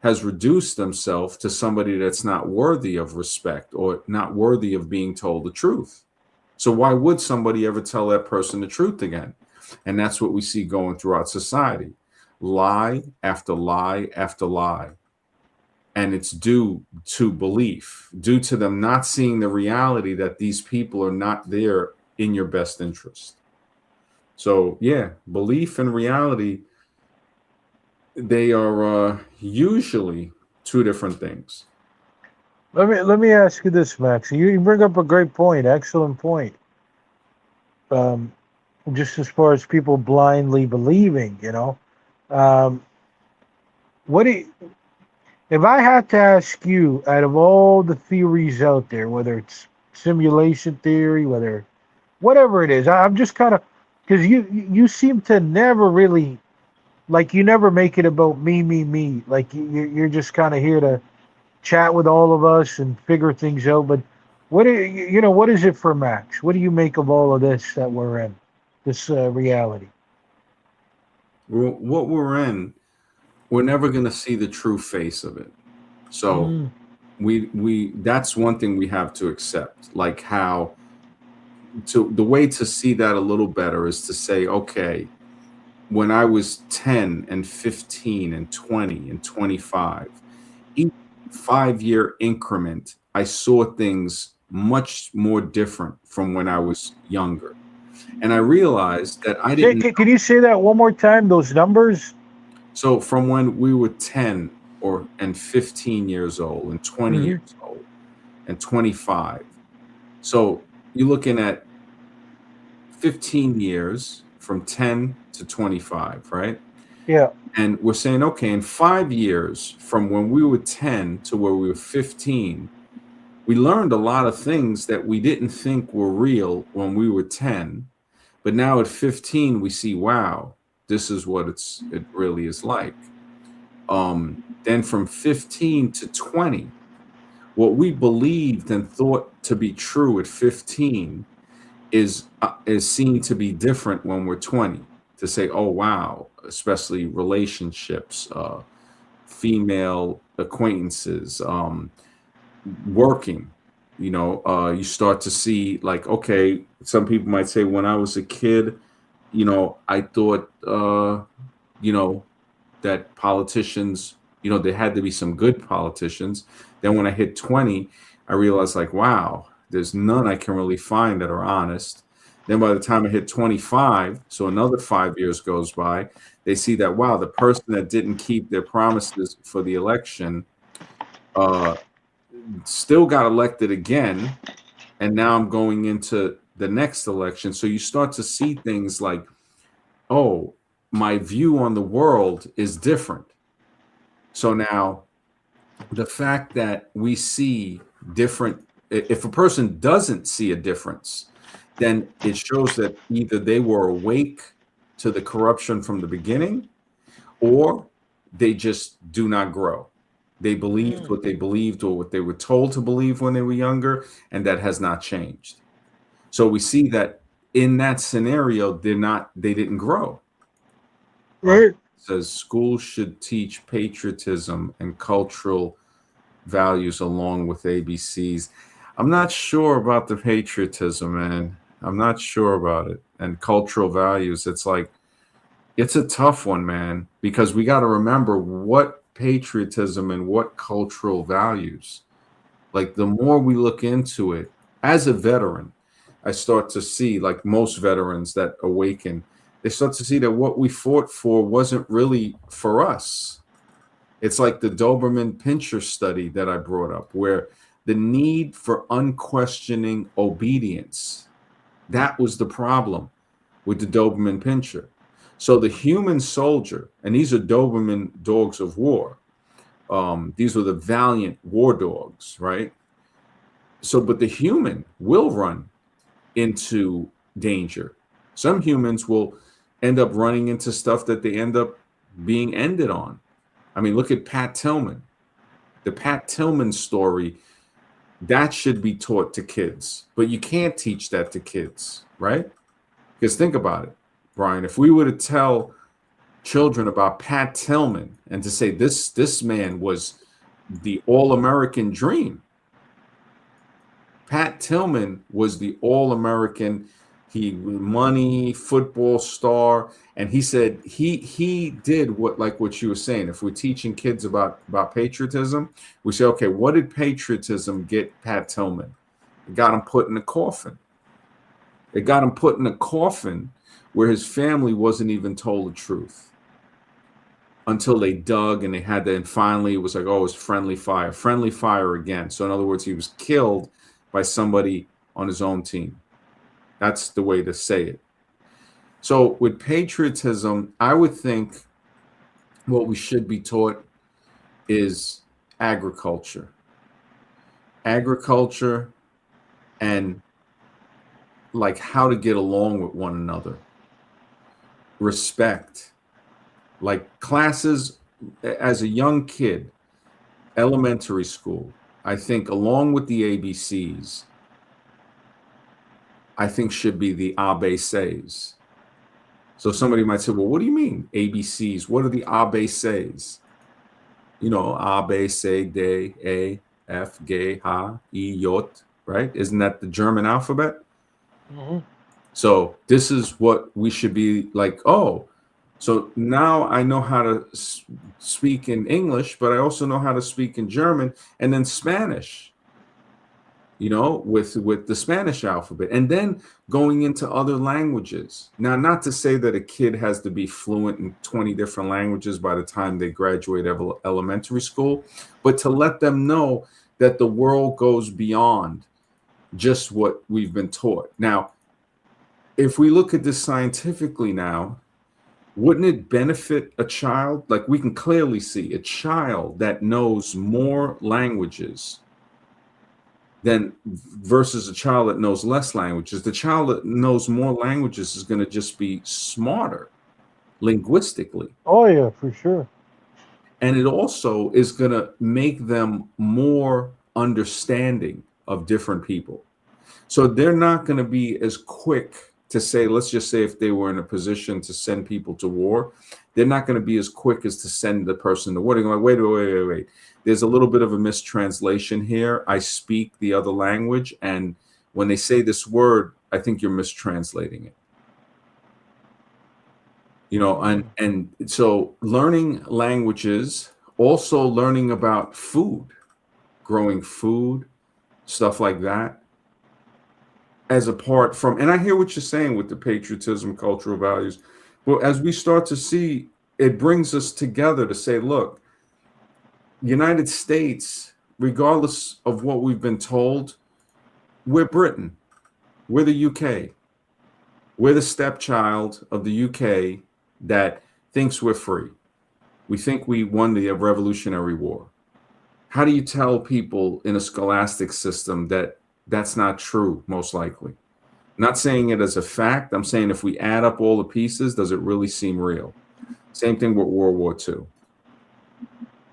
has reduced themselves to somebody that's not worthy of respect or not worthy of being told the truth. So why would somebody ever tell that person the truth again? And that's what we see going throughout society. Lie after lie after lie. And it's due to belief, due to them not seeing the reality that these people are not there in your best interest. So yeah, belief and reality, they are usually two different things. Let me ask you this, Max. You bring up a great point, excellent point. Um, just as far as people blindly believing, um, what do you, if I had to ask you, out of all the theories out there, whether it's simulation theory, whether whatever it is, I'm just kind of, because you seem to never really like you never make it about me. Like you're just kind of here to chat with all of us and figure things out. But what is it for Max? What do you make of all of this that we're in, this reality? What we're in, we're never going to see the true face of it. So Mm, we that's one thing we have to accept. Like how to the way to see that a little better is to say, okay, when I was 10 and 15 and 20 and 25, each 5 year increment, I saw things much more different from when I was younger. And I realized that I didn't. can you say that one more time? Those numbers. So from when we were 10 or and 15 years old and 20 Hmm. years old and 25. So you're looking at 15 years from 10 to 25, right? Yeah. And we're saying, okay, in 5 years from when we were 10 to where we were 15, we learned a lot of things that we didn't think were real when we were 10. But now at 15, we see, wow, this is what it really is like. Then from 15 to 20, what we believed and thought to be true at 15 is seen to be different when we're 20. To say, oh wow, especially relationships, female acquaintances, working. You start to see like, okay, some people might say, when I was a kid, I thought, you know, that politicians, there had to be some good politicians. Then when I hit 20, I realized like, wow, there's none I can really find that are honest. Then by the time I hit 25, so another 5 years goes by, they see that, wow, the person that didn't keep their promises for the election uh, still got elected again. And now I'm going into the next election. So you start to see things like, oh, my view on the world is different. So now the fact that we see different, if a person doesn't see a difference, then it shows that either they were awake to the corruption from the beginning, or they just do not grow. They believed Mm. what they believed or what they were told to believe when they were younger, and that has not changed. So we see that in that scenario, they didn't grow. Right. Says schools should teach patriotism and cultural values along with ABCs. I'm not sure about the patriotism, man. I'm not sure about it. And cultural values, it's like, it's a tough one, man, because we got to remember what patriotism and what cultural values. Like, the more we look into it, as a veteran, I start to see, like most veterans that awaken, they start to see that what we fought for wasn't really for us. It's like the Doberman Pinscher study that I brought up, where the need for unquestioning obedience, that was the problem with the Doberman Pinscher. So the human soldier, and these are Doberman dogs of war. These are the valiant war dogs, right? So, but the human will run into danger. Some humans will end up running into stuff that they end up being ended on. I mean, look at Pat Tillman. The Pat Tillman story, that should be taught to kids, but you can't teach that to kids, right? Because think about it, Brian. If we were to tell children about Pat Tillman and to say this man was the all-American dream. Pat Tillman was the all-American. He money football star, and he said he did what you were saying. If we're teaching kids about patriotism, we say, okay, what did patriotism get Pat Tillman? It got him put in a coffin. It got him put in a coffin where his family wasn't even told the truth until they dug and they had that. And finally, it was like, oh, it was friendly fire again. So in other words, he was killed by somebody on his own team. That's the way to say it. So with patriotism, I would think what we should be taught is agriculture. Agriculture and like how to get along with one another. Respect. like classes as a young kid, elementary school. I think along with the ABCs, I think should be the ABCs. So somebody might say, well, what do you mean ABCs? What are the ABCs? You know, A, B, C, D, E, F, G, H, I, J, right? Isn't that the German alphabet? Hmm. So this is what we should be like, oh, so now I know how to speak in English, but I also know how to speak in German and then Spanish, you know, with the Spanish alphabet, and then going into other languages. Now, not to say that a kid has to be fluent in 20 different languages by the time they graduate elementary school, but to let them know that the world goes beyond just what we've been taught. Now, if we look at this scientifically now, wouldn't it benefit a child? Like we can clearly see a child that knows more languages than versus a child that knows less languages. The child that knows more languages is going to just be smarter linguistically. Oh yeah, for sure. And it also is going to make them more understanding of different people. So they're not going to be as quick to say, let's just say if they were in a position to send people to war, they're not going to be as quick as to send the person to war. They're going, wait. There's a little bit of a mistranslation here. I speak the other language. And when they say this word, I think you're mistranslating it. You know, and so learning languages, also learning about food, growing food, stuff like that, as apart from, and I hear what you're saying with the patriotism, cultural values, but as we start to see, it brings us together to say, look, United States, regardless of what we've been told, we're Britain, we're the UK, we're the stepchild of the UK that thinks we're free. We think we won the Revolutionary War. How do you tell people in a scholastic system that that's not true, most likely? I'm not saying it as a fact. I'm saying if we add up all the pieces, does it really seem real? Same thing with World War II.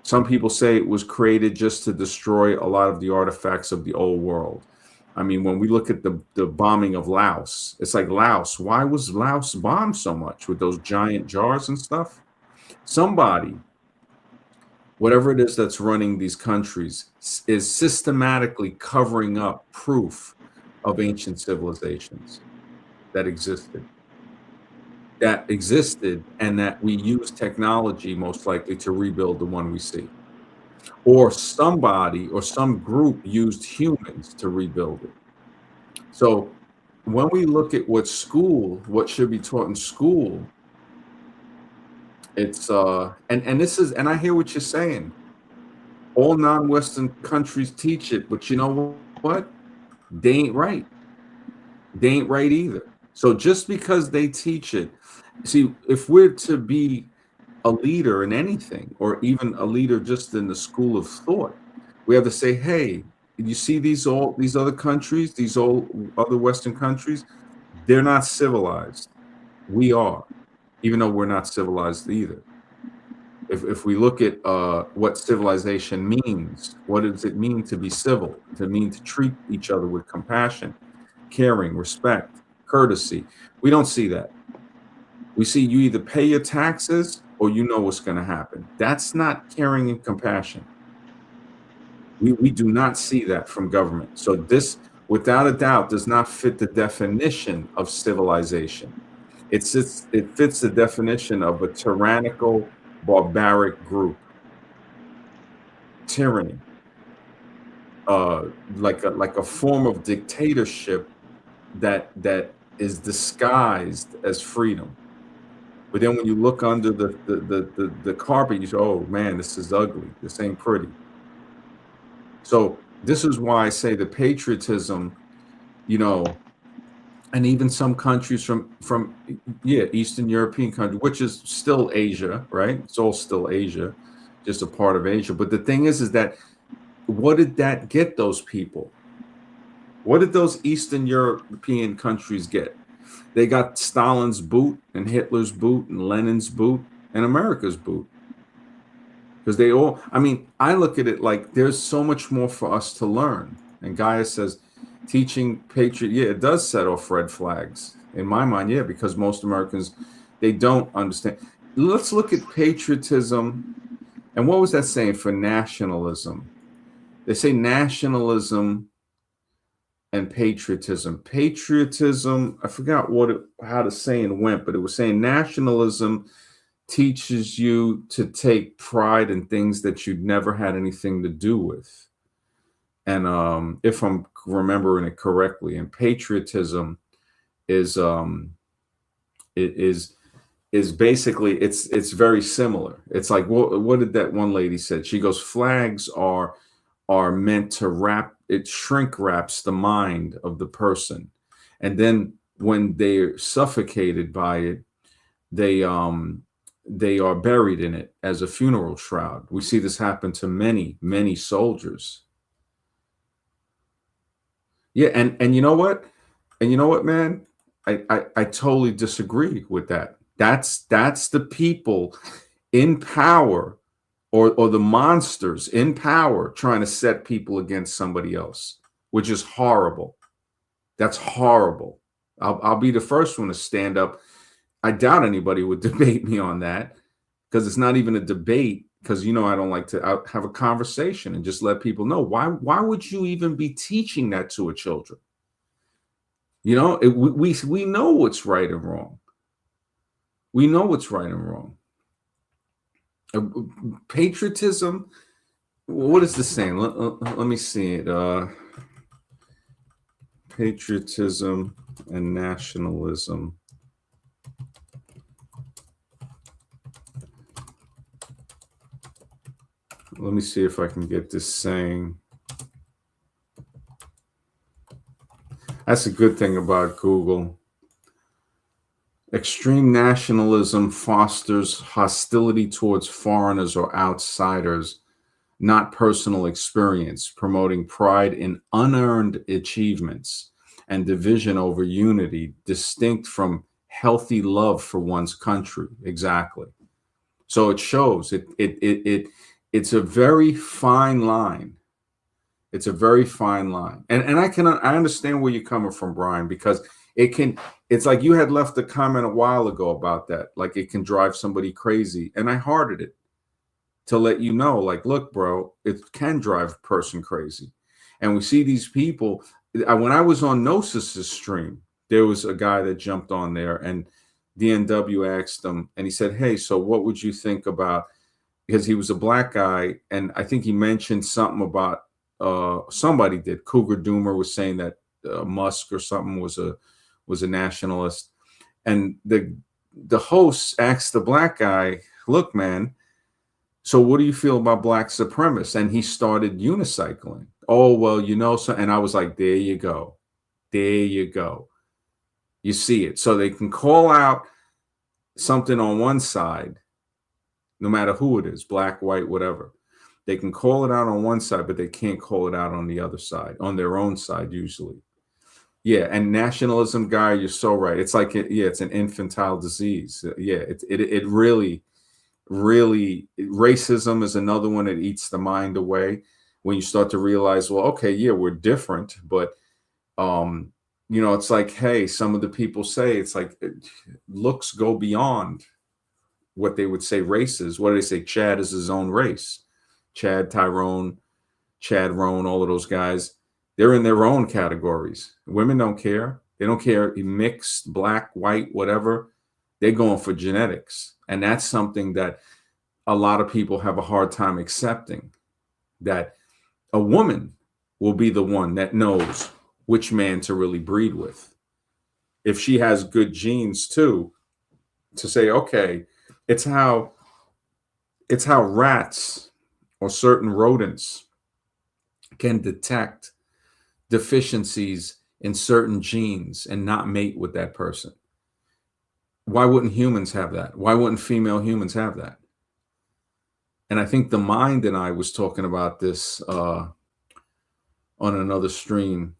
Some people say it was created just to destroy a lot of the artifacts of the old world. I mean, when we look at the bombing of Laos, it's like Laos. Why was Laos bombed so much with those giant jars and stuff? Somebody, whatever it is that's running these countries, is systematically covering up proof of ancient civilizations that existed, and that we use technology most likely to rebuild the one we see. Or somebody or some group used humans to rebuild it. So when we look at what should be taught in school, it's and this is, and I hear what you're saying. All non-Western countries teach it, but you know what? They ain't right. They ain't right either. So just because they teach it, see, if we're to be a leader in anything, or even a leader just in the school of thought, we have to say, hey, you see these other countries, these other Western countries, they're not civilized. We are, even though we're not civilized either. If we look at what civilization means, what does it mean to be civil? To mean to treat each other with compassion, caring, respect, courtesy. We don't see that. We see you either pay your taxes or you know what's going to happen. That's not caring and compassion. We do not see that from government. So this, without a doubt, does not fit the definition of civilization. It fits the definition of a tyrannical, barbaric group. Tyranny. Like a form of dictatorship that is disguised as freedom. But then when you look under the carpet, you say, oh man, this is ugly. This ain't pretty. So this is why I say the patriotism, you know, and even some countries from Eastern European countries, which is still Asia, right? It's all still Asia, just a part of Asia. But the thing is that what did that get those people? What did those Eastern European countries get? They got Stalin's boot and Hitler's boot and Lenin's boot. and America's boot. Because they all, I mean, I look at it like there's so much more for us to learn. And Gaia says, teaching patriot, yeah, it does set off red flags. In my mind, yeah, because most Americans, they don't understand. Let's look at patriotism. And what was that saying for nationalism? They say nationalism and patriotism. Patriotism, I forgot how the saying went, but it was saying nationalism teaches you to take pride in things that you'd never had anything to do with. And if I'm remembering it correctly, and patriotism is it is basically it's very similar. It's like what did that one lady said? She goes, flags are meant to shrink wraps the mind of the person, and then when they're suffocated by it, they are buried in it as a funeral shroud. We see this happen to many soldiers. Yeah, and you know what? And you know what, man? I totally disagree with that. That's the people in power, or the monsters in power trying to set people against somebody else, which is horrible. That's horrible. I'll be the first one to stand up. I doubt anybody would debate me on that, because it's not even a debate, because I don't like to have a conversation and just let people know why would you even be teaching that to a children? We know what's right and wrong. We know what's right and wrong. Patriotism, what is the saying? Let me see it. Patriotism and nationalism. Let me see if I can get this saying. That's a good thing about Google. Extreme nationalism fosters hostility towards foreigners or outsiders, not personal experience, promoting pride in unearned achievements and division over unity, distinct from healthy love for one's country. Exactly. So it shows it's a very fine line. It's a very fine line. And I understand where you're coming from, Brian, because it's like you had left a comment a while ago about that. Like, it can drive somebody crazy. And I hearted it to let you know, like, look, bro, it can drive a person crazy. And we see these people. When I was on Gnosis's stream, there was a guy that jumped on there, and DNW asked him, and he said, hey, so what would you think about, because he was a black guy, and I think he mentioned something about somebody did. Cougar Doomer was saying that Musk or something was a nationalist, and the host asked the black guy, look, man, so what do you feel about black supremacists? And he started unicycling. Oh, well, so, and I was like, there you go. You see it. So they can call out something on one side, no matter who it is, black, white, whatever. They can call it out on one side, but they can't call it out on the other side, on their own side, usually. Yeah, and nationalism, guy, you're so right. It's like, it's an infantile disease. Yeah, it really, racism is another one that eats the mind away when you start to realize, well, okay, yeah, we're different, but it's like, hey, some of the people say it's like looks go beyond what they would say race is. What do they say? Chad is his own race. Chad, Tyrone, Chad Roan, all of those guys, they're in their own categories. Women don't care. They don't care mixed, black, white, whatever. They're going for genetics. And that's something that a lot of people have a hard time accepting, that a woman will be the one that knows which man to really breed with. If she has good genes too, to say, okay, it's how rats or certain rodents can detect deficiencies in certain genes and not mate with that person. Why wouldn't humans have that? Why wouldn't female humans have that? And I think the mind and I was talking about this on another stream,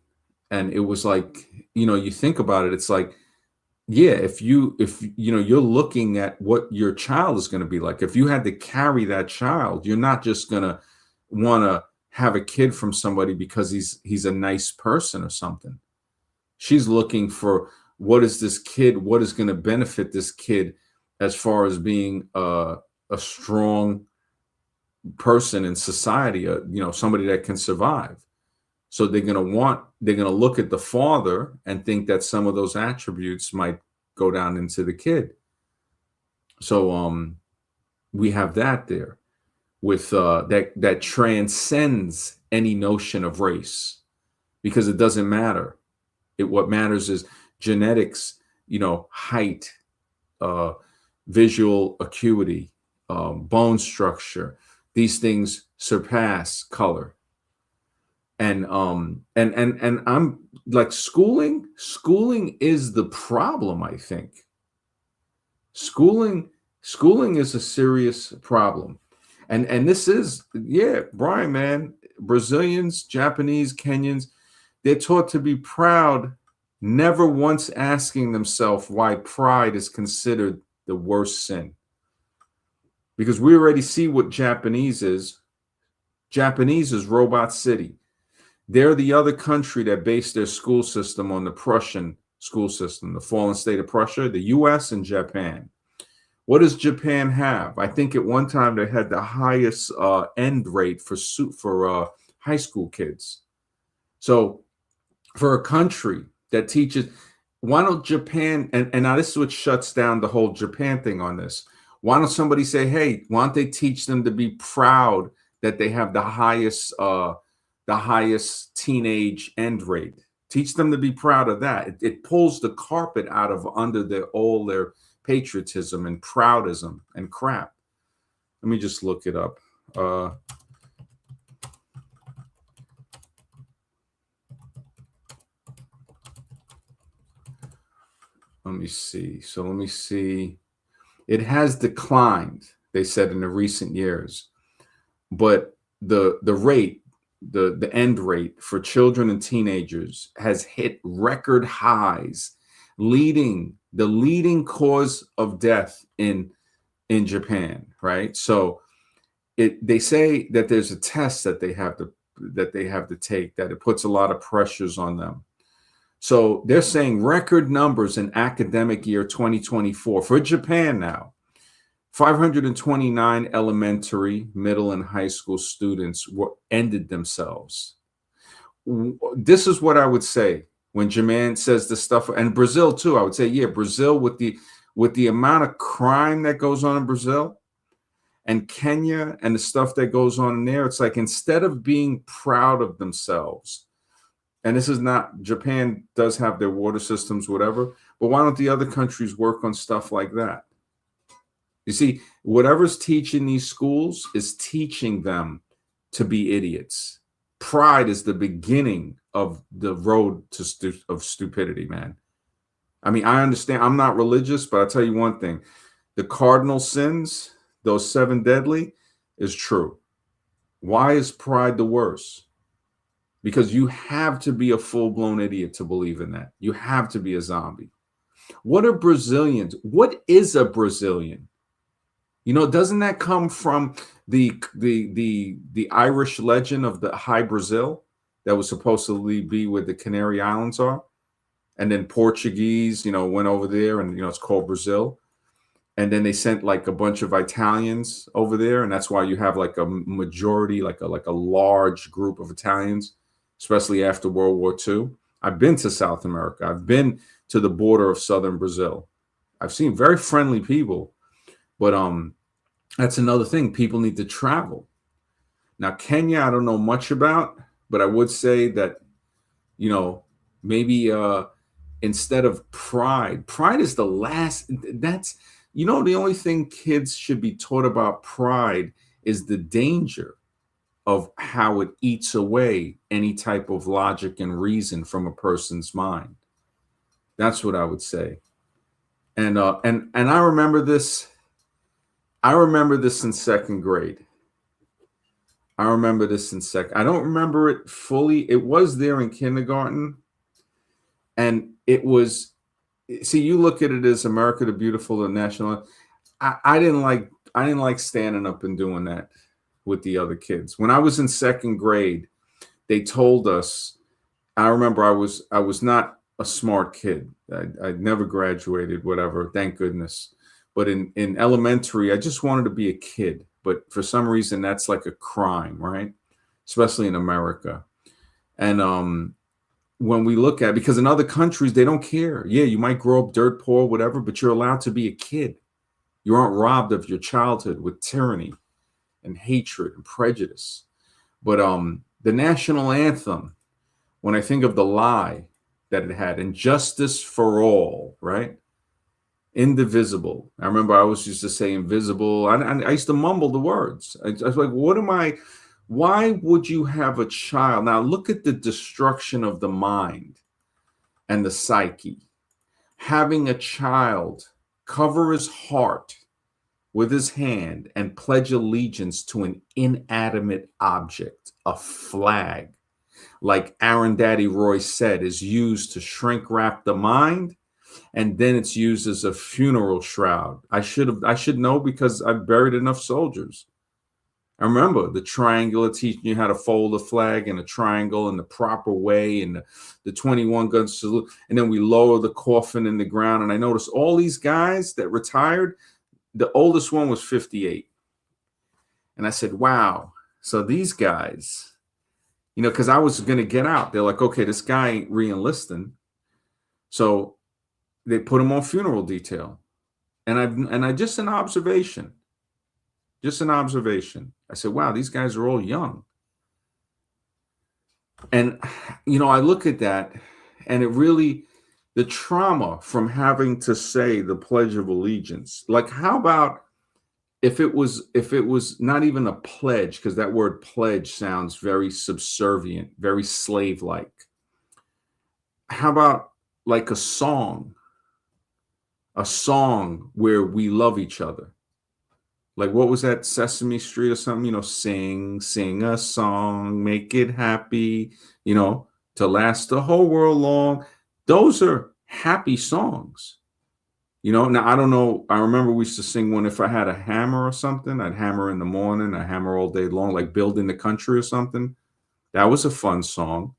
and it was like, you think about it, it's like yeah, if you know, you're looking at what your child is going to be like. If you had to carry that child, you're not just going to want to have a kid from somebody because he's a nice person or something. She's looking for what is this kid, what is going to benefit this kid as far as being a strong person in society, you know, somebody that can survive. So they're going to look at the father and think that some of those attributes might go down into the kid. So we have that there with that transcends any notion of race, because it doesn't matter. What matters is genetics, you know, height, uh, visual acuity, bone structure. These things surpass color. And I'm like, schooling is the problem, I think. Schooling is a serious problem. And this is, yeah, Brian, man, Brazilians, Japanese, Kenyans, they're taught to be proud, never once asking themselves why pride is considered the worst sin. Because we already see what Japanese is. Japanese is Robot City. They're the other country that based their school system on the Prussian school system, the fallen state of Prussia, the US, and Japan. What does Japan have? I think at one time they had the highest end rate for high school kids. So for a country that teaches, why don't Japan, and now this is what shuts down the whole Japan thing on this. Why don't somebody say, hey, why don't they teach them to be proud that they have the highest teenage end rate? Teach them to be proud of that. It pulls the carpet out of under all their patriotism and proudism and crap. Let me just look it up. Let me see. So let me see. It has declined, they said, in the recent years, but the rate, the end rate for children and teenagers has hit record highs, the leading cause of death in Japan, right? So they say that there's a test that they have to take, that it puts a lot of pressures on them. So they're saying record numbers in academic year 2024 for Japan now. 529 elementary, middle, and high school students ended themselves. This is what I would say when Jermaine says this stuff, and Brazil too. I would say, yeah, Brazil, with the amount of crime that goes on in Brazil, and Kenya, and the stuff that goes on in there, it's like, instead of being proud of themselves, and this is not, Japan does have their water systems, whatever, but why don't the other countries work on stuff like that? You see, whatever's teaching these schools is teaching them to be idiots. Pride is the beginning of the road of stupidity, man. I mean, I understand, I'm not religious, but I'll tell you one thing. The cardinal sins, those 7 deadly, is true. Why is pride the worst? Because you have to be a full-blown idiot to believe in that. You have to be a zombie. What are Brazilians? What is a Brazilian? You know, doesn't that come from the Irish legend of the High Brazil that was supposedly be where the Canary Islands are? And then Portuguese, you know, went over there, and, you know, it's called Brazil. And then they sent like a bunch of Italians over there, and that's why you have like a majority, like a large group of Italians, especially after World War II. I've been to South America. I've been to the border of southern Brazil. I've seen very friendly people, but that's another thing. People need to travel. Now, Kenya, I don't know much about, but I would say that, you know, maybe instead of pride is the last. That's, you know, the only thing kids should be taught about pride is the danger of how it eats away any type of logic and reason from a person's mind. That's what I would say. And I remember this. I remember this in second grade. I remember this in second. I don't remember it fully. It was there in kindergarten, and it was see, you look at it as America the Beautiful, the national. I didn't like standing up and doing that with the other kids. When I was in second grade, they told us. I remember I was not a smart kid. I never graduated, whatever. Thank goodness. But in elementary, I just wanted to be a kid. But for some reason, that's like a crime, right? Especially in America. And when we look at, because in other countries they don't care. Yeah, you might grow up dirt poor, whatever, but you're allowed to be a kid. You aren't robbed of your childhood with tyranny and hatred and prejudice. But the national anthem, when I think of the lie that it had, injustice for all, right? Indivisible. I remember I always used to say invisible. I used to mumble the words. I was like, what am I? Why would you have a child? Now look at the destruction of the mind and the psyche. Having a child cover his heart with his hand and pledge allegiance to an inanimate object, a flag, like Aaron Daddy Roy said, is used to shrink wrap the mind, and then it's used as a funeral shroud. I should know because I've buried enough soldiers. I remember the triangular teaching you how to fold a flag in a triangle in the proper way, and the 21 gun salute. And then we lower the coffin in the ground. And I noticed all these guys that retired, the oldest one was 58. And I said, wow. So these guys, because I was going to get out. They're like, okay, this guy ain't re-enlisting. So they put him on funeral detail. And I just an observation. I said, wow, these guys are all young. And, I look at that, and it really, the trauma from having to say the Pledge of Allegiance, like, how about if it was not even a pledge, because that word pledge sounds very subservient, very slave-like. How about like a song where we love each other? Like, what was that, Sesame Street or something? Sing a song, make it happy, to last the whole world long. Those are happy songs. Now I don't know. I remember we used to sing one, if I had a hammer or something, I'd hammer in the morning, I hammer all day long, like Building the Country or something. That was a fun song.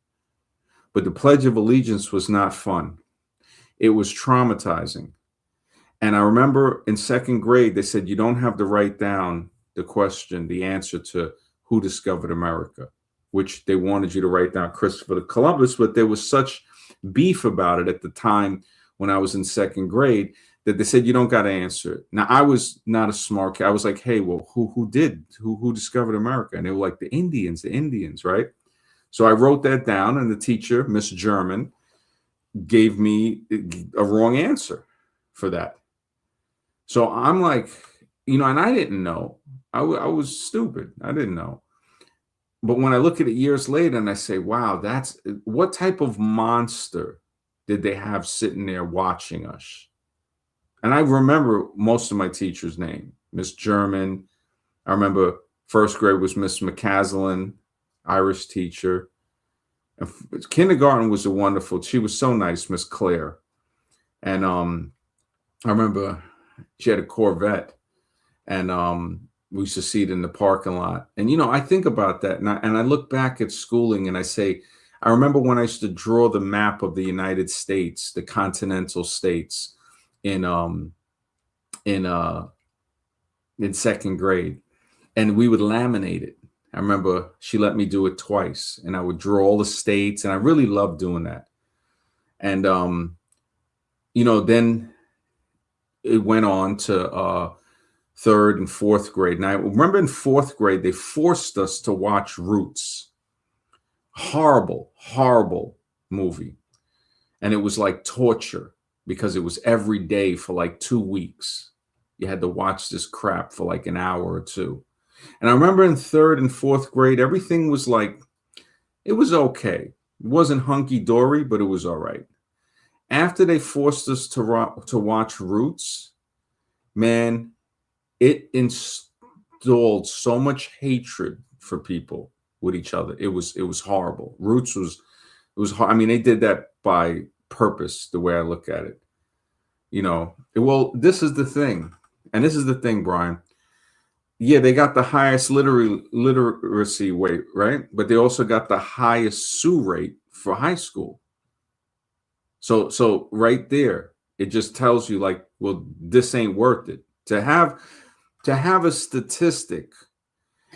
But the Pledge of Allegiance was not fun. It was traumatizing. And I remember in second grade, they said, you don't have to write down the answer to who discovered America, which they wanted you to write down Christopher Columbus, but there was such beef about it at the time when I was in second grade that they said, you don't got to answer it. Now, I was not a smart kid. I was like, hey, well, who discovered America? And they were like, the Indians, right? So I wrote that down, and the teacher, Miss German, gave me a wrong answer for that. So I'm like, and I didn't know. I was stupid. I didn't know. But when I look at it years later and I say, wow, that's what type of monster did they have sitting there watching us? And I remember most of my teachers' name. Miss German. I remember first grade was Miss McCaslin, Irish teacher. And kindergarten was she was so nice, Miss Claire. And I remember she had a Corvette, and we used to see it in the parking lot. And, I think about that, and I look back at schooling, and I say, I remember when I used to draw the map of the United States, the continental states, in second grade, and we would laminate it. I remember she let me do it twice, and I would draw all the states, and I really loved doing that. And then it went on to third and fourth grade. And I remember in fourth grade, they forced us to watch Roots. Horrible, horrible movie. And it was like torture because it was every day for like 2 weeks. You had to watch this crap for like an hour or two. And I remember in third and fourth grade, everything was like, it was okay. It wasn't hunky-dory, but it was all right. After they forced us to watch Roots, man, it installed so much hatred for people with each other. It was horrible. Roots was I mean, they did that by purpose, the way I look at it. Well, this is the thing. And this is the thing, Brian. Yeah, they got the highest literacy rate, right? But they also got the highest sue rate for high school. So right there, it just tells you like, well, this ain't worth it. To have a statistic.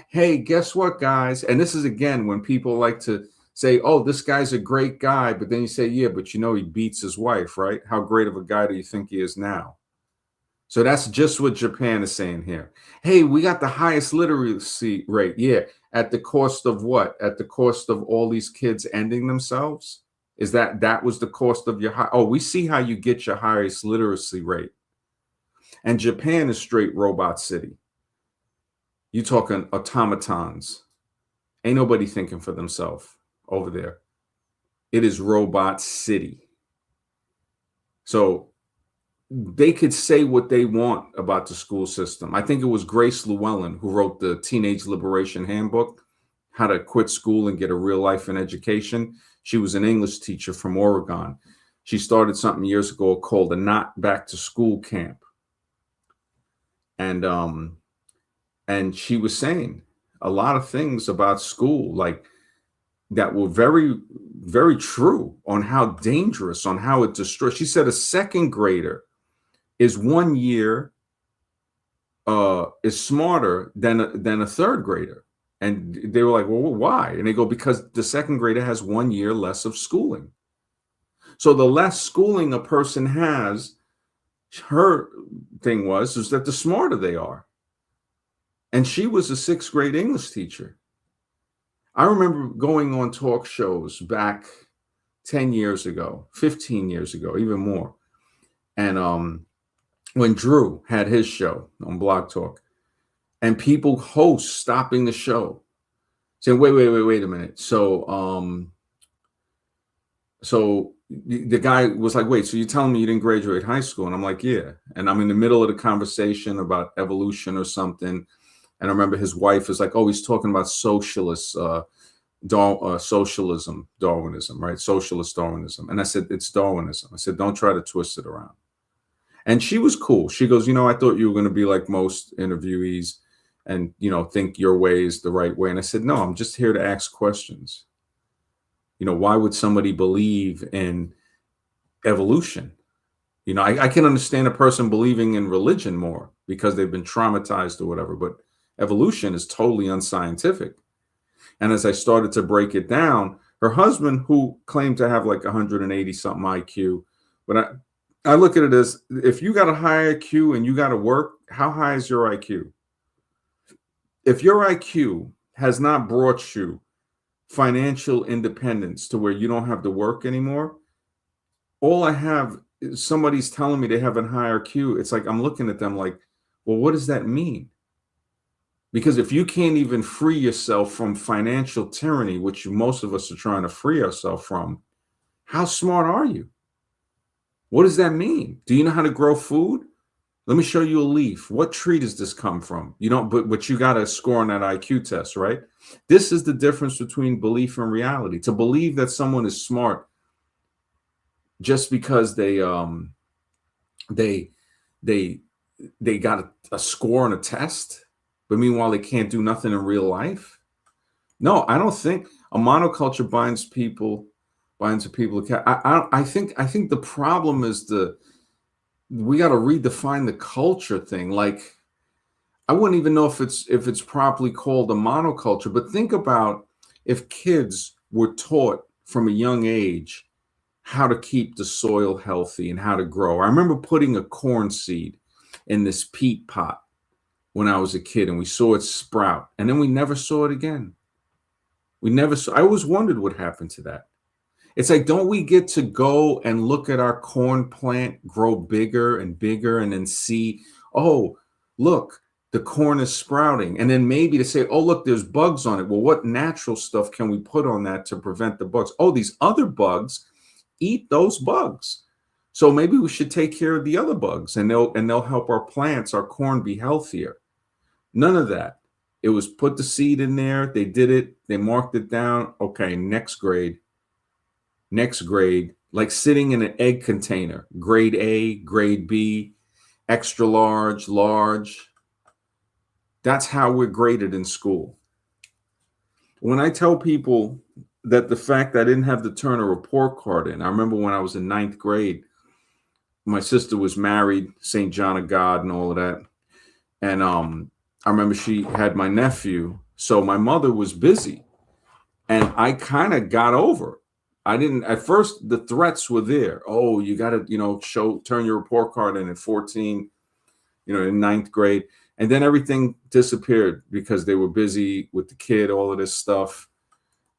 Hey, guess what, guys? And this is again when people like to say, "Oh, this guy's a great guy," but then you say, "Yeah, but he beats his wife, right? How great of a guy do you think he is now?" So that's just what Japan is saying here. Hey, we got the highest literacy rate. Yeah, at the cost of what? At the cost of all these kids ending themselves? Is that was the cost of your high? Oh, we see how you get your highest literacy rate. And Japan is straight robot city. You talking automatons. Ain't nobody thinking for themselves over there. It is robot city. So they could say what they want about the school system. I think it was Grace Llewellyn who wrote the Teenage Liberation Handbook, how to quit school and get a real life in education. She was an English teacher from Oregon. She started something years ago called a Not Back to School Camp. And she was saying a lot of things about school, like that were very, very true on how dangerous, on how it destroys. She said a second grader is 1 year is smarter than a third grader. And they were like, well, why? And they go, because the second grader has 1 year less of schooling. So the less schooling a person has, her thing is that the smarter they are. And she was a sixth grade English teacher. I remember going on talk shows back 10 years ago, 15 years ago, even more. And when Drew had his show on Blog Talk, and people host stopping the show, saying, wait a minute. So the guy was like, wait, so you're telling me you didn't graduate high school? And I'm like, yeah. And I'm in the middle of the conversation about evolution or something. And I remember his wife is like, oh, he's talking about socialism, Darwinism, right? Socialist Darwinism. And I said, it's Darwinism. I said, don't try to twist it around. And she was cool. She goes, I thought you were going to be like most interviewees and, think your way is the right way. And I said, no, I'm just here to ask questions. Why would somebody believe in evolution? I can understand a person believing in religion more because they've been traumatized or whatever, but evolution is totally unscientific. And as I started to break it down, her husband, who claimed to have like 180 something IQ, but I look at it as, if you got a high IQ and you got to work, how high is your IQ? If your IQ has not brought you financial independence to where you don't have to work anymore, all I have is somebody's telling me they have a higher IQ. It's like I'm looking at them like, well, what does that mean? Because if you can't even free yourself from financial tyranny, which most of us are trying to free ourselves from, how smart are you? What does that mean? Do you know how to grow food? Let me show you a leaf. What tree does this come from? You don't, but you got to score on that IQ test, right? This is the difference between belief and reality. To believe that someone is smart just because they got a score on a test, but meanwhile they can't do nothing in real life. No, I don't think a monoculture binds people. I think the problem is we got to redefine the culture thing. Like, I wouldn't even know if it's properly called a monoculture, but think about if kids were taught from a young age how to keep the soil healthy and how to grow. I remember putting a corn seed in this peat pot when I was a kid, and we saw it sprout, and then we never saw it again. I always wondered what happened to that. It's like, don't we get to go and look at our corn plant grow bigger and bigger and then see, oh, look, the corn is sprouting. And then maybe to say, oh, look, there's bugs on it. Well, what natural stuff can we put on that to prevent the bugs? Oh, these other bugs eat those bugs. So maybe we should take care of the other bugs and they'll help our plants, our corn, be healthier. None of that. It was put the seed in there. They did it. They marked it down. Okay, next grade, like sitting in an egg container, grade A, grade B, extra large, large. That's how we're graded in school. When I tell people that the fact that I didn't have to turn a report card in, I remember when I was in ninth grade, my sister was married, St. John of God and all of that. And I remember she had my nephew. So my mother was busy and I kind of got over it. I didn't, at first the threats were there. Oh, you got to, turn your report card in at 14, in ninth grade. And then everything disappeared because they were busy with the kid, all of this stuff,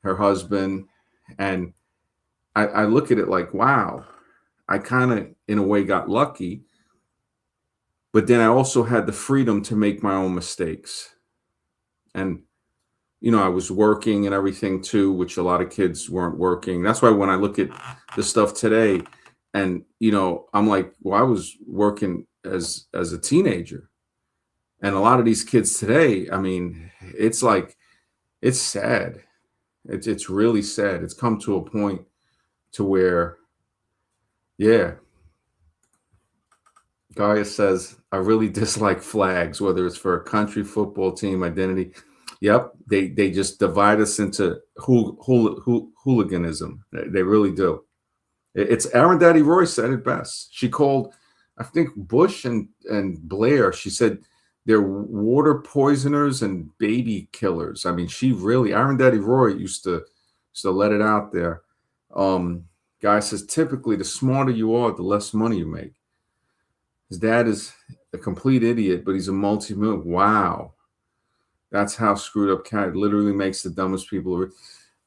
her husband. And I look at it like, wow, I kind of, in a way, got lucky. But then I also had the freedom to make my own mistakes. And, I was working and everything too, which a lot of kids weren't working. That's why when I look at the stuff today and, I'm like, well, I was working as a teenager. And a lot of these kids today, I mean, it's like, it's sad. It's really sad. It's come to a point to where, yeah. Gaia says, I really dislike flags, whether it's for a country, football team, identity. Yep, they just divide us into hooliganism. They really do. It's Aaron Daddy Roy said it best. She called, I think, Bush and Blair. She said they're water poisoners and baby killers. I mean, Aaron Daddy Roy used to let it out there. Guy says, typically, the smarter you are, the less money you make. His dad is a complete idiot, but he's a multi-millionaire. Wow. That's how screwed up cat literally makes the dumbest people.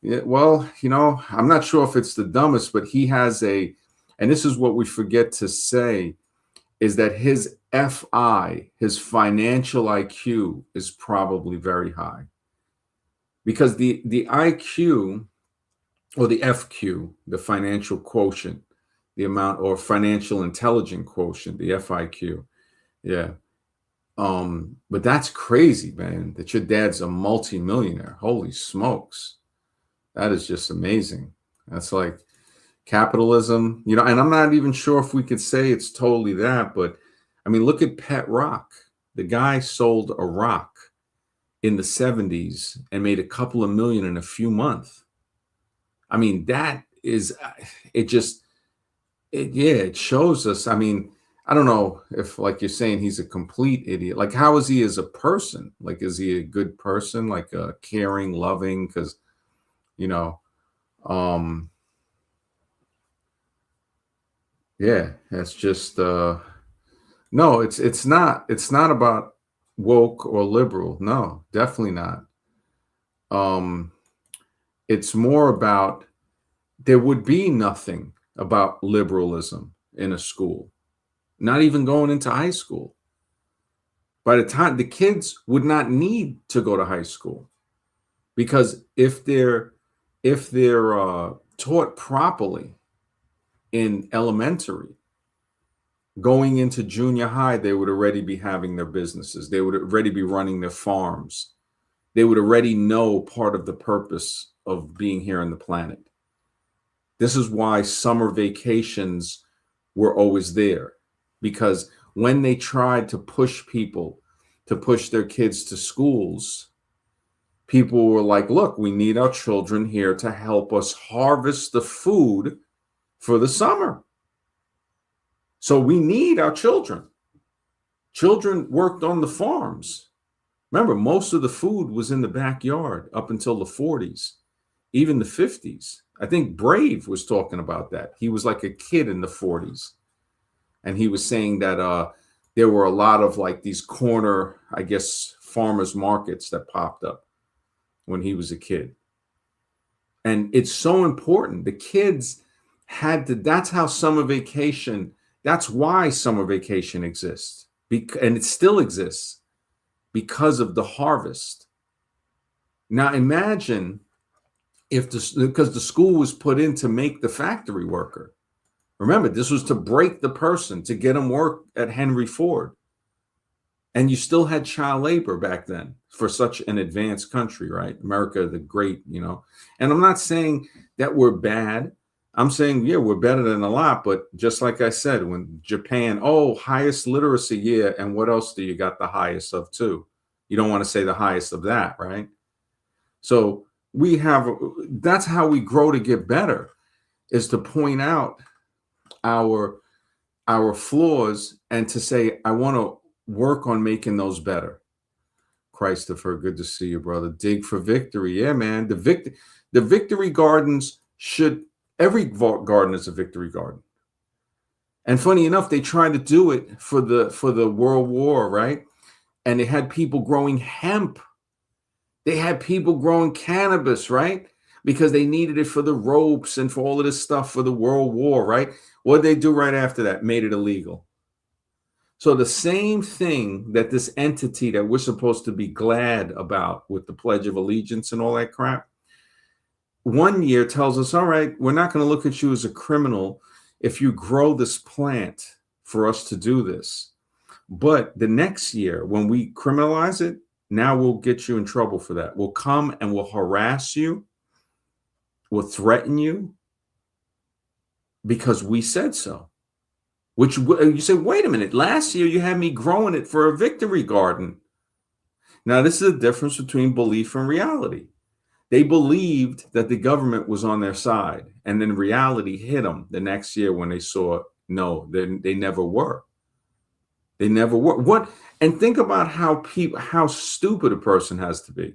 Yeah, well, I'm not sure if it's the dumbest, but he has and this is what we forget to say, is that his FI, his financial IQ, is probably very high. Because the IQ, or the FQ, the financial quotient, the amount, or financial intelligence quotient, the FIQ. Yeah. But that's crazy, man, that your dad's a multi-millionaire. Holy smokes. That is just amazing. That's like capitalism, and I'm not even sure if we could say it's totally that, but I mean, look at Pet Rock. The guy sold a rock in the 70s and made a couple of million in a few months. I mean, that is, it shows us. I mean, I don't know if, like you're saying, he's a complete idiot. Like, how is he as a person? Like, is he a good person? Like, caring, loving? Because, yeah, it's just, no, it's not about woke or liberal. No, definitely not. It's more about, there would be nothing about liberalism in a school. Not even going into high school. By the time the kids would not need to go to high school, because if they're taught properly in elementary, going into junior high, they would already be having their businesses. They would already be running their farms. They would already know part of the purpose of being here on the planet. This is why summer vacations were always there. Because when they tried to push people to push their kids to schools, people were like, look, we need our children here to help us harvest the food for the summer. So we need our children. Children worked on the farms. Remember, most of the food was in the backyard up until the 40s, even the 50s. I think Brave was talking about that. He was like a kid in the 40s. And he was saying that there were a lot of like these corner, I guess, farmers markets that popped up when he was a kid. And it's so important. The kids that's how summer vacation, that's why summer vacation exists. And it still exists because of the harvest. Now imagine because the school was put in to make the factory worker. Remember, this was to break the person, to get them work at Henry Ford. And you still had child labor back then for such an advanced country, right? America, the great, And I'm not saying that we're bad. I'm saying, yeah, we're better than a lot, but just like I said, when Japan, oh, highest literacy, yeah, and what else do you got the highest of too? You don't want to say the highest of that, right? So we have, that's how we grow to get better, is to point out our flaws and to say, I want to work on making those better. Christopher, good to see you, brother. Dig for victory. Yeah, man. The victory gardens should, every garden is a victory garden. And funny enough, they tried to do it for the World War, right? And they had people growing hemp. They had people growing cannabis, right? Because they needed it for the ropes and for all of this stuff for the World War, right? What did they do right after that? Made it illegal. So the same thing that this entity that we're supposed to be glad about with the Pledge of Allegiance and all that crap, one year tells us, all right, we're not going to look at you as a criminal if you grow this plant for us to do this. But the next year, when we criminalize it, now we'll get you in trouble for that. We'll come and we'll harass you. We'll threaten you because we said so. Which you say, wait a minute, last year you had me growing it for a victory garden. Now, this is the difference between belief and reality. They believed that the government was on their side, and then reality hit them the next year when they saw, no, they never were. They never were. What? And think about how stupid a person has to be.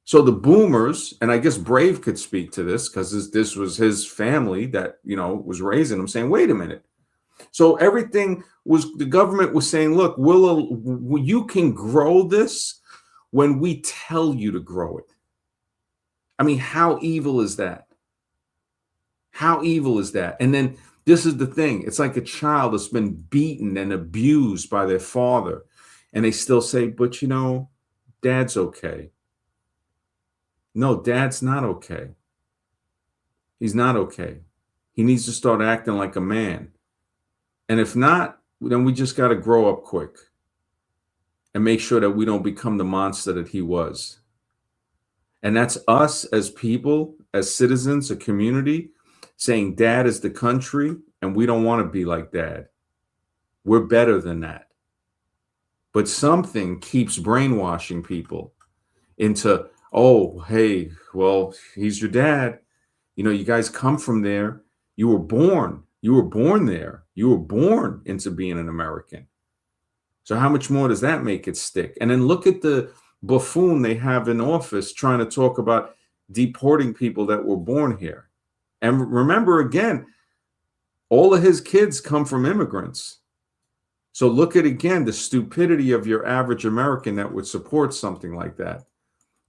So the boomers, and I guess Brave could speak to this because this was his family that, was raising him, saying, wait a minute. So everything was, the government was saying, look, you can grow this when we tell you to grow it. I mean, how evil is that? How evil is that? And then this is the thing. It's like a child that's been beaten and abused by their father. And they still say, but dad's okay. No, dad's not okay. He's not okay. He needs to start acting like a man. And if not, then we just got to grow up quick and make sure that we don't become the monster that he was. And that's us as people, as citizens, a community, saying dad is the country, and we don't want to be like dad. We're better than that. But something keeps brainwashing people into, oh, hey, well, he's your dad. You guys come from there. You were born there. You were born into being an American. So how much more does that make it stick? And then look at the buffoon they have in office trying to talk about deporting people that were born here. And remember, again, all of his kids come from immigrants. So look at, again, the stupidity of your average American that would support something like that.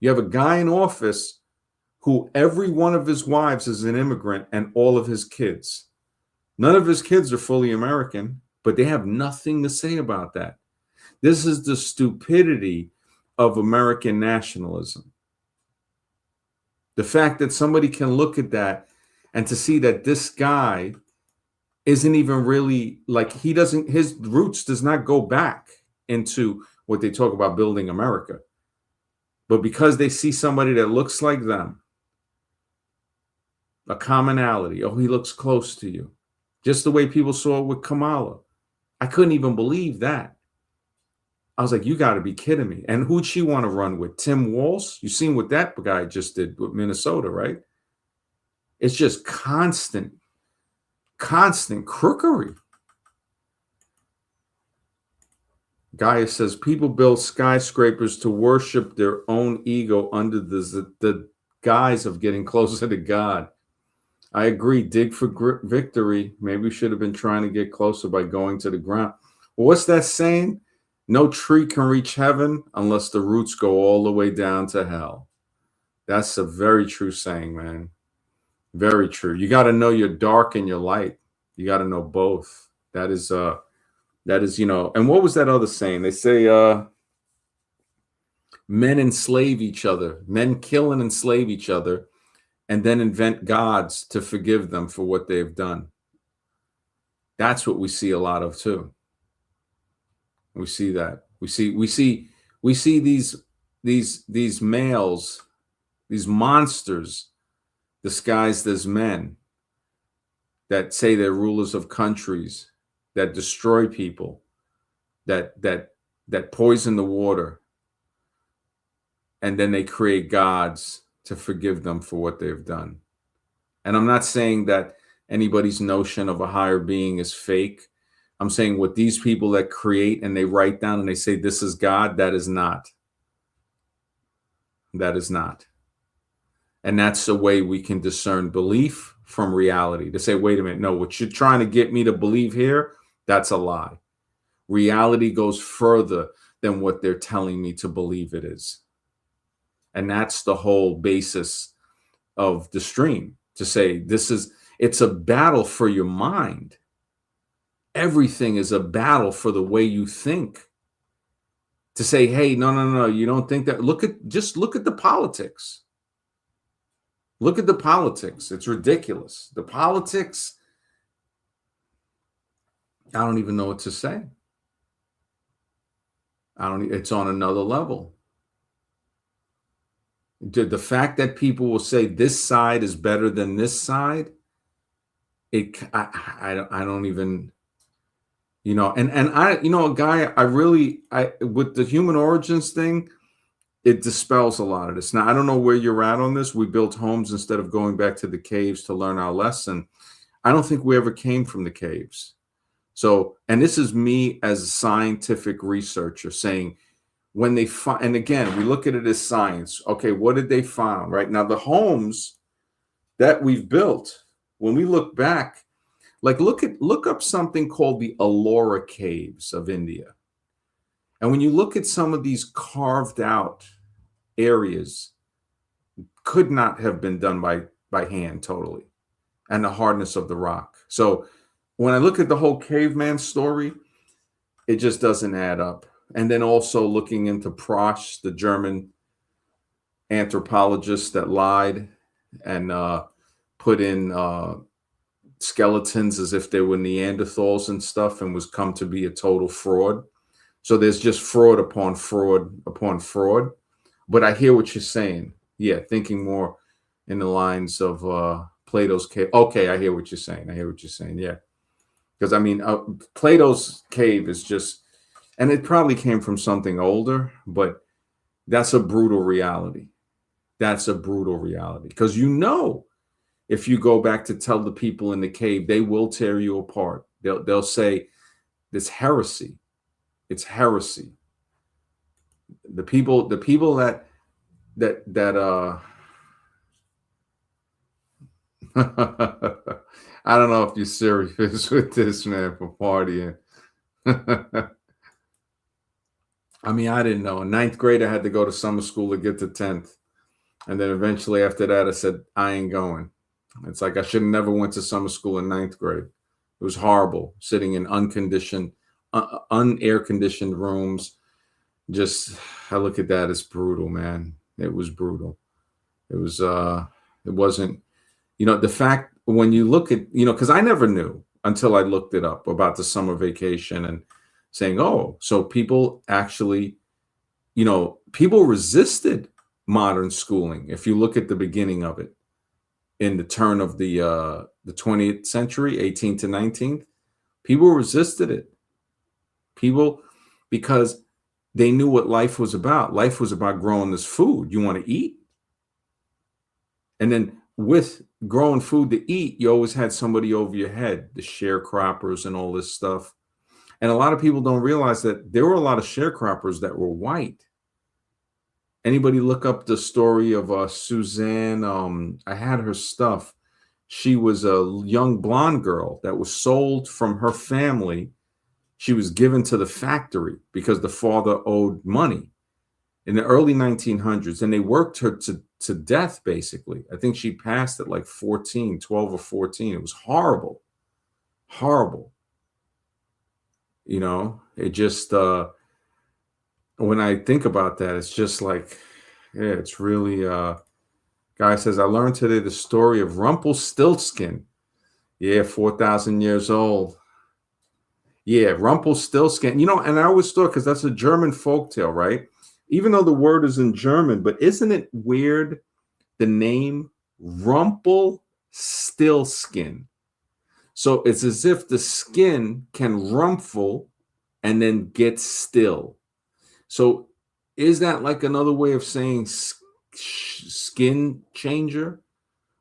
You have a guy in office who every one of his wives is an immigrant and all of his kids. None of his kids are fully American, but they have nothing to say about that. This is the stupidity of American nationalism. The fact that somebody can look at that and to see that this guy isn't even really his roots does not go back into what they talk about building America. But because they see somebody that looks like them, a commonality, oh, he looks close to you. Just the way people saw it with Kamala. I couldn't even believe that. I was like, you got to be kidding me. And who'd she want to run with? Tim Walz? You seen what that guy just did with Minnesota, right? It's just constant crookery. Gaia says, people build skyscrapers to worship their own ego under the guise of getting closer to God. I agree. Dig for victory. Maybe we should have been trying to get closer by going to the ground. Well, what's that saying? No tree can reach heaven unless the roots go all the way down to hell. That's a very true saying, man. Very true. You got to know your dark and your light. You got to know both. That is, and what was that other saying? They say, men enslave each other, men kill and enslave each other, and then invent gods to forgive them for what they've done. That's what we see a lot of too. We see that. We see these males, these monsters disguised as men, that say they're rulers of countries, that destroy people, that poison the water, and then they create gods to forgive them for what they've done. And I'm not saying that anybody's notion of a higher being is fake. I'm saying what these people that create and they write down and they say this is God, that is not. That is not. And that's the way we can discern belief from reality. To say, wait a minute, no, what you're trying to get me to believe here, that's a lie. Reality goes further than what they're telling me to believe it is. And that's the whole basis of the stream, to say it's a battle for your mind. Everything is a battle for the way you think. To say, hey, no, you don't think that. Just look at the politics. Look at the politics. It's ridiculous. The politics, I don't even know what to say. It's on another level. The fact that people will say this side is better than this side, I don't even, and I, a guy, with the human origins thing, it dispels a lot of this. Now, I don't know where you're at on this. We built homes instead of going back to the caves to learn our lesson. I don't think we ever came from the caves. So, and this is me as a scientific researcher saying, when they find, and again, we look at it as science. Okay, what did they find? Right now, the homes that we've built, when we look back, like look up something called the Ellora Caves of India. And when you look at some of these carved out areas, could not have been done by hand totally, and the hardness of the rock. So when I look at the whole caveman story, it just doesn't add up. And then also looking into Prosh, the German anthropologist that lied and put in skeletons as if they were Neanderthals and stuff, and was come to be a total fraud. So there's just fraud upon fraud upon fraud. But I hear what you're saying. Yeah, thinking more in the lines of Plato's cave. Okay, I hear what you're saying. Yeah. Because, I mean, Plato's cave is just, and it probably came from something older, but that's a brutal reality. That's a brutal reality. Because if you go back to tell the people in the cave, they will tear you apart. They'll say, it's heresy. It's heresy. The people that I don't know if you're serious with this, man, for partying. I mean, I didn't know. In 9th grade, I had to go to summer school to get to 10th. And then eventually after that, I said, I ain't going. It's like I should have never went to summer school in 9th grade. It was horrible, sitting in unair conditioned rooms. Just, I look at that as brutal, man. It was brutal. It wasn't, the fact when you look at, because I never knew until I looked it up about the summer vacation and saying, oh, so people actually, people resisted modern schooling. If you look at the beginning of it, in the turn of the 20th century, 18th to 19th, people resisted it. Because they knew what life was about. Life was about growing this food you want to eat. And then with growing food to eat, you always had somebody over your head, the sharecroppers and all this stuff. And a lot of people don't realize that there were a lot of sharecroppers that were white. Anybody look up the story of Suzanne? I had her stuff. She was a young blonde girl that was sold from her family. She was given to the factory because the father owed money in the early 1900s. And they worked her to death, basically. I think she passed at like 12 or 14. It was horrible. Horrible. It just, when I think about that, it's just like, yeah, it's really, guy says, I learned today the story of Rumpelstiltskin. Yeah, 4,000 years old. Yeah, Rumpelstiltskin. And I always thought, because that's a German folktale, right? Even though the word is in German, but isn't it weird, the name Rumpelstiltskin? So it's as if the skin can rumple and then get still. So is that like another way of saying skin changer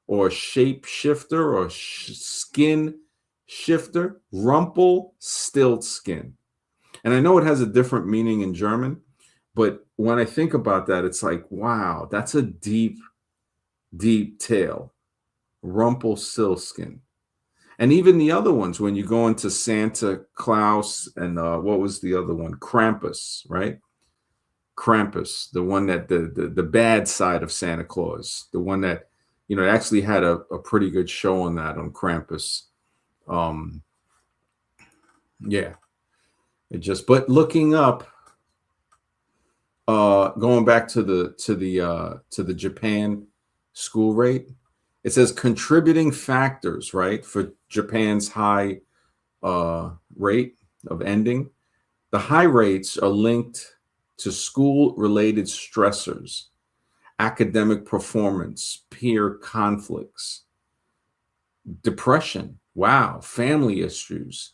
or shape shifter or skin shifter? Rumple, stilt skin. And I know it has a different meaning in German, but when I think about that, it's like, wow, that's a deep, deep tale. Rumpelstiltskin. And even the other ones, when you go into Santa Claus and what was the other one? Krampus, right? Krampus, the one that the bad side of Santa Claus, the one that, you know, actually had a pretty good show on that on Krampus. Yeah, it just, but looking up, going back to the Japan school rate, it says contributing factors, right, for Japan's high rate of ending. The high rates are linked to school-related stressors, academic performance, peer conflicts, depression. Wow, family issues.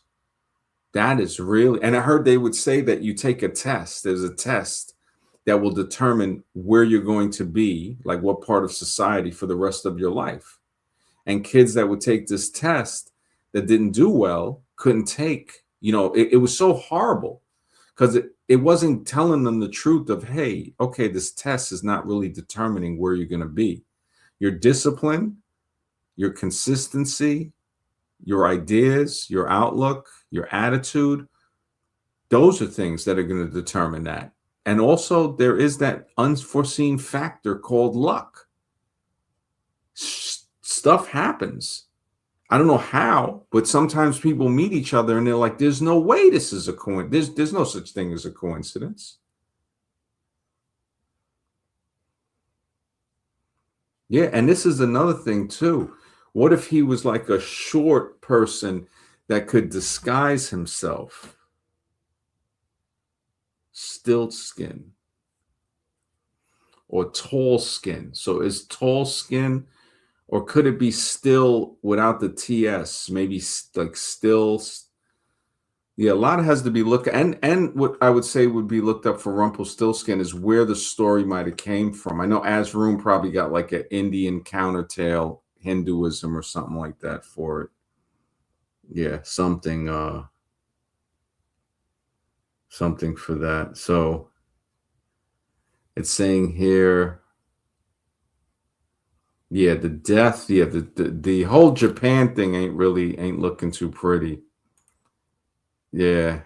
That is really, and I heard they would say that you take a test. There's a test that will determine where you're going to be, like what part of society for the rest of your life. And kids that would take this test that didn't do well couldn't take, you know, it was so horrible because it wasn't telling them the truth of, hey, okay, this test is not really determining where you're going to be. Your discipline, your consistency, your ideas, your outlook, your attitude, those are things that are going to determine that. And also, there is that unforeseen factor called luck. Stuff happens. I don't know how, but sometimes people meet each other and they're like, there's no way this is a coincidence. There's no such thing as a coincidence. Yeah, and this is another thing too. What if he was like a short person that could disguise himself? Stilt skin or tall skin. So is tall skin, or could it be still without the TS? Maybe like still. Yeah, a lot has to be looked at. And what I would say would be looked up for Rumpelstiltskin is where the story might have came from. I know Azroom probably got like an Indian countertale, Hinduism or something like that for it. Yeah, something something for that. So it's saying here, yeah, the death, yeah, the whole Japan thing ain't looking too pretty. Yeah,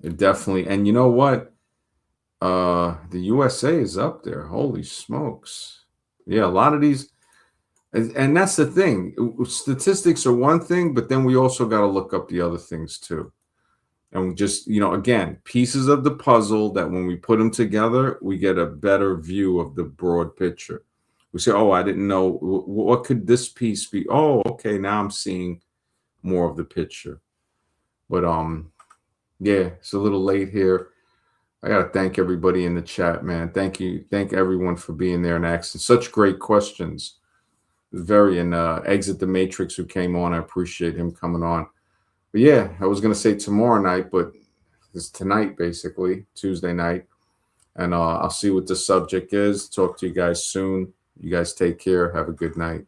it definitely. And you know what? The USA is up there. Holy smokes. Yeah, a lot of these, and that's the thing. Statistics are one thing, but then we also got to look up the other things too. And we just, you know, again, pieces of the puzzle that when we put them together, we get a better view of the broad picture. We say, oh, I didn't know. What could this piece be? Oh, okay, now I'm seeing more of the picture. But yeah, it's a little late here. I gotta thank everybody in the chat, man. Thank you, thank everyone for being there and asking such great questions. Very, and Exit the Matrix who came on. I appreciate him coming on. But yeah, I was gonna say tomorrow night, but it's tonight basically, Tuesday night. And I'll see what the subject is. Talk to you guys soon. You guys take care. Have a good night.